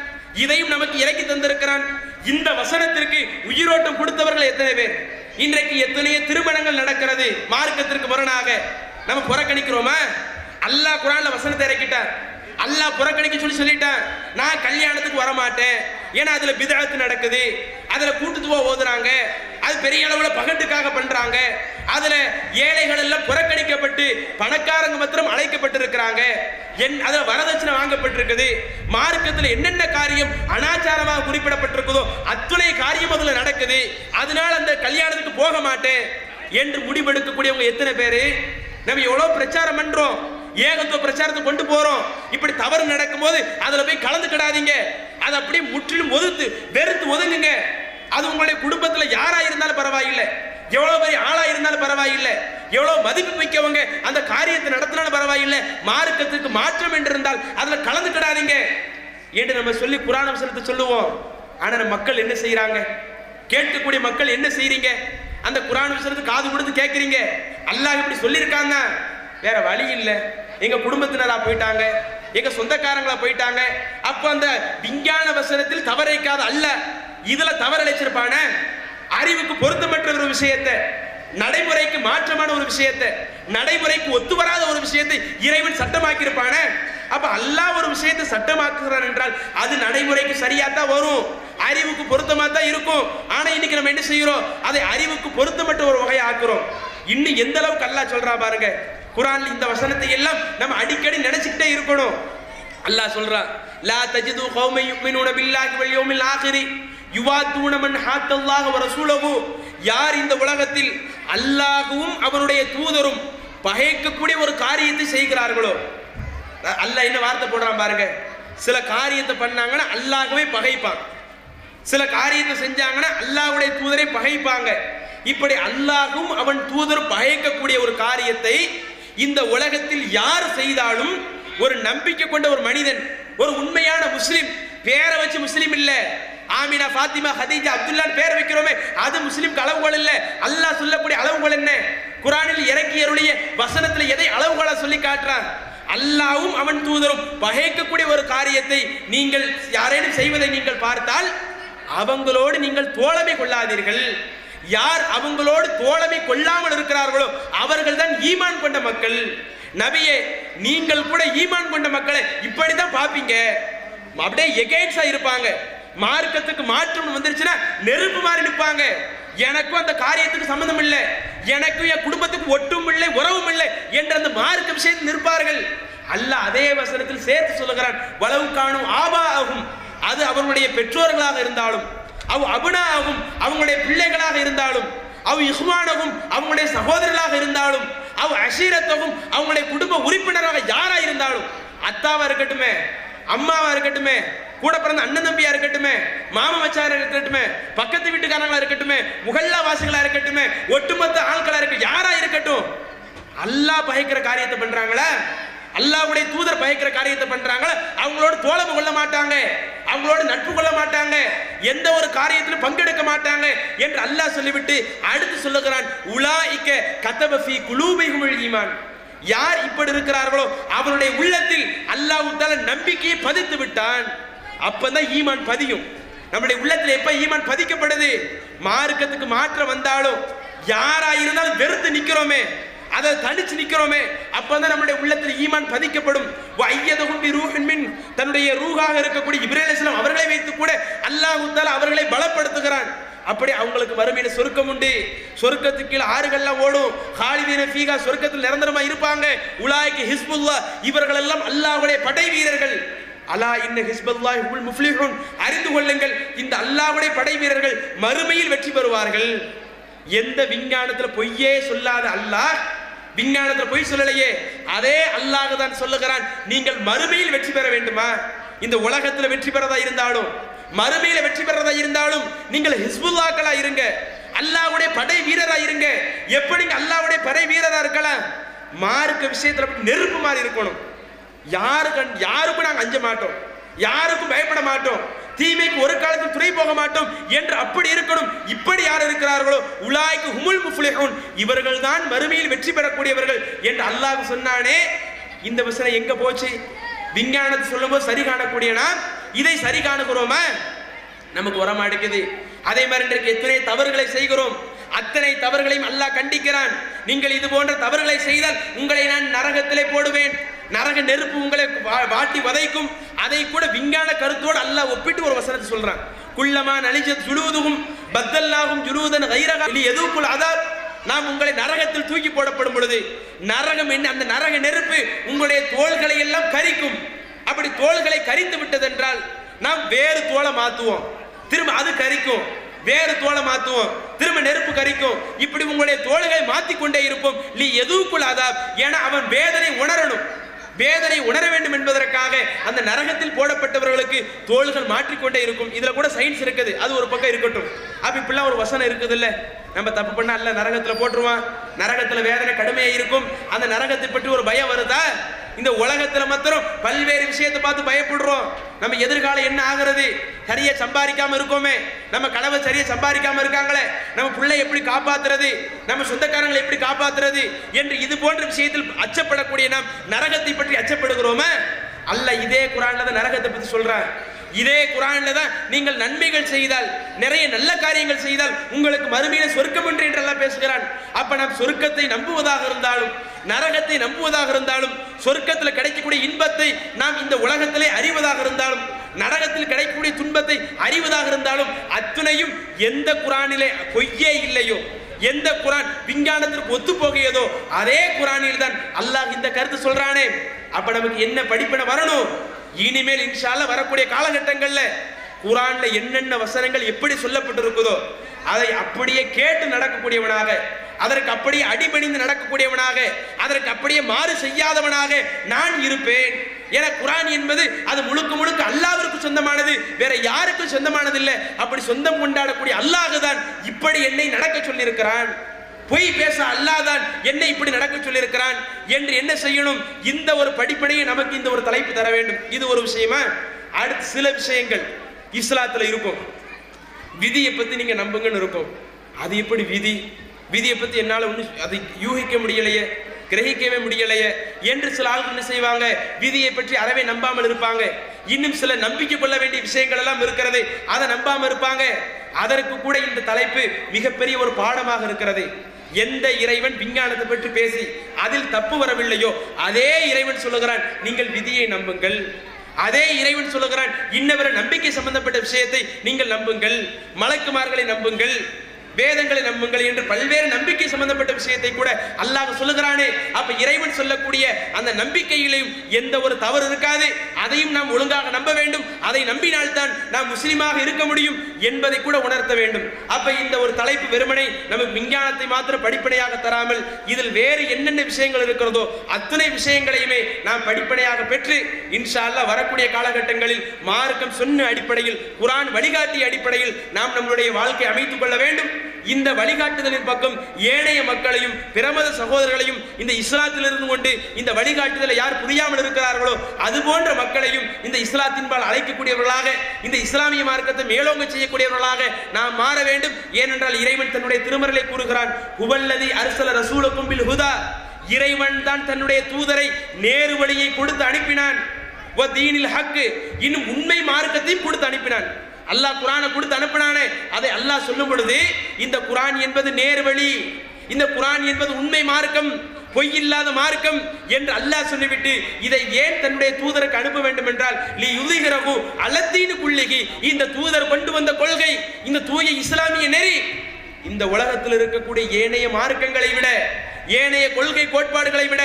இதையும் நமக்கு இறக்கி தந்திருக்கிறான். இந்த வசனத்திற்கு உயிரோட்டம் கொடுத்தவர்கள் எத்தனை பேர்? இன்றைக்கு எத்தனையோ திருமணங்கள் நடக்கிறது மார்க்கத்திற்கு முரணாக. நம்ம புறக்கணிக்கிறோமா? அல்லாஹ் குர்ஆன்ல வசனத்தை இறக்கிட்டார், அல்லாஹ் புறக்கணிக்க சொல்லிட்டான், நான் கல்யாணத்துக்கு வரமாட்டேன், ஏன்னா அதுல பிதஅத் நடக்குது, அதுல கூட்டுத்துவா ஓதுறாங்க, அது பெரிய அளவுல பகட்டுக்காக பண்றாங்க, அதுல ஏழைகள் எல்லாம் புறக்கணிக்கப்பட்டு பணக்காரங்க மாத்திரம் அழைக்கப்பட்டிருக்கிறாங்க, அதுல வரதட்சணை வாங்கப்பட்டிருக்குது, மார்க்கத்தில் என்னென்ன காரியம் அனாச்சாரமாக குறிப்பிடப்பட்டிருக்குதோ அத்துணை காரியம் அதுல நடக்குது, அதனால அந்த கல்யாணத்துக்கு போக மாட்டேன் என்று முடிவெடுக்கக்கூடியவங்க எத்தனை பேரு? நம்ம எவ்வளவு பிரச்சாரம் பண்றோம், ஏகத்துவ பிரச்சாரத்தை கொண்டு போறோம், இப்படி தவறு நடக்கும் போது அதுல போய் கலந்துக்கிடாதீங்க, அதை அப்படியே முற்றிலும் வெறுத்து ஒதுங்குங்க. அது உங்களுடைய குடும்பத்துல யாரா இருந்தாலும் பரவாயில்லை, எவ்வளவு பெரிய ஆளா இருந்தாலும் பரவாயில்லை, எவ்வளவு மதிப்பு மிக்கவங்க அந்த காரியத்தை நடத்தினாலும் பரவாயில்லை, மார்க்கத்துக்கு மாற்றம் என்று இருந்தால் அதுல கலந்துக்கிடாதீங்க என்று நம்ம சொல்லி குர்ஆன் வசனத்தை சொல்லுவோம். ஆனா நம்ம மக்கள் என்ன செய்யறாங்க? கேட்கக்கூடிய மக்கள் என்ன செய்றீங்க? அந்த குர்ஆன் வசனத்துக்கு காது கொடுத்து கேட்கறீங்க, அல்லாஹ் இப்படி சொல்லியிருக்காங்க, வேற வழி இல்லை, எங்க குடும்பத்தினரா போயிட்டாங்க, எங்க சொந்தக்காரங்களா போயிட்டாங்க, அப்ப அந்த விஞ்ஞான வசனத்தில் தவறைக்காத அல்ல, இதுல தவறளிச்சிருப்பான, அறிவுக்கு பொருத்தமற்ற ஒரு விஷயத்தை, நடைமுறைக்கு மாற்றமான ஒரு விஷயத்தை, நடைமுறைக்கு ஒத்து வராத ஒரு விஷயத்தை இறைவன் சட்டமாக்கி இருப்பான. அப்ப அல்லாஹ் ஒரு விஷயத்தை சட்டமாக்குகிறான் என்றால் அது நடைமுறைக்கு சரியாத்தான் வரும், அறிவுக்கு பொருத்தமா தான் இருக்கும். ஆனா இன்னைக்கு நம்ம என்ன செய்யறோம்? அதை அறிவுக்கு பொருத்தமற்ற ஒரு வகையை ஆக்குறோம். இன்னும் எந்த அளவுக்கு அல்லாஹ் சொல்றா பாருங்க. குர்ஆன்ல இந்த வசனத்தை எல்லாம் நம்ம அடிக்கடி நினைச்சுக்கிட்டே இருக்கணும். அல்லாஹ் சொல்றான், லா தஜிது கௌமன் யுமினூன பில்லாஹி வல் யௌமில் ஆகிரி யுவாதுன மன் ஹாத்தல்லாஹு வ ரசூலஹு, யார் இந்த உலகத்தில் அல்லாஹ்வும் அவருடைய தூதரும் பகைக்கக்கூடிய ஒரு காரியத்தை செய்கிறார்களோ, அல்லாஹ் என்ன வார்த்தை போடுறான் பாருங்க. சில காரியத்தை பண்ணாங்கன்னா அல்லாஹ்வே பகைப்பான், சில காரியத்தை செஞ்சாங்கன்னா அல்லாஹ்வுடைய தூதரை பகைப்பாங்க. இப்படி அல்லாஹ்வும் அவன் தூதர் பகைக்கக்கூடிய ஒரு காரியத்தை இந்த உலகத்தில் யார் செய்தாலும் ஒரு நம்பிக்கை கொண்ட ஒரு மனிதன், ஒரு உண்மையான முஸ்லிம், பேரை வச்சு முஸ்லிம் இல்ல, ஆமினா ஃபாத்திமா ஹதீஜா அப்துல்லான்னு பேர் வைக்கிறோமே அது முஸ்லிம்க்கு அளவுகோல் இல்ல. அல்லாஹ் சொல்லக்கூடிய அளவுகோல் என்ன? குர்ஆனில் இறக்கியருடைய வசனத்துல எதை அளவுகோலா சொல்லி காட்டுறான்? அல்லாஹ்வும் அவன் தூதரும் பகைக்கக்கூடிய ஒரு காரியத்தை நீங்கள் யாரேனும் செய்வதை நீங்கள் பார்த்தால் அவங்களோடு நீங்கள் தோழமை கொள்ளாதீர்கள். யார் அவங்களோடு தோழமை கொள்ளாமல் இருக்கிறார்களோ அவர்கள் தான் ஈமான் கொண்ட மக்கள். நபியே, நீங்கள் கூட ஈமான் கொண்ட மக்களை இப்படிதான் பாப்பீங்க, அப்படியே எகைன்ஸ்டா இருப்பாங்க. மார்க்கத்துக்கு மாற்றம் வந்துருச்சுன்னா நெருப்பு மாதிரி நிற்பாங்க. எனக்கும் அந்த காரியத்துக்கு சம்பந்தம் இல்லை, எனக்கும் என் குடும்பத்துக்கு ஒட்டும் இல்லை உறவும் இல்லை என்ற அந்த மார்க்க விஷயத்தில் நிற்பார்கள். அல்லாஹ் அதே வசனத்தில் சேர்த்து சொல்லுகிறான், வலவு காணும் ஆபா ஆகும், அது அவர்களுடைய பெற்றோர்களாக இருந்தாலும், அவ் அபுனா ஆகும் அவங்களுடைய பிள்ளைகளாக இருந்தாலும், அவ் இஹ்வானகும் அவங்களுடைய சகோதரர்களாக இருந்தாலும், அவ் அஷீரத்தகும் அவங்களுடைய குடும்ப உறுப்பினராக யாரா இருந்தாலும், அத்தாவா இருக்கட்டுமே, அம்மாவா இருக்கட்டுமே, கூட பிறந்த அண்ணன் தம்பியா இருக்கட்டுமே, மாமா மச்சாரா இருக்கட்டுமே, பக்கத்து வீட்டுக்காரங்களா இருக்கட்டுமே, முகல்லா வாசிகளா இருக்கட்டுமே, ஒட்டுமொத்த ஆட்களா இருக்க யாரா இருக்கட்டும், அல்லாஹ் பகைக்கிற காரியத்தை பண்றாங்களா, அல்லாஹ்வுடைய தூதர் பயக்கிற காரியத்தை பண்றாங்க, அவங்களோட தோழமை கொள்ள மாட்டாங்க, அவங்களோட நட்பு கொள்ள மாட்டாங்க, எந்த ஒரு காரியத்திலும் பங்கெடுக்க மாட்டாங்க என்று அல்லாஹ் சொல்லிவிட்டு அடுத்து சொல்லுகிறான், உலாயிக கதப ஃபீ குலூபிஹிமுல் ஈமான். யார் இப்படி இருக்கிறார்களோ அவருடைய உள்ளத்தில் அல்லாஹ் தஆலா நம்பிக்கையை பதித்து விட்டான். அப்பதான் ஈமான் பதியும். நம்முடைய உள்ளத்தில் எப்ப ஈமான் பதிக்கப்படுது? மார்க்கத்துக்கு மாற்றம் வந்தாலும் யாரா இருந்தாலும் வெறுத்து நிக்கிறோமே, அதை தனிச்சு நிக்கிறோமே, அப்பதான் நம்முடைய உள்ளத்தில் ஈமான் பதிக்கப்படும். வஅய்யதஹும் பிரூஹின் மின், தன்னுடைய ரூஹாக இருக்கக்கூடிய இப்ராஹீம் அலைஹிஸ்ஸலாம் அவர்களை வைத்து கூட அல்லாஹ் தஆலா அவர்களை பலப்படுத்துகிறான். அப்படி அவங்களுக்கு மறுமையில சொர்க்கம் உண்டு. சொர்க்கத்துக்கு கீழ ஆறுகள்லாம் ஓடும். காலிதீன ஃபீஹா, சொர்க்கத்தில் நிரந்தரமா இருப்பாங்க. உலாயிக ஹிஸ்புல்லாஹ், இவர்கள் எல்லாம் அல்லாஹ்வுடைய படை வீரர்கள். அலா இன்ன ஹிஸ்பல்லாஹி ஹுல் முஃப்லிஹூன், அறிந்து கொள்ளுங்கள், இந்த அல்லாஹ்வுடைய படை வீரர்கள் மறுமையில் வெற்றி பெறுவார்கள். எந்த விஞ்ஞானத்துல பொய்யே சொல்லாத அல்லாஹ், விஞ்ஞானத்துல பொய் சொல்லலையே, அதே அல்லாஹ் தான் சொல்லுகிறான், நீங்கள் மறுமையில் வெற்றி பெற வேண்டுமா? இந்த உலகத்துல வெற்றி பெறதா இருந்தாலும் மறுமையில வெற்றி பெறதா இருந்தாலும் நீங்கள் ஹிஸ்புல்லாக்களா இருங்க, அல்லாஹ்வுடைய படை வீரரா இருங்க. எப்படிங்க அல்லாஹ்வுடைய படை வீரரா இருக்கலாம்? மார்க்க விஷயத்துல நெருப்பு மாதிரி இருக்கணும். யாருக்கும் நாங்கள் அஞ்ச மாட்டோம், யாருக்கும் பயப்பட மாட்டோம், தீமைக்கு ஒரு காலத்தில் துணை போக மாட்டோம் என்று அப்படி இருக்கணும். இப்படி யார் இருக்கிறார்களோ உலாய்க்கு ஹுமுல் முஃப்லிஹூன், இவர்கள் தான் மறுமையில் வெற்றி பெறக்கூடியவர்கள் என்று அல்லாஹ் சொன்னானே. இந்த வசனம் எங்க போச்சு? விஞ்ஞானத்தை சொல்லும்போது சரி காணக்கூடிய நாம் இதை சரி காணுகிறோமா? நமக்கு வரமாட்டேங்குது. அதே மாதிரி இன்றைக்கு எத்தனை தவறுகளை செய்கிறோம். அத்தனை தவறுகளையும் அல்லாஹ் கண்டிக்கிறான். நீங்கள் இது போன்ற தவறுகளை செய்தால் உங்களை நான் நரகத்திலே போடுவேன், நரக நெருப்பு உங்களை வாட்டி வதைக்கும். அதை கூட விஞ்ஞான கருத்தோடு அல்லாஹ் ஒப்பிட்டு ஒரு வசனத்தை சொல்றான். குல்லமா நலிஜத் ஜுலூதுஹும் பத்தல்லாஹும் ஜுலூதன் கைரஹா லியதுகுல் அதாப், நாம் உங்களை நரகத்தில் தூக்கி போடப்படும் பொழுது நரகம் என்ன, அந்த நரக நெருப்பு உங்களுடைய தோள்களை எல்லாம் கரிக்கும். அப்படி தோள்களை கரித்து விட்டதென்றால் நாம் வேறு தோலை மாத்துவோம், திரும்ப அது கரிக்கும், வேறு தோலை மாத்துவோம், திரும்ப நெருப்பு கரிக்கும். இப்படி உங்களுடைய தோள்களை மாத்திக்கொண்டே இருப்போம். லி எதுக்குள் அதாப், ஏன்னா அவன் வேதனை உணரணும், வேதனை உணர வேண்டும் என்பதற்காக அந்த நரகத்தில் போடப்பட்டவர்களுக்கு தோள்கள் மாற்றிக்கொண்டே இருக்கும். இதுல கூட சயின்ஸ் இருக்குது, அது ஒரு பக்கம் இருக்கட்டும். அப்ப இப்பெல்லாம் ஒரு வசனம் இருக்குது இல்ல, நம்ம தப்பு பண்ணா அல்ல நரகத்துல போட்டுருவான், நரகத்துல வேதனை கடுமையா இருக்கும், அந்த நரகத்தை பற்றி ஒரு பயம் வருதா? இந்த உலகத்துல மாத்திரம் பல்வேறு விஷயத்தை பார்த்து பயப்படுறோம். நம்ம எதிர்காலம் என்ன ஆகிறது? சரியா சம்பாதிக்காம இருக்கோமே, நம்ம கனவை சரியா சம்பாதிக்காம இருக்காங்களே, நம்ம பிள்ளை எப்படி காப்பாத்துறது, நம்ம சொந்தக்காரங்களை எப்படி காப்பாத்துறது என்று இது போன்ற விஷயத்தில் அச்சப்படக்கூடிய நாம் நரகத்தை பற்றி அச்சப்படுகிறோமே? அல்ல இதே குர்ஆன்ல தான் நரகத்தை பற்றி சொல்றான். இதே குர்ஆன்ல தான் நீங்கள் நன்மைகள் செய்தால், நிறைய நல்ல காரியங்கள் செய்தால் உங்களுக்கு மறுமையில சொர்க்கம் உண்டு என்று எல்லாம் பேசுகிறான். அப்ப நாம் சொர்க்கத்தை நம்புவதாக இருந்தாலும் நரகத்தை நம்புவதாக இருந்தாலும், சொர்க்கத்தில் கிடைக்கக்கூடிய இன்பத்தை நாம் இந்த உலகத்திலே அறிவதாக இருந்தாலும், நரகத்தில் கிடைக்கக்கூடிய துன்பத்தை அறிவதாக இருந்தாலும், அத்துணையும் எந்த குர்ஆனிலே பொய்யே இல்லையோ, எந்த குர்ஆன் விஞ்ஞானத்திற்கு ஒத்து போகையதோ அதே குர்ஆனில் தான் அல்லாஹ் இந்த கருத்து சொல்றானே. அப்ப நமக்கு என்ன படிப்பினை வரணும்? இனிமேல் இன்ஷா அல்லாஹ் வரக்கூடிய காலகட்டங்கள்ல குர்ஆன்ல என்னென்ன வசனங்கள் எப்படி சொல்லப்பட்டிருக்குதோ அதை அப்படியே கேட்டு நடக்கக்கூடியவனாக, அதற்கு அப்படியே அடிபணிந்து நடக்கக்கூடியவனாக, அதற்கு அப்படியே மாறு செய்யாதவனாக நான் இருப்பேன். ஏன்னா குர்ஆன் என்பது அது முழுக்க முழுக்க அல்லாஹ்விற்கு சொந்தமானது, வேற யாருக்கும் சொந்தமானது இல்லை. அப்படி சொந்தம் கொண்டாடக்கூடிய அல்லாஹ் தான் இப்படி என்னை நடக்க சொல்லியிருக்கிறான், பொய் பேச அல்லாஹ் தான் என்னை இப்படி நடக்க சொல்லியிருக்கிறான் என்று என்ன செய்யணும்? இந்த ஒரு படிப்பனையை நமக்கு இந்த ஒரு தலைப்பு தர வேண்டும். இது ஒரு விஷயமா? அடுத்து சில விஷயங்கள் இஸ்லாத்துல இருக்கும். விதியை பத்தி நீங்க நம்புங்கன்னு இருக்கும். அது எப்படி விதி? விதியை பத்தி என்னால ஒன்றும் அதை யூகிக்க முடியலையே, கிரகிக்கவே முடியலையே என்று சில ஆள்கள் என்ன செய்வாங்க? விதியை பற்றி அறவே நம்பாமல் இருப்பாங்க. இன்னும் சில நம்பிக்கை கொள்ள வேண்டிய விஷயங்கள் எல்லாம் இருக்கிறது, அதை நம்பாம இருப்பாங்க. அதற்கு கூட இந்த தலைப்பு மிகப்பெரிய ஒரு பாடமாக இருக்கிறது. எந்த இறைவன் விஞ்ஞானத்தை பற்றி பேசி அதில் தப்பு வரவில்லையோ அதே இறைவன் சொல்லுகிறான் நீங்கள் விதியை நம்புங்கள். அதே இறைவன் சொல்லுகிறான் இன்னவர நம்பிக்கை சம்பந்தப்பட்ட விஷயத்தை நீங்கள் நம்புங்கள், மலக்குமார்களை நம்புங்கள், வேதங்களை நம்புங்கள் என்று பல்வேறு நம்பிக்கை சம்பந்தப்பட்ட விஷயத்தை கூட அல்லாஹ் சொல்லுகிறானே. அப்ப இறைவன் சொல்லக்கூடிய அந்த நம்பிக்கையிலையும் எந்த ஒரு தவறு இருக்காது, அதையும் நாம் ஒழுங்காக நம்ப வேண்டும். அதை நம்பினால்தான் நாம் முஸ்லிமாக இருக்க முடியும் என்பதை கூட உணர்த்த வேண்டும். அப்ப இந்த ஒரு தலைப்பு வெறுமனை நமக்கு விஞ்ஞானத்தை மாத்திரம் படிப்பனையாக தராமல் இதில் வேறு என்னென்ன விஷயங்கள் இருக்கிறதோ அத்தனை விஷயங்களையுமே நாம் படிப்பனையாக பெற்று இன்ஷா அல்லாஹ் வரக்கூடிய காலகட்டங்களில் மார்க்கம் சொன்ன அடிப்படையில், குர்ஆன் வழிகாட்டிய அடிப்படையில் நாம் நம்மளுடைய வாழ்க்கை அமைத்துக் கொள்ள வேண்டும். இந்த வழிகாட்டுதலின் பக்கம் ஏனைய மக்களையும் பிரமத சகோதரர்களையும் இந்த இஸ்லாத்தில் இருந்து கொண்டு இந்த வழிகாட்டுதலை யார் புரியாமல் இருக்கிறார்களோ அது போன்ற மக்களையும் இந்த இஸ்லாத்தின்பால் அழைக்கக்கூடியவர்களாக, இந்த இஸ்லாமிய மார்க்கத்தை மேலோங்க செய்யக்கூடியவர்களாக நாம் மாற வேண்டும். ஏனென்றால் இறைவன் தன்னுடைய திருமறையை கூறுகிறான், ஹுவல்லதி அர்ஸல ரசூலக்கும் பில் ஹுதா, இறைவன் தான் தன்னுடைய தூதரை நேரு வழியை கொடுத்து அனுப்பினான். வ தீனில் ஹக், இன்னும் உண்மை மார்க்கத்தையும் கொடுத்து அனுப்பினான். அல்லாஹ் குர்ஆனை கொடுத்து அனுப்பினானே, அதை அல்லாஹ் சொல்லும் பொழுது இந்த குர்ஆன் என்பது நேர்வழி, இந்த குர்ஆன் என்பது உண்மை மார்க்கம், பொய் இல்லாத மார்க்கம் என்று அல்லாஹ் சொல்லிவிட்டு இதை ஏன் தன்னுடைய தூதருக்கு அனுப்ப வேண்டும் என்றால் லி யுதிஹிரஹு அலத்தீனு குல்லிஹி, இந்த தூதர் கொண்டு வந்த கொள்கை, இந்த தூய இஸ்லாமிய நெறி இந்த உலகத்தில் இருக்கக்கூடிய ஏனைய மார்க்கங்களை விட, ஏனைய கொள்கை கோட்பாடுகளை விட,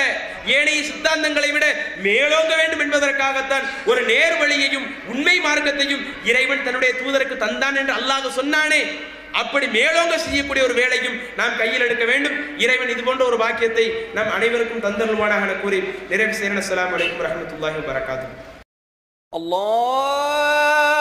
ஏனைய சித்தாந்தங்களை விட மேலோங்க வேண்டும் என்பதற்காகத்தான் ஒரு நேர் வழியையும் உண்மை மார்க்கத்தையும் இறைவன் தன்னுடைய தூதருக்கு தந்தான் என்று அல்லாஹ் சொன்னானே. அப்படி மேலோங்க செய்யக்கூடிய ஒரு வேலையும் நாம் கையில் எடுக்க வேண்டும். இறைவன் இது போன்ற ஒரு பாக்கியத்தை நாம் அனைவருக்கும் தந்தருள்வானாக கூறி நிறைவு செய்கிறேன். அஸ்ஸலாமு அலைக்கும் வரஹ்மத்துல்லாஹி வபரகாத்துஹு. அல்லாஹ்